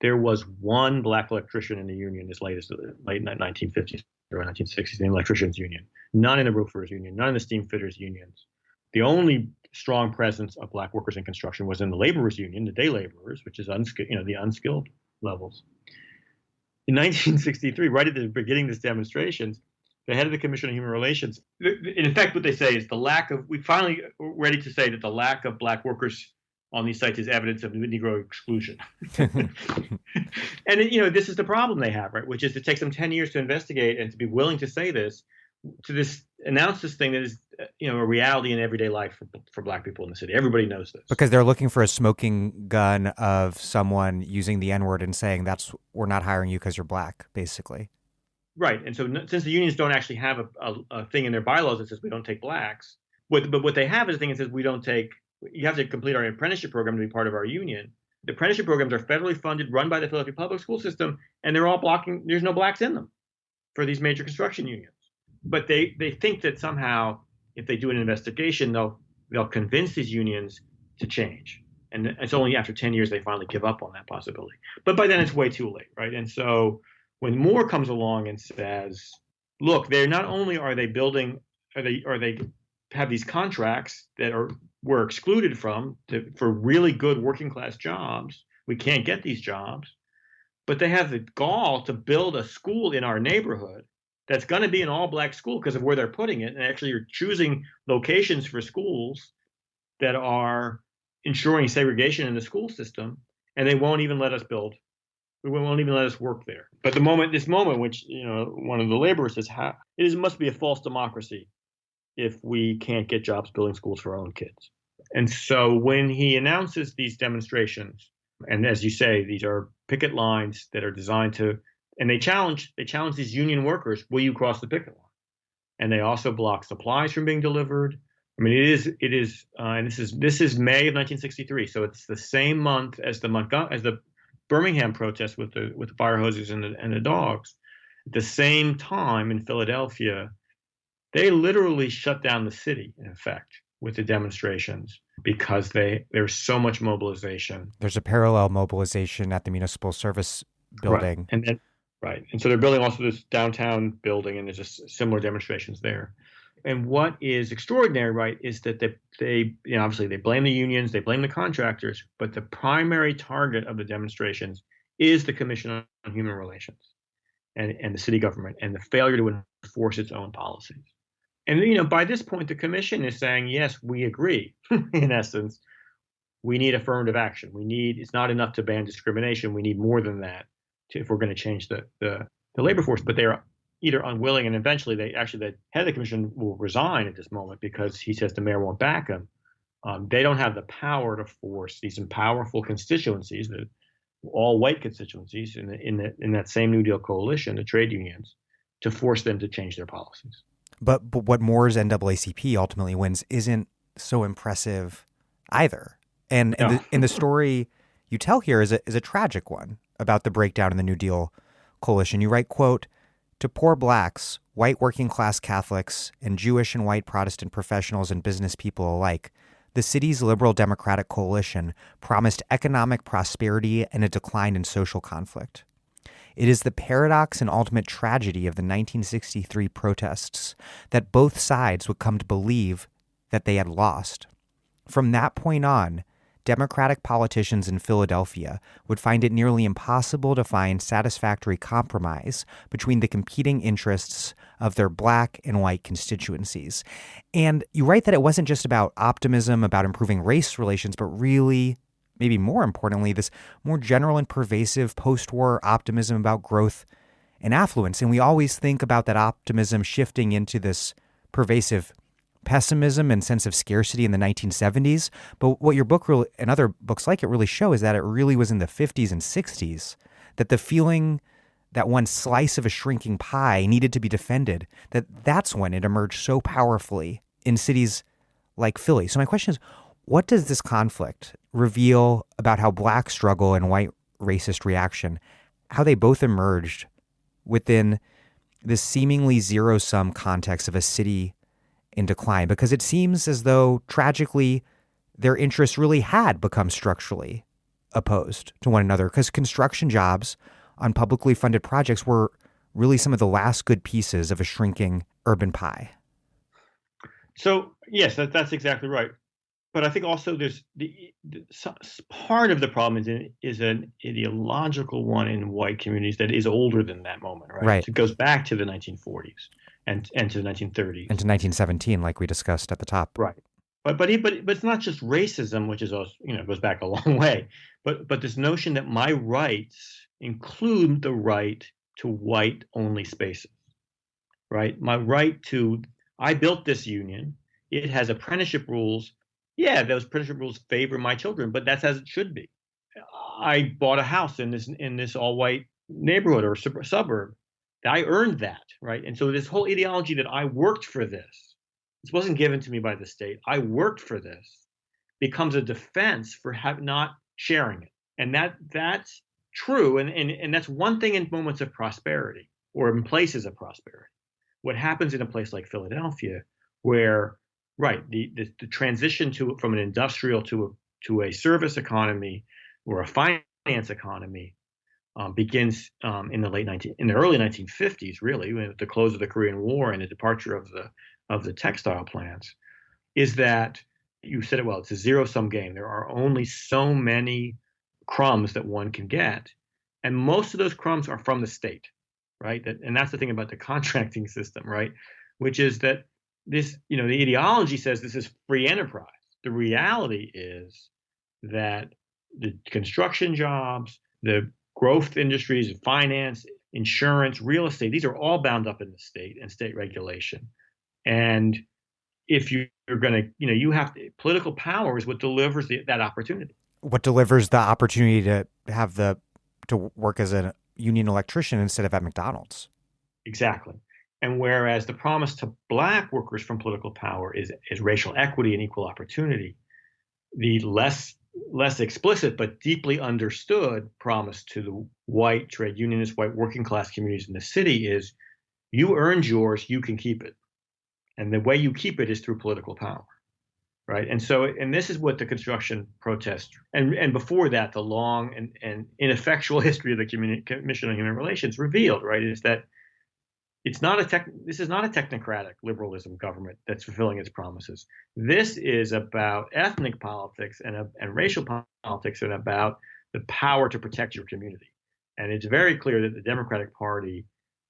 B: There was one Black electrician in the union as late as the late 1950s or 1960s, the electricians union. None in the roofers union, none in the steam fitters unions. The only strong presence of Black workers in construction was in the laborers union, the day laborers, which is the unskilled levels. In 1963, right at the beginning of these demonstrations, the head of the Commission on Human Relations, in effect, what they say is we finally ready to say that the lack of Black workers on these sites is evidence of Negro exclusion. And, this is the problem they have, right, which is it takes them 10 years to investigate and to be willing to say this, announce this thing that is, a reality in everyday life for Black people in the city. Everybody knows this.
A: Because they're looking for a smoking gun of someone using the N-word and saying we're not hiring you because you're Black, basically.
B: Right. And so since the unions don't actually have a thing in their bylaws that says we don't take Blacks, but what they have is a thing that says you have to complete our apprenticeship program to be part of our union. The apprenticeship programs are federally funded, run by the Philadelphia public school system, and they're all there's no Blacks in them for these major construction unions. But they think that somehow if they do an investigation, they'll convince these unions to change. And it's only after 10 years they finally give up on that possibility. But by then it's way too late, right? And so when Moore comes along and says, look, they're not only are they building, are they have these contracts that were excluded for really good working class jobs. We can't get these jobs, but they have the gall to build a school in our neighborhood that's going to be an all Black school because of where they're putting it. And actually you're choosing locations for schools that are ensuring segregation in the school system, and they won't even let us build. They won't even let us work there. But this moment, which, one of the laborers says, it must be a false democracy if we can't get jobs building schools for our own kids. And so when he announces these demonstrations, and as you say, these are picket lines that are designed to, and they challenge these union workers, will you cross the picket line? And they also block supplies from being delivered. I mean, it is, and this is May of 1963, so it's the same month as the Birmingham protest with the fire hoses and the dogs. At the same time in Philadelphia, they literally shut down the city, in effect, with the demonstrations because there's so much mobilization.
A: There's a parallel mobilization at the Municipal Service Building.
B: Right. And so they're building also this downtown building, and there's just similar demonstrations there. And what is extraordinary, right, is that they obviously they blame the unions, they blame the contractors, but the primary target of the demonstrations is the Commission on Human Relations and the city government and the failure to enforce its own policies. And, by this point, the commission is saying, yes, we agree. In essence, we need affirmative action. It's not enough to ban discrimination. We need more than that if we're going to change the labor force. But they are either unwilling, and eventually the head of the commission will resign at this moment because he says the mayor won't back him. They don't have the power to force these powerful constituencies, the all white constituencies in that same New Deal coalition, the trade unions, to force them to change their policies.
A: But what Moore's NAACP ultimately wins isn't so impressive either. And the story you tell here is a tragic one about the breakdown in the New Deal coalition. You write, quote, To poor blacks, white working class Catholics, and Jewish and white Protestant professionals and business people alike, the city's liberal democratic coalition promised economic prosperity and a decline in social conflict. It is the paradox and ultimate tragedy of the 1963 protests that both sides would come to believe that they had lost. From that point on, Democratic politicians in Philadelphia would find it nearly impossible to find satisfactory compromise between the competing interests of their black and white constituencies. And you write that it wasn't just about optimism about improving race relations, but really, maybe more importantly, this more general and pervasive post-war optimism about growth and affluence. And we always think about that optimism shifting into this pervasive pessimism and sense of scarcity in the 1970s. But what your book really, and other books like it really show is that it really was in the 50s and 60s that the feeling that one slice of a shrinking pie needed to be defended, that's when it emerged so powerfully in cities like Philly. So my question is, what does this conflict reveal about how black struggle and white racist reaction, how they both emerged within this seemingly zero-sum context of a city in decline? Because it seems as though, tragically, their interests really had become structurally opposed to one another, because construction jobs on publicly funded projects were really some of the last good pieces of a shrinking urban pie.
B: So, yes, that's exactly right. But I think also there's part of the problem is an ideological one in white communities that is older than that moment, right?
A: Right.
B: So it goes back to the 1940s and to the 1930s.
A: And to 1917, like we discussed at the top.
B: Right. But it's not just racism, which is also, goes back a long way, but this notion that my rights include the right to white-only spaces, right? My right to, I built this union, it has apprenticeship rules. Yeah, those apprenticeship rules favor my children, but that's as it should be. I bought a house in this all-white neighborhood or suburb. I earned that, right? And so this whole ideology that I worked for this wasn't given to me by the state, I worked for this, becomes a defense for not sharing it. And that's true. And that's one thing in moments of prosperity or in places of prosperity. What happens in a place like Philadelphia, where, right, the transition from an industrial to a service economy or a finance economy begins in the early 1950s, really, with the close of the Korean War and the departure of the textile plants, is that you said it well. It's a zero-sum game. There are only so many crumbs that one can get, and most of those crumbs are from the state, right? And that's the thing about the contracting system, right? Which is that this, the ideology says this is free enterprise. The reality is that the construction jobs, the growth industries, finance, insurance, real estate, these are all bound up in the state and state regulation. And if you're going to, you have to, political power is what delivers that opportunity.
A: What delivers the opportunity to have to work as a union electrician instead of at McDonald's. Exactly.
B: And whereas the promise to black workers from political power is racial equity and equal opportunity, the less explicit but deeply understood promise to the white trade unionist, white working class communities in the city is, you earned yours, you can keep it. And the way you keep it is through political power, right? And so, and this is what the construction protest, and before that, the long and ineffectual history of the Commission on Human Relations revealed, right, is that this is not a technocratic liberalism government that's fulfilling its promises. This is about ethnic politics and racial politics and about the power to protect your community. And it's very clear that the Democratic Party,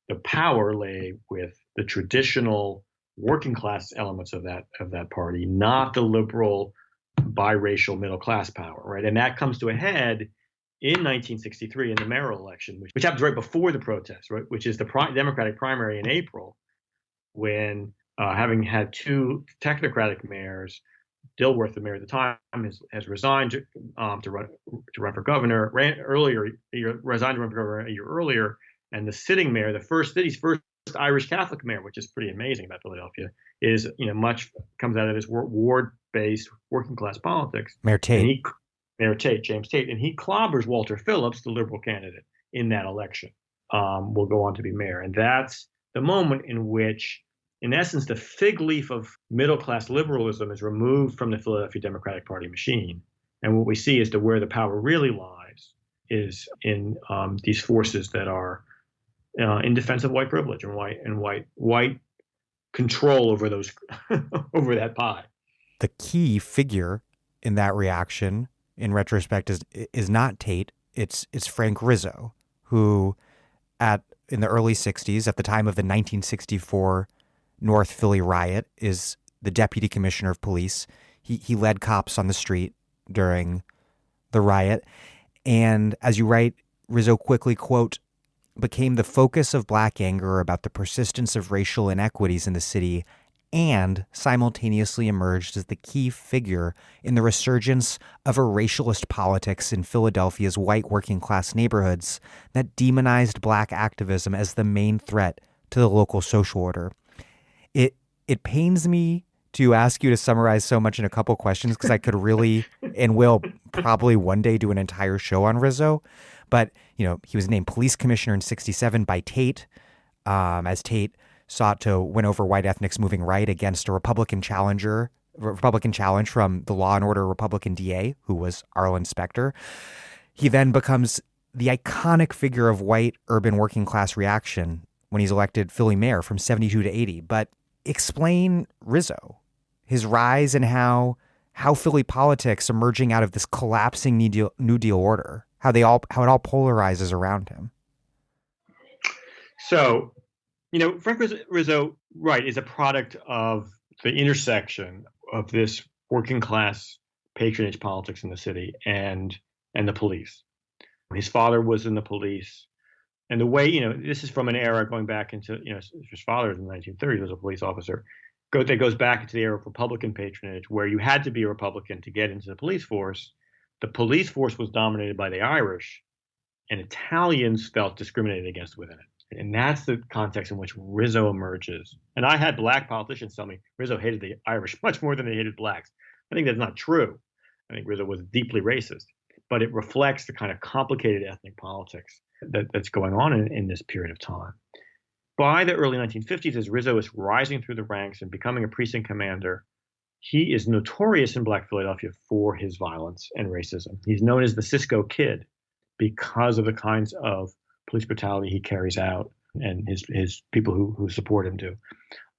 B: the power lay with the traditional working class elements of that party, not the liberal biracial middle class power, right? And that comes to a head in 1963 in the mayoral election, which happens right before the protest, right? Which is the Democratic primary in April, when having had two technocratic mayors, Dilworth, the mayor at the time, has resigned to run for governor. Resigned to run for governor a year earlier, and the sitting mayor, the city's first Irish Catholic mayor, which is pretty amazing about Philadelphia, is much comes out of his ward-based working class politics.
A: Mayor Tate.
B: James Tate, and he clobbers Walter Phillips, the liberal candidate, in that election. will go on to be mayor. And that's the moment in which, in essence, the fig leaf of middle-class liberalism is removed from the Philadelphia Democratic Party machine. And what we see is that where the power really lies is in these forces that are in defense of white privilege and white control over those over that pie.
A: The key figure in that reaction, in retrospect, is not Tate. It's Frank Rizzo, who in the early 60s, at the time of the 1964 North Philly riot, is the deputy commissioner of police. He led cops on the street during the riot. And as you write, Rizzo quickly, quote, became the focus of black anger about the persistence of racial inequities in the city and simultaneously emerged as the key figure in the resurgence of a racialist politics in Philadelphia's white working class neighborhoods that demonized black activism as the main threat to the local social order. It pains me to ask you to summarize so much in a couple questions because I could really and will probably one day do an entire show on Rizzo. But, he was named police commissioner in 1967 by Tate, as Tate sought to win over white ethnics moving right against a Republican challenge from the Law and Order Republican DA, who was Arlen Specter. He then becomes the iconic figure of white urban working class reaction when he's elected Philly mayor from 1972 to 1980. But explain Rizzo, his rise, and how Philly politics emerging out of this collapsing New Deal order, how it all polarizes around him.
B: So, Frank Rizzo, right, is a product of the intersection of this working class patronage politics in the city and the police. His father was in the police. And the way, this is from an era going back into, his father in the 1930s was a police officer. That goes back into the era of Republican patronage, where you had to be a Republican to get into the police force. The police force was dominated by the Irish, and Italians felt discriminated against within it. And that's the context in which Rizzo emerges. And I had black politicians tell me Rizzo hated the Irish much more than they hated blacks. I think that's not true. I think Rizzo was deeply racist, but it reflects the kind of complicated ethnic politics that's going on in this period of time. By the early 1950s, as Rizzo is rising through the ranks and becoming a precinct commander, he is notorious in Black Philadelphia for his violence and racism. He's known as the Cisco Kid because of the kinds of police brutality he carries out and his people who support him do.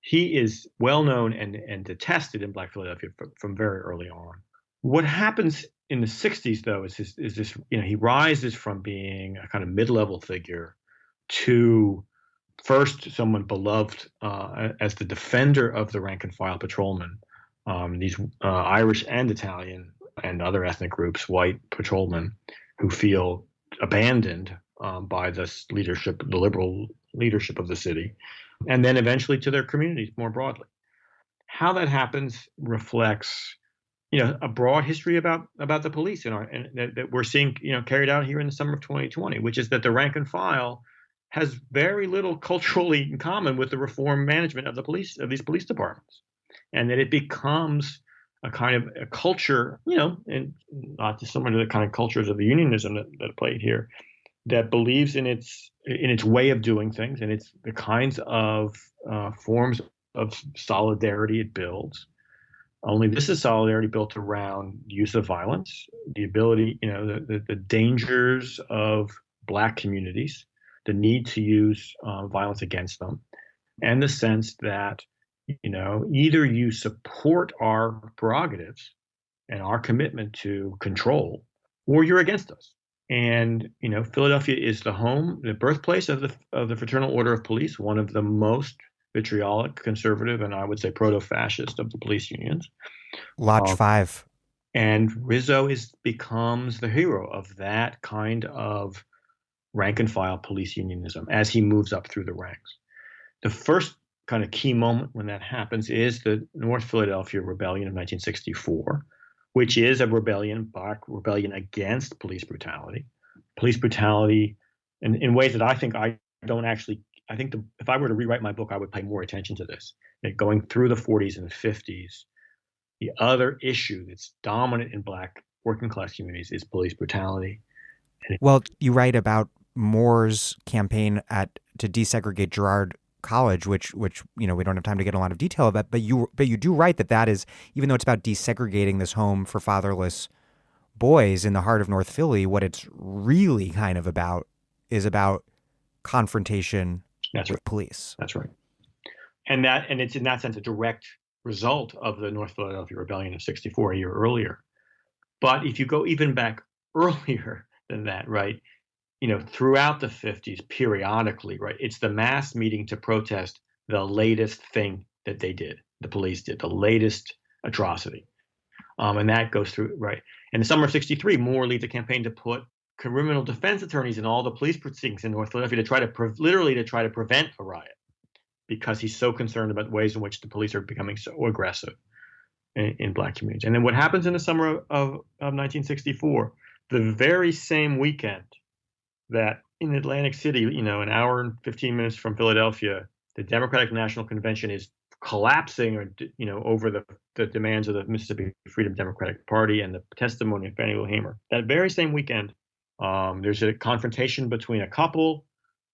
B: He is well known and detested in Black Philadelphia from very early on. What happens in the 60s, though, is this, he rises from being a kind of mid-level figure to first someone beloved as the defender of the rank and file patrolmen, these Irish and Italian and other ethnic groups, white patrolmen who feel abandoned by this leadership, the liberal leadership of the city, and then eventually to their communities more broadly. How that happens reflects a broad history about the police and that we're seeing, carried out here in the summer of 2020, which is that the rank and file has very little culturally in common with the reform management of these police departments, and that it becomes a kind of a culture, and not dissimilar to the kind of cultures of the unionism that played here, that believes in its way of doing things, and it's the kinds of forms of solidarity it builds. Only this is solidarity built around use of violence, the ability, the dangers of Black communities, the need to use violence against them, and the sense that, either you support our prerogatives and our commitment to control, or you're against us. And, Philadelphia is the birthplace of the Fraternal Order of Police, one of the most vitriolic, conservative, and I would say proto-fascist of the police unions.
A: Lodge 5.
B: And Rizzo becomes the hero of that kind of rank and file police unionism as he moves up through the ranks. The first kind of key moment when that happens is the North Philadelphia Rebellion of 1964, which is a Black rebellion against police brutality. Police brutality in ways that I think if I were to rewrite my book, I would pay more attention to this. Going through the 40s and 50s, the other issue that's dominant in Black working class communities is police brutality.
A: Well, you write about Moore's campaign to desegregate Girard College, which we don't have time to get a lot of detail about, but you do write that is, even though it's about desegregating this home for fatherless boys in the heart of North Philly, what it's really kind of about is about confrontation with police.
B: That's right. And it's in that sense a direct result of the North Philadelphia Rebellion of '64, a year earlier. But if you go even back earlier than that, right, throughout the 50s, periodically, right, it's the mass meeting to protest the latest thing that they did, the police did, the latest atrocity. And that goes through, right. In the summer of '63, Moore leads a campaign to put criminal defense attorneys in all the police precincts in North Philadelphia to try to prevent a riot, because he's so concerned about ways in which the police are becoming so aggressive in Black communities. And then what happens in the summer of 1964, the very same weekend that in Atlantic City, an hour and 15 minutes from Philadelphia, the Democratic National Convention is collapsing, over the demands of the Mississippi Freedom Democratic Party and the testimony of Fannie Lou Hamer. That very same weekend, there's a confrontation between a couple.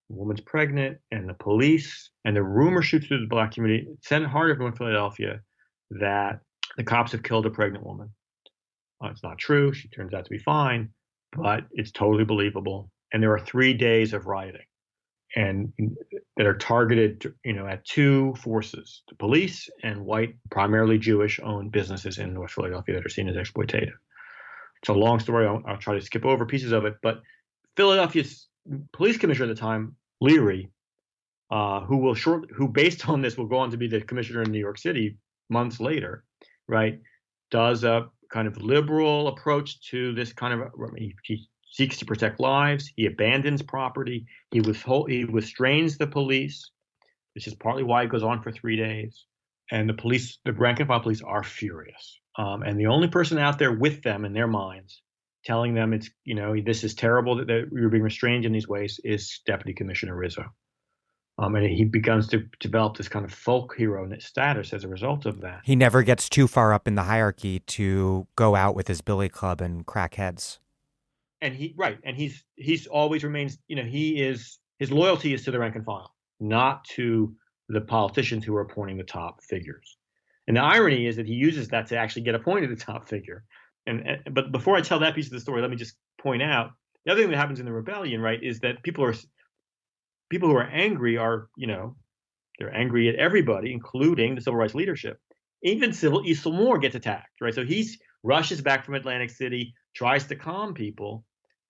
B: The woman's pregnant, and the police, and the rumor shoots through the Black community, heart of North Philadelphia, that the cops have killed a pregnant woman. It's not true. She turns out to be fine, but it's totally believable. And there are 3 days of rioting, and that are targeted, at two forces: the police and white, primarily Jewish-owned businesses in North Philadelphia that are seen as exploitative. It's a long story. I'll try to skip over pieces of it, but Philadelphia's police commissioner at the time, Leary, who based on this will go on to be the commissioner in New York City months later, right, does a kind of liberal approach to this kind of. He seeks to protect lives. He abandons property. He restrains the police. This is partly why it goes on for 3 days. And the police, the rank and file police, are furious. And the only person out there with them in their minds, telling them it's, this is terrible that you're being restrained in these ways, is Deputy Commissioner Rizzo. And he begins to develop this kind of folk hero status as a result of that.
A: He never gets too far up in the hierarchy to go out with his billy club and crack heads.
B: And he's always remains, his loyalty is to the rank and file, not to the politicians who are appointing the top figures. And the irony is that he uses that to actually get appointed the top figure. But before I tell that piece of the story, let me just point out the other thing that happens in the rebellion, right, is that people who are angry are, they're angry at everybody, including the civil rights leadership. Even Cecil Moore gets attacked, right? So he rushes back from Atlantic City, tries to calm people,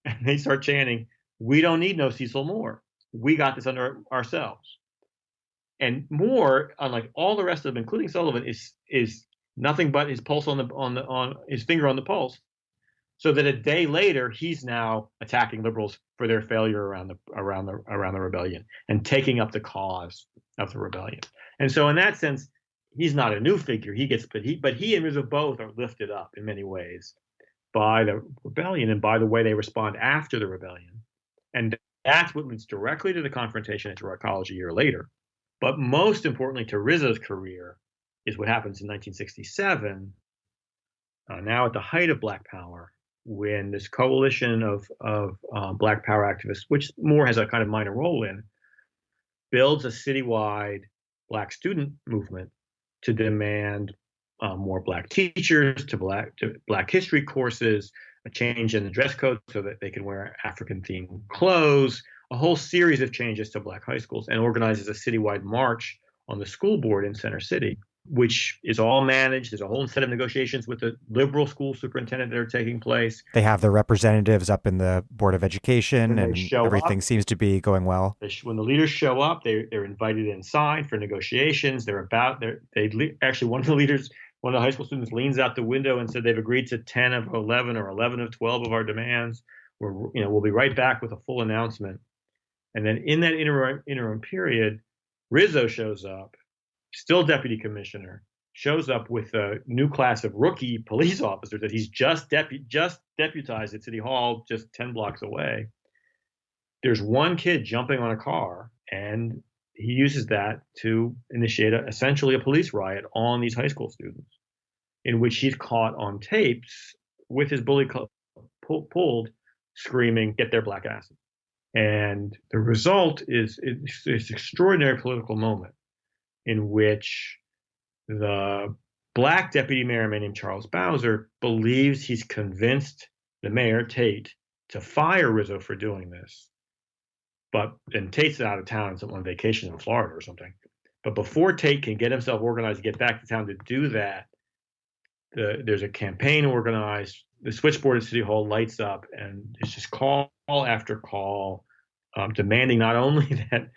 B: and they start chanting, "We don't need no Cecil Moore. We got this under ourselves." And Moore, unlike all the rest of them, including Sullivan, is nothing but his pulse on his finger on the pulse. So that a day later, he's now attacking liberals for their failure around the rebellion and taking up the cause of the rebellion. And so, in that sense, he's not a new figure. But he and Rizzo both are lifted up in many ways by the rebellion and by the way they respond after the rebellion. And that's what leads directly to the confrontation at Girard College a year later. But most importantly to Rizzo's career is what happens in 1967, now at the height of Black Power, when this coalition of Black Power activists, which Moore has a kind of minor role in, builds a citywide Black student movement to demand more Black teachers, to Black history courses, a change in the dress code so that they can wear African-themed clothes, a whole series of changes to Black high schools, and organizes a citywide march on the school board in Center City, which is all managed. There's a whole set of negotiations with the liberal school superintendent that are taking place.
A: They have their representatives up in the Board of Education, and everything seems to be going well.
B: When the leaders show up, they're invited inside for negotiations. Actually, one of the high school students leans out the window and said they've agreed to 10 of 11 or 11 of 12 of our demands. We'll be right back with a full announcement. And then in that interim period, Rizzo shows up, still deputy commissioner, shows up with a new class of rookie police officers that he's just deputized at City Hall just 10 blocks away. There's one kid jumping on a car, and he uses that to initiate essentially a police riot on these high school students, in which he's caught on tapes with his bully club pulled, screaming, "Get their black asses." And the result is this extraordinary political moment in which the black deputy mayor, a man named Charles Bowser, believes he's convinced the mayor, Tate, to fire Rizzo for doing this. And Tate's out of town on vacation in Florida or something. But before Tate can get himself organized to get back to town to do that, there's a campaign organized. The switchboard at City Hall lights up, and it's just call after call, demanding not only that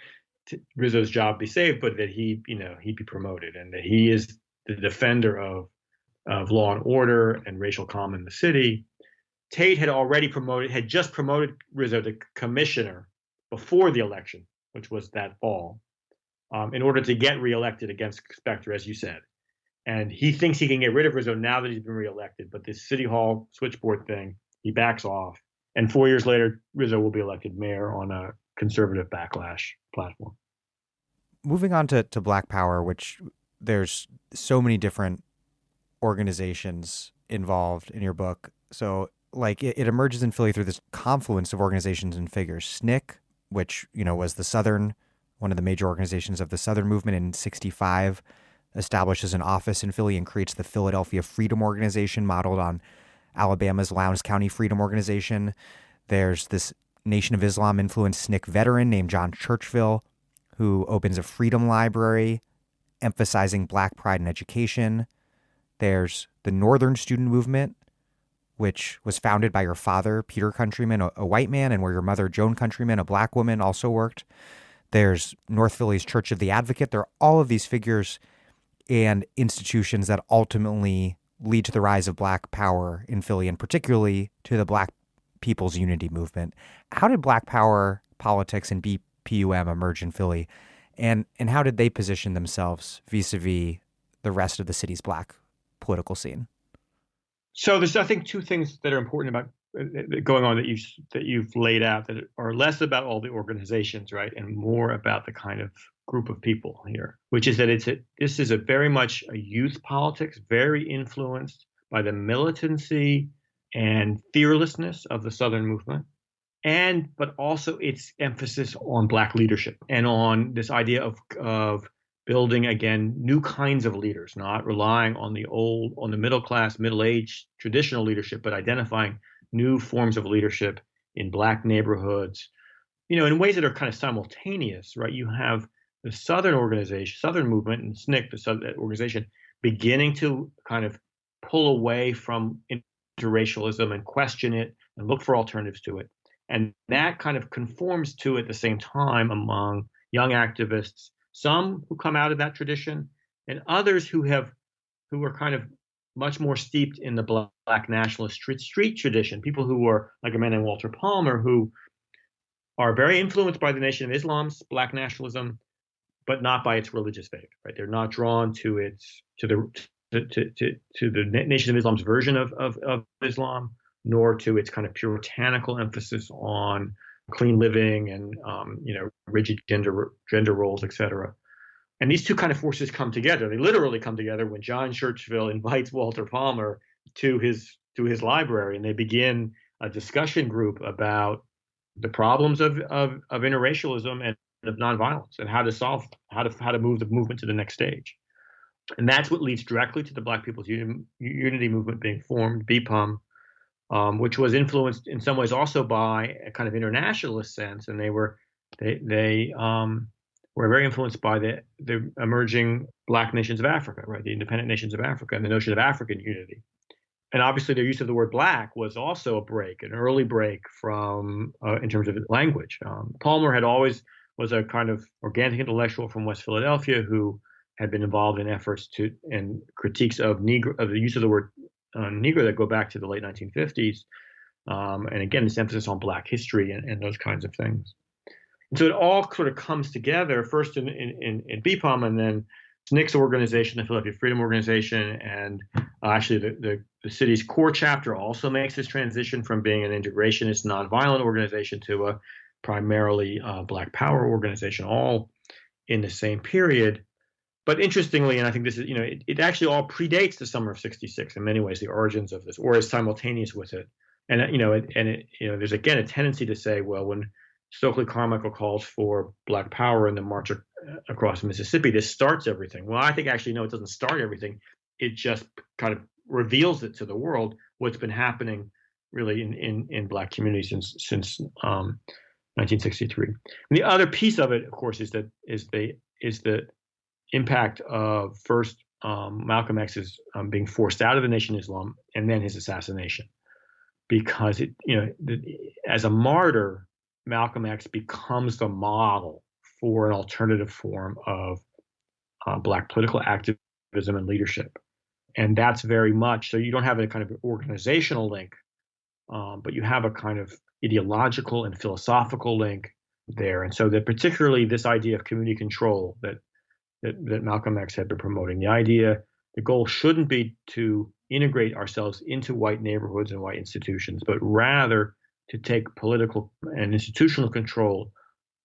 B: Rizzo's job be saved, but that he be promoted, and that he is the defender of law and order and racial calm in the city. Tate had just promoted Rizzo to commissioner before the election, which was that fall, in order to get reelected against Specter, as you said. And he thinks he can get rid of Rizzo now that he's been reelected. But this City Hall switchboard thing, he backs off. And 4 years later, Rizzo will be elected mayor on a conservative backlash platform.
A: Moving on to Black Power, which there's so many different organizations involved in your book. So like it emerges in Philly through this confluence of organizations and figures. SNCC, which, was one of the major organizations of the Southern movement in 1965, establishes an office in Philly and creates the Philadelphia Freedom Organization, modeled on Alabama's Lowndes County Freedom Organization. There's this Nation of Islam influenced SNCC veteran named John Churchville, who opens a freedom library emphasizing Black pride in education. There's the Northern Student Movement, which was founded by your father, Peter Countryman, a white man, and where your mother, Joan Countryman, a Black woman, also worked. There's North Philly's Church of the Advocate. There are all of these figures and institutions that ultimately lead to the rise of Black power in Philly, and particularly to the Black People's Unity movement. How did Black power politics and BPUM emerge in Philly, and how did they position themselves vis-a-vis the rest of the city's Black political scene?
B: So there's, I think, two things that are important about going on that you've laid out that are less about all the organizations, right, and more about the kind of group of people here, which is that this is a very much a youth politics, very influenced by the militancy and fearlessness of the Southern movement, but also its emphasis on Black leadership and on this idea of building, again, new kinds of leaders, not relying on the middle class, middle-aged traditional leadership, but identifying new forms of leadership in Black neighborhoods, in ways that are kind of simultaneous, right? You have the Southern organization, Southern movement, and SNCC, the Southern organization, beginning to kind of pull away from interracialism and question it and look for alternatives to it. And that kind of conforms to, at the same time, among young activists, some who come out of that tradition and others who are kind of much more steeped in the Black nationalist street tradition, people who are like a man named Walter Palmer, who are very influenced by the Nation of Islam's Black nationalism, but not by its religious faith, right? They're not drawn to the Nation of Islam's version of Islam, nor to its kind of puritanical emphasis on clean living and rigid gender roles, etc. And these two kind of forces come together. They literally come together when John Churchville invites Walter Palmer to his library, and they begin a discussion group about the problems of interracialism and of nonviolence, and how to move the movement to the next stage. And that's what leads directly to the Black People's Unity movement being formed, BPUM, which was influenced in some ways also by a kind of internationalist sense, and they were very influenced by the emerging Black nations of Africa, right? The independent nations of Africa, and the notion of African unity. And obviously, their use of the word Black was also an early break from in terms of language. Palmer was a kind of organic intellectual from West Philadelphia who had been involved in efforts and critiques of the use of the word Negro that go back to the late 1950s, and again, this emphasis on Black history and those kinds of things. And so it all sort of comes together first in BPUM, and then SNCC's organization, the Philadelphia Freedom Organization, and actually the city's core chapter also makes this transition from being an integrationist, nonviolent organization to a primarily Black Power organization, all in the same period. But interestingly, and I think this is, it actually all predates the summer of '66 in many ways, the origins of this, or is simultaneous with it. And there's again a tendency to say, well, when Stokely Carmichael calls for Black Power in the march across Mississippi. This starts everything. Well, I think actually, no, it doesn't start everything. It just kind of reveals it to the world, what's been happening really in Black communities since 1963. And the other piece of it, of course, is the impact of first Malcolm X's being forced out of the Nation of Islam, and then his assassination, because as a martyr, Malcolm X becomes the model for an alternative form of Black political activism and leadership. And that's very much, so you don't have a kind of organizational link, but you have a kind of ideological and philosophical link there. And so that particularly this idea of community control that Malcolm X had been promoting, the goal shouldn't be to integrate ourselves into white neighborhoods and white institutions, but rather to take political and institutional control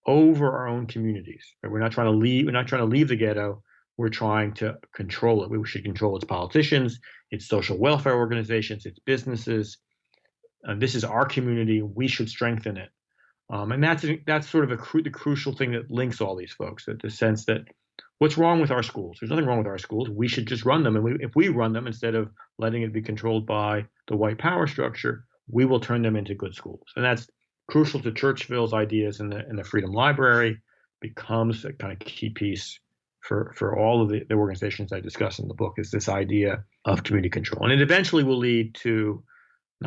B: over our own communities. We're not trying to leave the ghetto. We're trying to control it. We should control its politicians, its social welfare organizations, its businesses. This is our community. We should strengthen it. And that's sort of the crucial thing that links all these folks. That the sense that what's wrong with our schools? There's nothing wrong with our schools. We should just run them. And if we run them instead of letting it be controlled by the white power structure, we will turn them into good schools. And that's crucial to Churchill's ideas in the Freedom Library, becomes a kind of key piece for all of the organizations I discuss in the book, is this idea of community control. And it eventually will lead to, it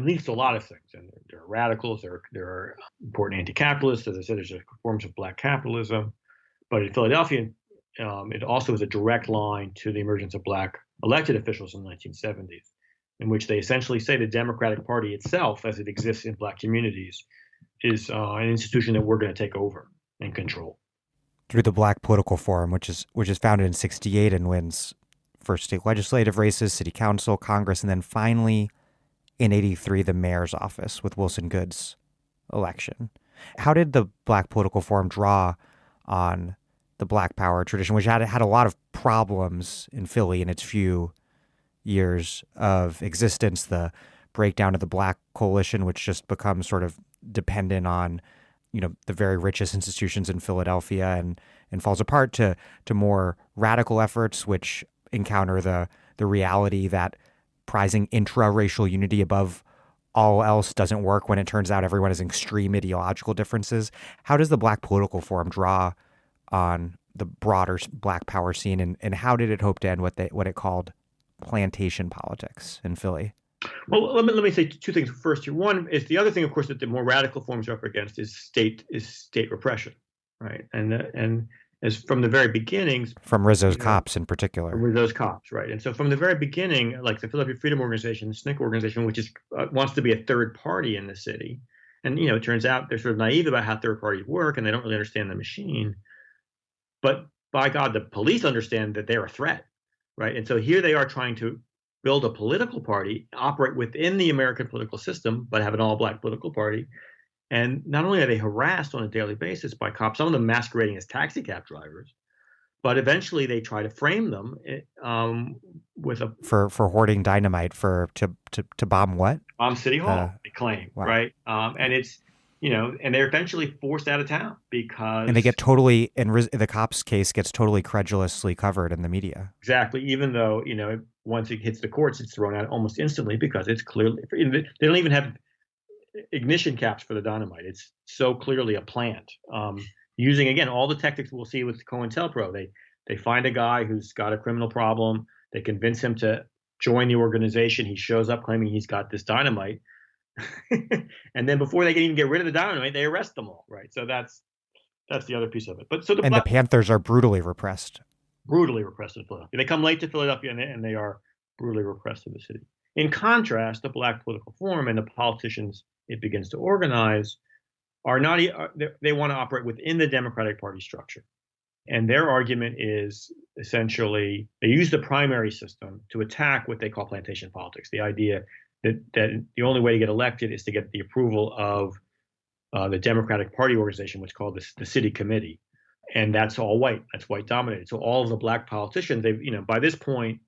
B: leads to a lot of things. And there are radicals, there are important anti-capitalists. As I said, there's forms of Black capitalism. But in Philadelphia, it also is a direct line to the emergence of Black elected officials in the 1970s, in which they essentially say the Democratic Party itself, as it exists in Black communities, is an institution that we're going to take over and control.
A: Through the Black Political Forum, which is founded in '68 and wins first state legislative races, city council, Congress, and then finally in '83 the mayor's office with Wilson Good's election. How did the Black Political Forum draw on the Black Power tradition, which had a lot of problems in Philly in its few years of existence, the breakdown of the Black coalition, which just becomes sort of dependent on, the very richest institutions in Philadelphia and falls apart, to more radical efforts, which encounter the reality that prizing intra-racial unity above all else doesn't work when it turns out everyone has extreme ideological differences. How does the Black Political Forum draw on the broader Black power scene, and how did it hope to end what it called plantation politics in Philly?
B: Well, let me say two things first here. One is the other thing, of course, that the more radical forms are up against is state repression, right? And as from the very beginnings,
A: from Rizzo's cops in particular,
B: from Rizzo's cops, right? And so from the very beginning, like the Philadelphia Freedom Organization, the SNCC organization, which wants to be a third party in the city, and it turns out they're sort of naive about how third parties work, and they don't really understand the machine. But by God, the police understand that they're a threat, right? And so here they are trying to build a political party, operate within the American political system, but have an all-Black political party. And not only are they harassed on a daily basis by cops, some of them masquerading as taxi cab drivers, but eventually they try to frame them with
A: for hoarding dynamite to bomb what?
B: Bomb City Hall, they claim, wow. Right? And it's and they're eventually forced out of town because... And
A: they get totally, in the cops' case, gets totally credulously covered in the media.
B: Exactly, even though, once it hits the courts, it's thrown out almost instantly because it's clearly... They don't even have ignition caps for the dynamite. It's so clearly a plant. Using, again, all the tactics we'll see with COINTELPRO. They find a guy who's got a criminal problem. They convince him to join the organization. He shows up claiming he's got this dynamite. And then before they can even get rid of the dynamite, they arrest them all, right? So that's the other piece of it. But the
A: Panthers are brutally repressed.
B: Brutally repressed in Philadelphia. They come late to Philadelphia, and they are brutally repressed in the city. In contrast, the Black Political Forum and the politicians it begins to organize are not. They want to operate within the Democratic Party structure, and their argument is essentially they use the primary system to attack what they call plantation politics. The idea that the only way to get elected is to get the approval of the Democratic Party organization, which is called the City Committee. And that's all white. That's white dominated. So all of the Black politicians, by this point,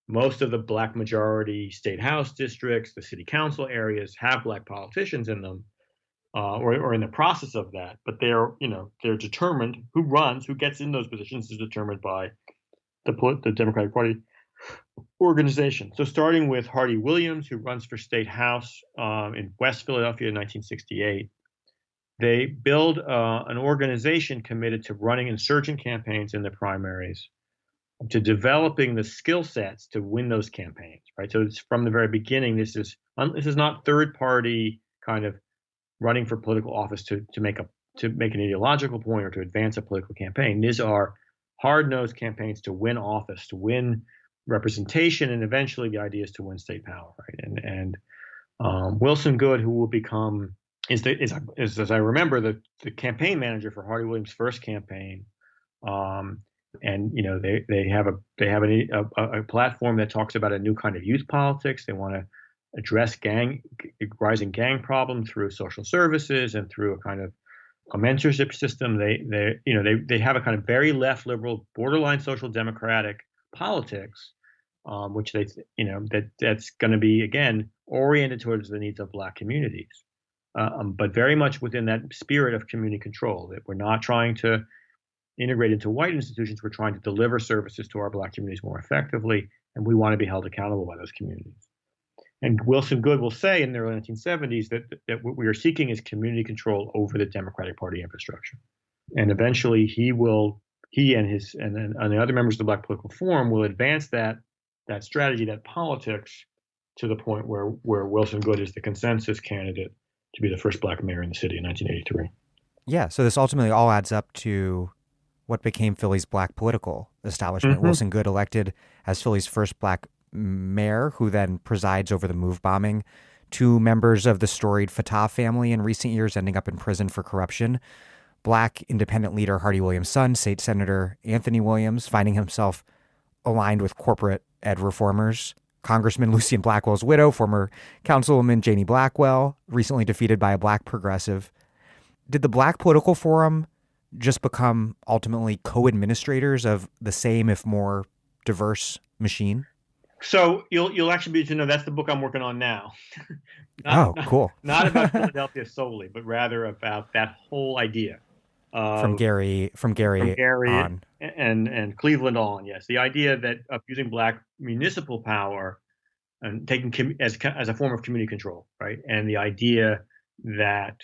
B: most of the Black majority state house districts, the city council areas have Black politicians in them. or in the process of that. But they're determined. Who gets in those positions is determined by the Democratic Party organization. So starting with Hardy Williams, who runs for state house in West Philadelphia in 1968, they build an organization committed to running insurgent campaigns in the primaries, to developing the skill sets to win those campaigns. Right. So it's from the very beginning. This is not third party kind of running for political office to make an ideological point or to advance a political campaign. These are hard-nosed campaigns to win office, to win representation, and eventually the idea is to win state power, right? And Wilson Goode, who will become is as I remember the campaign manager for Hardy Williams' first campaign, and they have a platform that talks about a new kind of youth politics. They want to address rising gang problem through social services and through a kind of a mentorship system. They have a kind of very left liberal, borderline social democratic politics, which that's going to be again oriented towards the needs of Black communities, but very much within that spirit of community control. That we're not trying to integrate into white institutions. We're trying to deliver services to our Black communities more effectively, and we want to be held accountable by those communities. And Wilson Goode will say in the early 1970s that what we are seeking is community control over the Democratic Party infrastructure. And eventually he and the other members of the Black Political Forum will advance that strategy, that politics, to the point where Wilson Goode is the consensus candidate to be the first Black mayor in the city in 1983.
A: Yeah, so this ultimately all adds up to what became Philly's Black political establishment.
B: Mm-hmm.
A: Wilson Goode elected as Philly's first Black mayor, who then presides over the move bombing. 2 members of the storied Fatah family in recent years ending up in prison for corruption. Black independent leader Hardy Williams' son, State Senator Anthony Williams, finding himself aligned with corporate ed reformers. Congressman Lucien Blackwell's widow, former Councilwoman Janie Blackwell, recently defeated by a Black progressive. Did the Black Political Forum just become ultimately co-administrators of the same, if more diverse, machine?
B: So you'll actually be to know that's the book I'm working on now.
A: Cool.
B: Not about Philadelphia solely, but rather about that whole idea.
A: From Gary on.
B: and Cleveland on, yes. The idea that of using Black municipal power and taking as a form of community control, right? And the idea that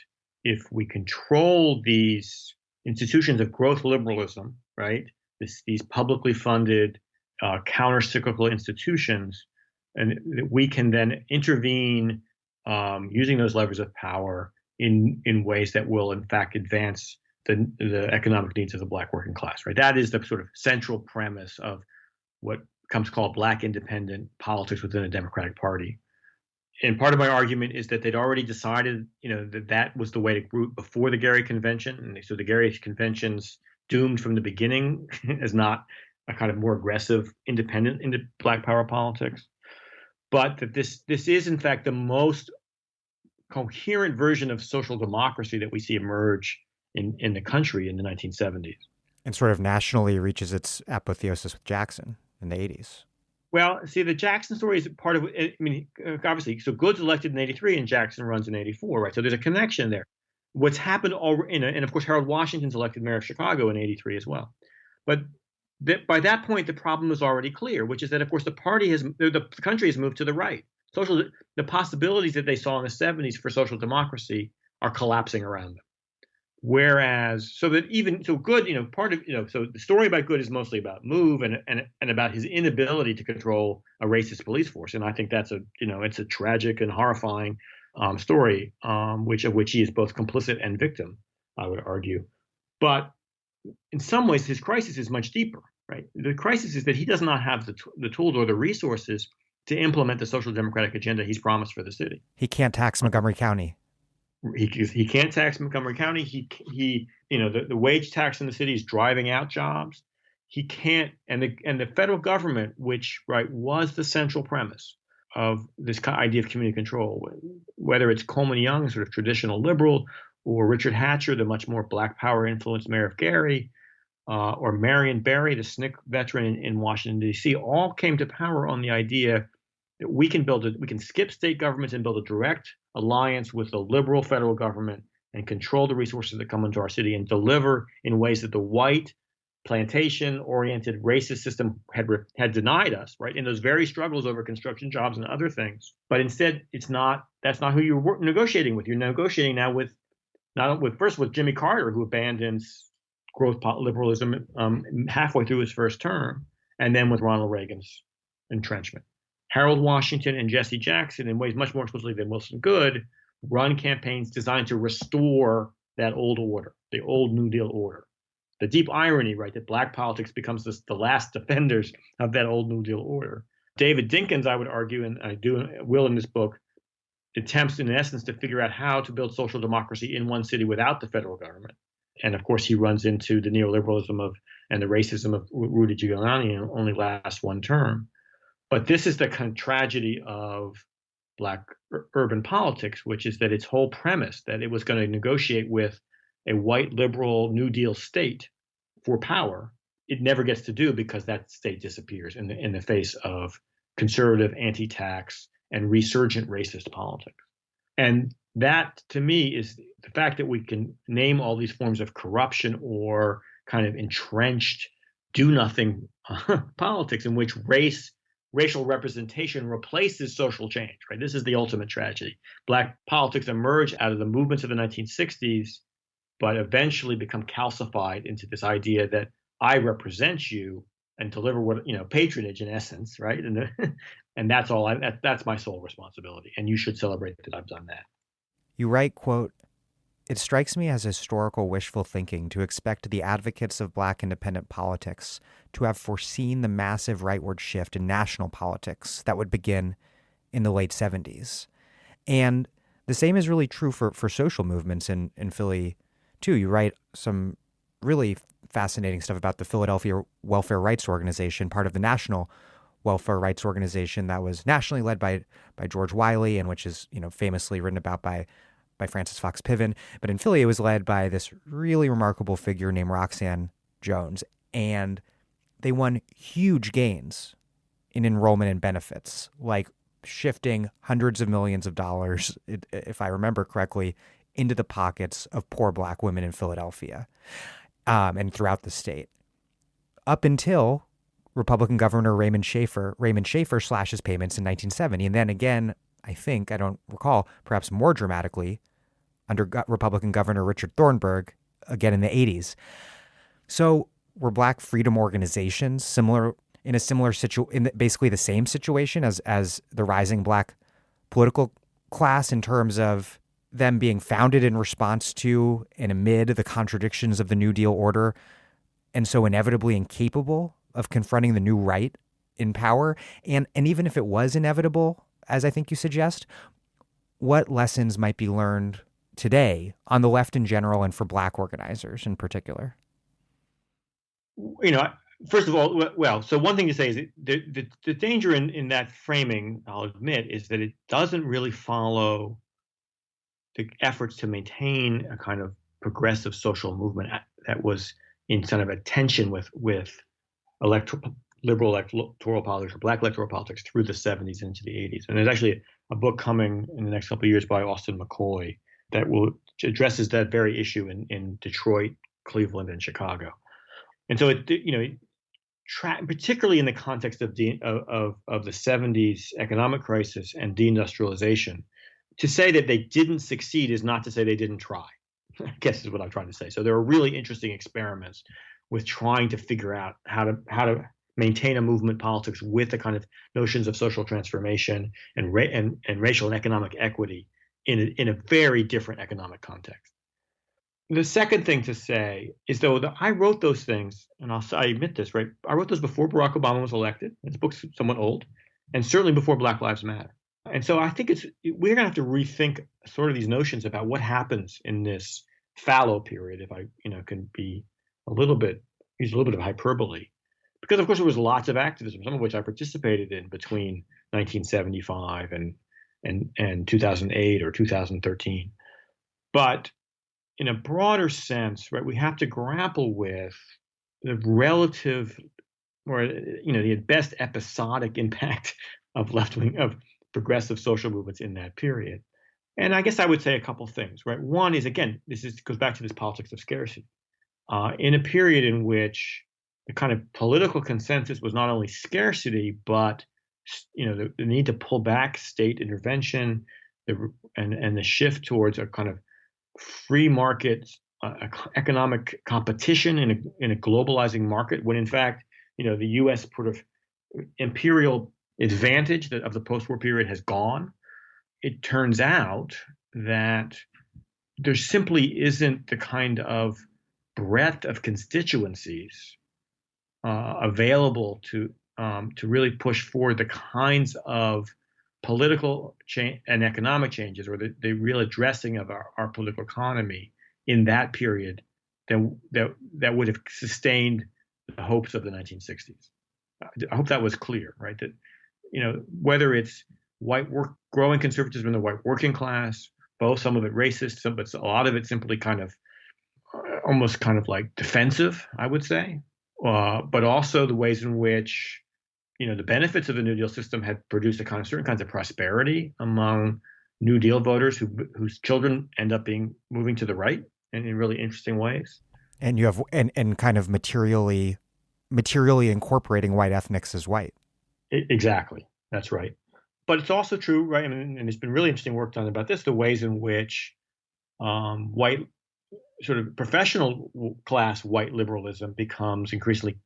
B: if we control these institutions of growth liberalism, right? These publicly funded counter-cyclical institutions, and we can then intervene using those levers of power in ways that will in fact advance the economic needs of the Black working class, right? That is the sort of central premise of what comes called Black independent politics within the Democratic Party. And part of my argument is that they'd already decided, that was the way to group before the Gary Convention. And so the Gary Convention's doomed from the beginning as not a kind of more aggressive, independent into Black power politics. But that this is, in fact, the most coherent version of social democracy that we see emerge in the country in the 1970s.
A: And sort of nationally reaches its apotheosis with Jackson in the 80s.
B: Well, see, the Jackson story is part of, obviously, so Goode's elected in 83 and Jackson runs in 84, right? So there's a connection there. What's happened already, and of course, Harold Washington's elected mayor of Chicago in 83 as well. But by that point, the problem is already clear, which is that, of course, the country has moved to the right. The possibilities that they saw in the 70s for social democracy are collapsing around them. Whereas, so Goode, so the story about Goode is mostly about Move and about his inability to control a racist police force. And I think that's it's a tragic and horrifying story, of which he is both complicit and victim, I would argue. But in some ways, his crisis is much deeper, right? The crisis is that he does not have the tools or the resources to implement the social democratic agenda he's promised for the city.
A: He can't tax Montgomery County.
B: He can't tax Montgomery County. The wage tax in the city is driving out jobs. He can't, and the federal government, which was the central premise of this idea of community control, whether it's Coleman Young, sort of traditional liberal, or Richard Hatcher, the much more Black power influenced mayor of Gary, or Marion Barry, the SNCC veteran in Washington D.C., all came to power on the idea that we can skip state governments and build a direct alliance with the liberal federal government and control the resources that come into our city and deliver in ways that the white plantation-oriented racist system had denied us, right? In those very struggles over construction jobs and other things. But instead, that's not who you're negotiating with. You're negotiating now with Jimmy Carter, who abandons growth liberalism halfway through his first term, and then with Ronald Reagan's entrenchment. Harold Washington and Jesse Jackson, in ways much more explicitly than Wilson Goode, run campaigns designed to restore that old order, the old New Deal order. The deep irony, right, that black politics becomes the last defenders of that old New Deal order. David Dinkins, I would argue, and I will in this book, attempts in essence to figure out how to build social democracy in one city without the federal government. And of course, he runs into the neoliberalism and the racism of Rudy Giuliani and only lasts one term. But this is the kind of tragedy of black urban politics, which is that its whole premise that it was going to negotiate with a white liberal New Deal state for power, it never gets to do because that state disappears in the face of conservative anti-tax and resurgent racist politics. And that, to me, is the fact that we can name all these forms of corruption or kind of entrenched do-nothing politics in which racial representation replaces social change, right? This is the ultimate tragedy. Black politics emerge out of the movements of the 1960s, but eventually become calcified into this idea that I represent you and deliver patronage in essence, right? And that's all. That's my sole responsibility, and you should celebrate that I've done that.
A: You write, quote, "It strikes me as historical wishful thinking to expect the advocates of black independent politics to have foreseen the massive rightward shift in national politics that would begin in the late 70s. And the same is really true for social movements in Philly, too. You write some really fascinating stuff about the Philadelphia Welfare Rights Organization, part of the National Welfare Rights Organization that was nationally led by George Wiley and which is, famously written about by Francis Fox Piven. But in Philly, it was led by this really remarkable figure named Roxanne Jones. And they won huge gains in enrollment and benefits, like shifting hundreds of millions of dollars, if I remember correctly, into the pockets of poor black women in Philadelphia and throughout the state. Up until Republican Governor Raymond Schaefer slashes payments in 1970. And then again, I don't recall, perhaps more dramatically, under Republican Governor Richard Thornburgh, again in the 80s. So were black freedom organizations basically the same situation as the rising black political class in terms of them being founded in response to and amid the contradictions of the New Deal order, and so inevitably incapable of confronting the new right in power? And even if it was inevitable, as I think you suggest, what lessons might be learned today on the left in general and for black organizers in particular?
B: First of all, so one thing to say is that the danger in that framing, I'll admit, is that it doesn't really follow the efforts to maintain a kind of progressive social movement that was in kind of a tension with liberal electoral politics or black electoral politics through the 70s into the 80s. And there's actually a book coming in the next couple of years by Austin McCoy that addresses that very issue in Detroit, Cleveland, and Chicago. And so particularly in the context of the 70s economic crisis and deindustrialization, to say that they didn't succeed is not to say they didn't try, I guess is what I'm trying to say. So there are really interesting experiments with trying to figure out how to maintain a movement politics with the kind of notions of social transformation and racial and economic equity in a very different economic context. The second thing to say is, though, that I wrote those things, and I admit this, right? I wrote those before Barack Obama was elected. This book's somewhat old, and certainly before Black Lives Matter. And so I think we're going to have to rethink sort of these notions about what happens in this fallow period, if I can be use a little bit of hyperbole, because of course there was lots of activism, some of which I participated in between 1975 and 2008 or 2013. But in a broader sense, right, we have to grapple with the relative, or the at best episodic impact of left-wing, of progressive social movements in that period. And I guess I would say a couple things, right? One is, again, goes back to this politics of scarcity. In a period in which the kind of political consensus was not only scarcity, but the need to pull back state intervention, and the shift towards a kind of free market economic competition in a globalizing market, when in fact the U.S. sort of imperial advantage of the post-war period has gone. It turns out that there simply isn't the kind of breadth of constituencies available to really push forward the kinds of political change and economic changes, or the real addressing of our political economy in that period that would have sustained the hopes of the 1960s. I hope that was clear, right? That whether it's growing conservatism in the white working class, both some of it racist, but a lot of it simply kind of almost kind of like defensive, I would say, but also the ways in which the benefits of the New Deal system had produced certain kinds of prosperity among New Deal voters whose children end up moving to the right and in really interesting ways.
A: And you have and kind of materially incorporating white ethnics as white.
B: Exactly, that's right. But it's also true, right? I mean, and there's been really interesting work done about this, the ways in which white, sort of professional class white liberalism becomes increasingly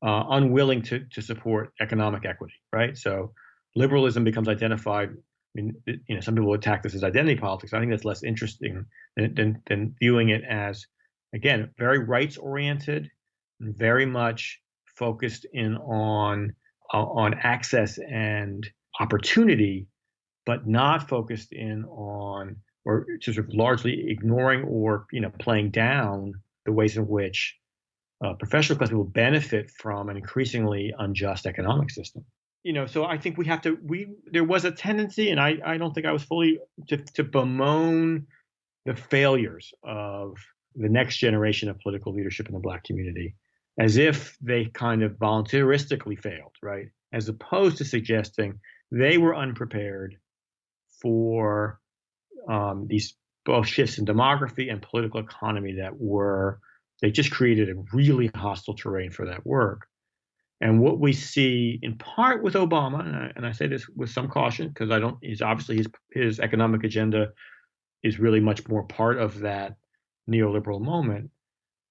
B: unwilling to support economic equity, right? So liberalism becomes identified. I mean, some people attack this as identity politics. I think that's less interesting than viewing it as, again, very rights oriented, very much focused in on access and opportunity, but not focused in on, or sort of largely ignoring or playing down the ways in which professional class people benefit from an increasingly unjust economic system. So I think there was a tendency, and I don't think I was fully to bemoan the failures of the next generation of political leadership in the Black community, as if they kind of voluntaristically failed, right? As opposed to suggesting they were unprepared for these both shifts in demography and political economy they just created a really hostile terrain for that work. And what we see in part with Obama, and I say this with some caution because he's obviously his economic agenda is really much more part of that neoliberal moment,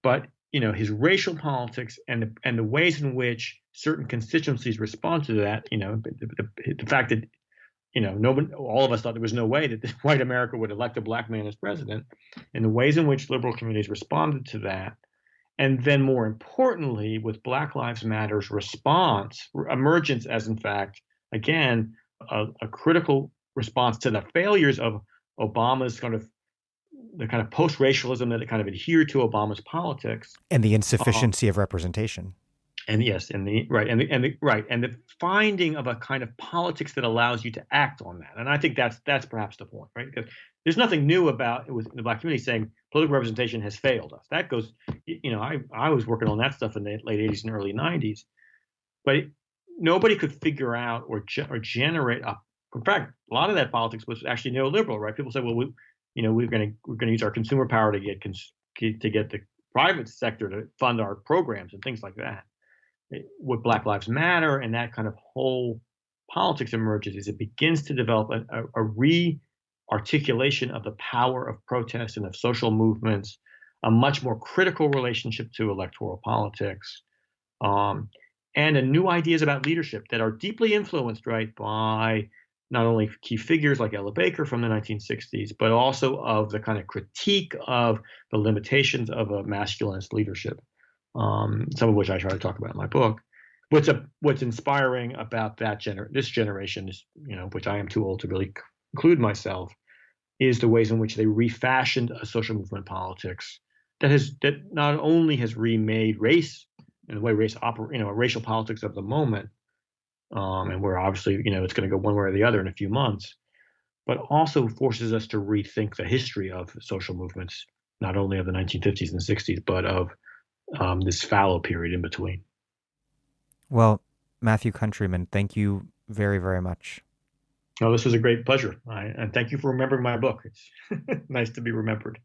B: but his racial politics and the ways in which certain constituencies respond to that, the fact that all of us thought there was no way that white America would elect a Black man as president, and the ways in which liberal communities responded to that. And then more importantly, with Black Lives Matter's emergence as, in fact, again, a critical response to the failures of Obama's the kind of post-racialism that kind of adhered to Obama's politics.
A: And the insufficiency of representation.
B: And yes, and the finding of a kind of politics that allows you to act on that. And I think that's perhaps the point, right? Because there's nothing new about it with the Black community saying political representation has failed us. That goes, I was working on that stuff in the late 80s and early 90s, but nobody could figure out or generate in fact, a lot of that politics was actually neoliberal, right? People say, well, we're going to use our consumer power to get the private sector to fund our programs and things like that. What Black Lives Matter and that kind of whole politics emerges is it begins to develop a re-articulation of the power of protest and of social movements, a much more critical relationship to electoral politics, and a new ideas about leadership that are deeply influenced, right, by not only key figures like Ella Baker from the 1960s, but also of the kind of critique of the limitations of a masculinist leadership. Some of which I try to talk about in my book. What's inspiring about this generation is, which I am too old to really include myself, is the ways in which they refashioned a social movement politics that not only has remade race and the way race operates, racial politics of the moment, and where obviously it's going to go one way or the other in a few months, but also forces us to rethink the history of social movements, not only of the 1950s and 60s, but of this fallow period in between.
A: Well, Matthew Countryman, thank you very, very much.
B: No, this was a great pleasure. And thank you for remembering my book. It's nice to be remembered.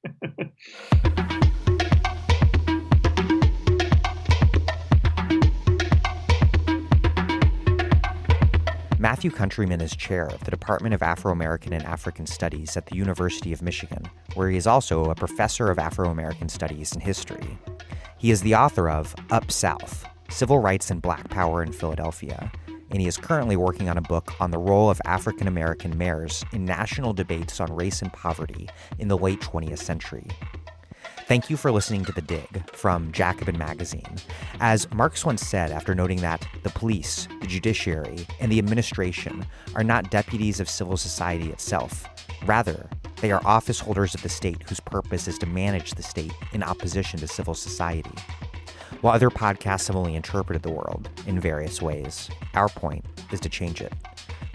A: Matthew Countryman is chair of the Department of Afro-American and African Studies at the University of Michigan, where he is also a professor of Afro-American Studies and History. He is the author of Up South, Civil Rights and Black Power in Philadelphia, and he is currently working on a book on the role of African-American mayors in national debates on race and poverty in the late 20th century. Thank you for listening to The Dig from Jacobin Magazine. As Marx once said after noting that the police, the judiciary, and the administration are not deputies of civil society itself. Rather, they are office holders of the state whose purpose is to manage the state in opposition to civil society. While other podcasts have only interpreted the world in various ways, our point is to change it.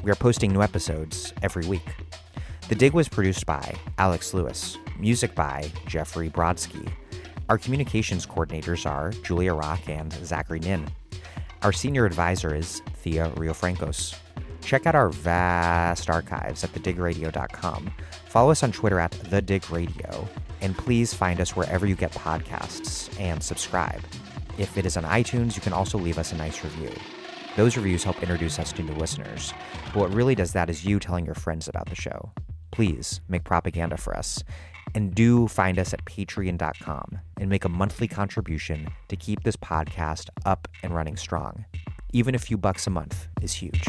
A: We are posting new episodes every week. The Dig was produced by Alex Lewis, music by Jeffrey Brodsky. Our communications coordinators are Julia Rock and Zachary Nin. Our senior advisor is Thea Riofrancos. Check out our vast archives at thedigradio.com. Follow us on Twitter at thedigradio, and please find us wherever you get podcasts and subscribe. If it is on iTunes, you can also leave us a nice review. Those reviews help introduce us to new listeners. But what really does that is you telling your friends about the show. Please make propaganda for us. And do find us at patreon.com and make a monthly contribution to keep this podcast up and running strong. Even a few bucks a month is huge.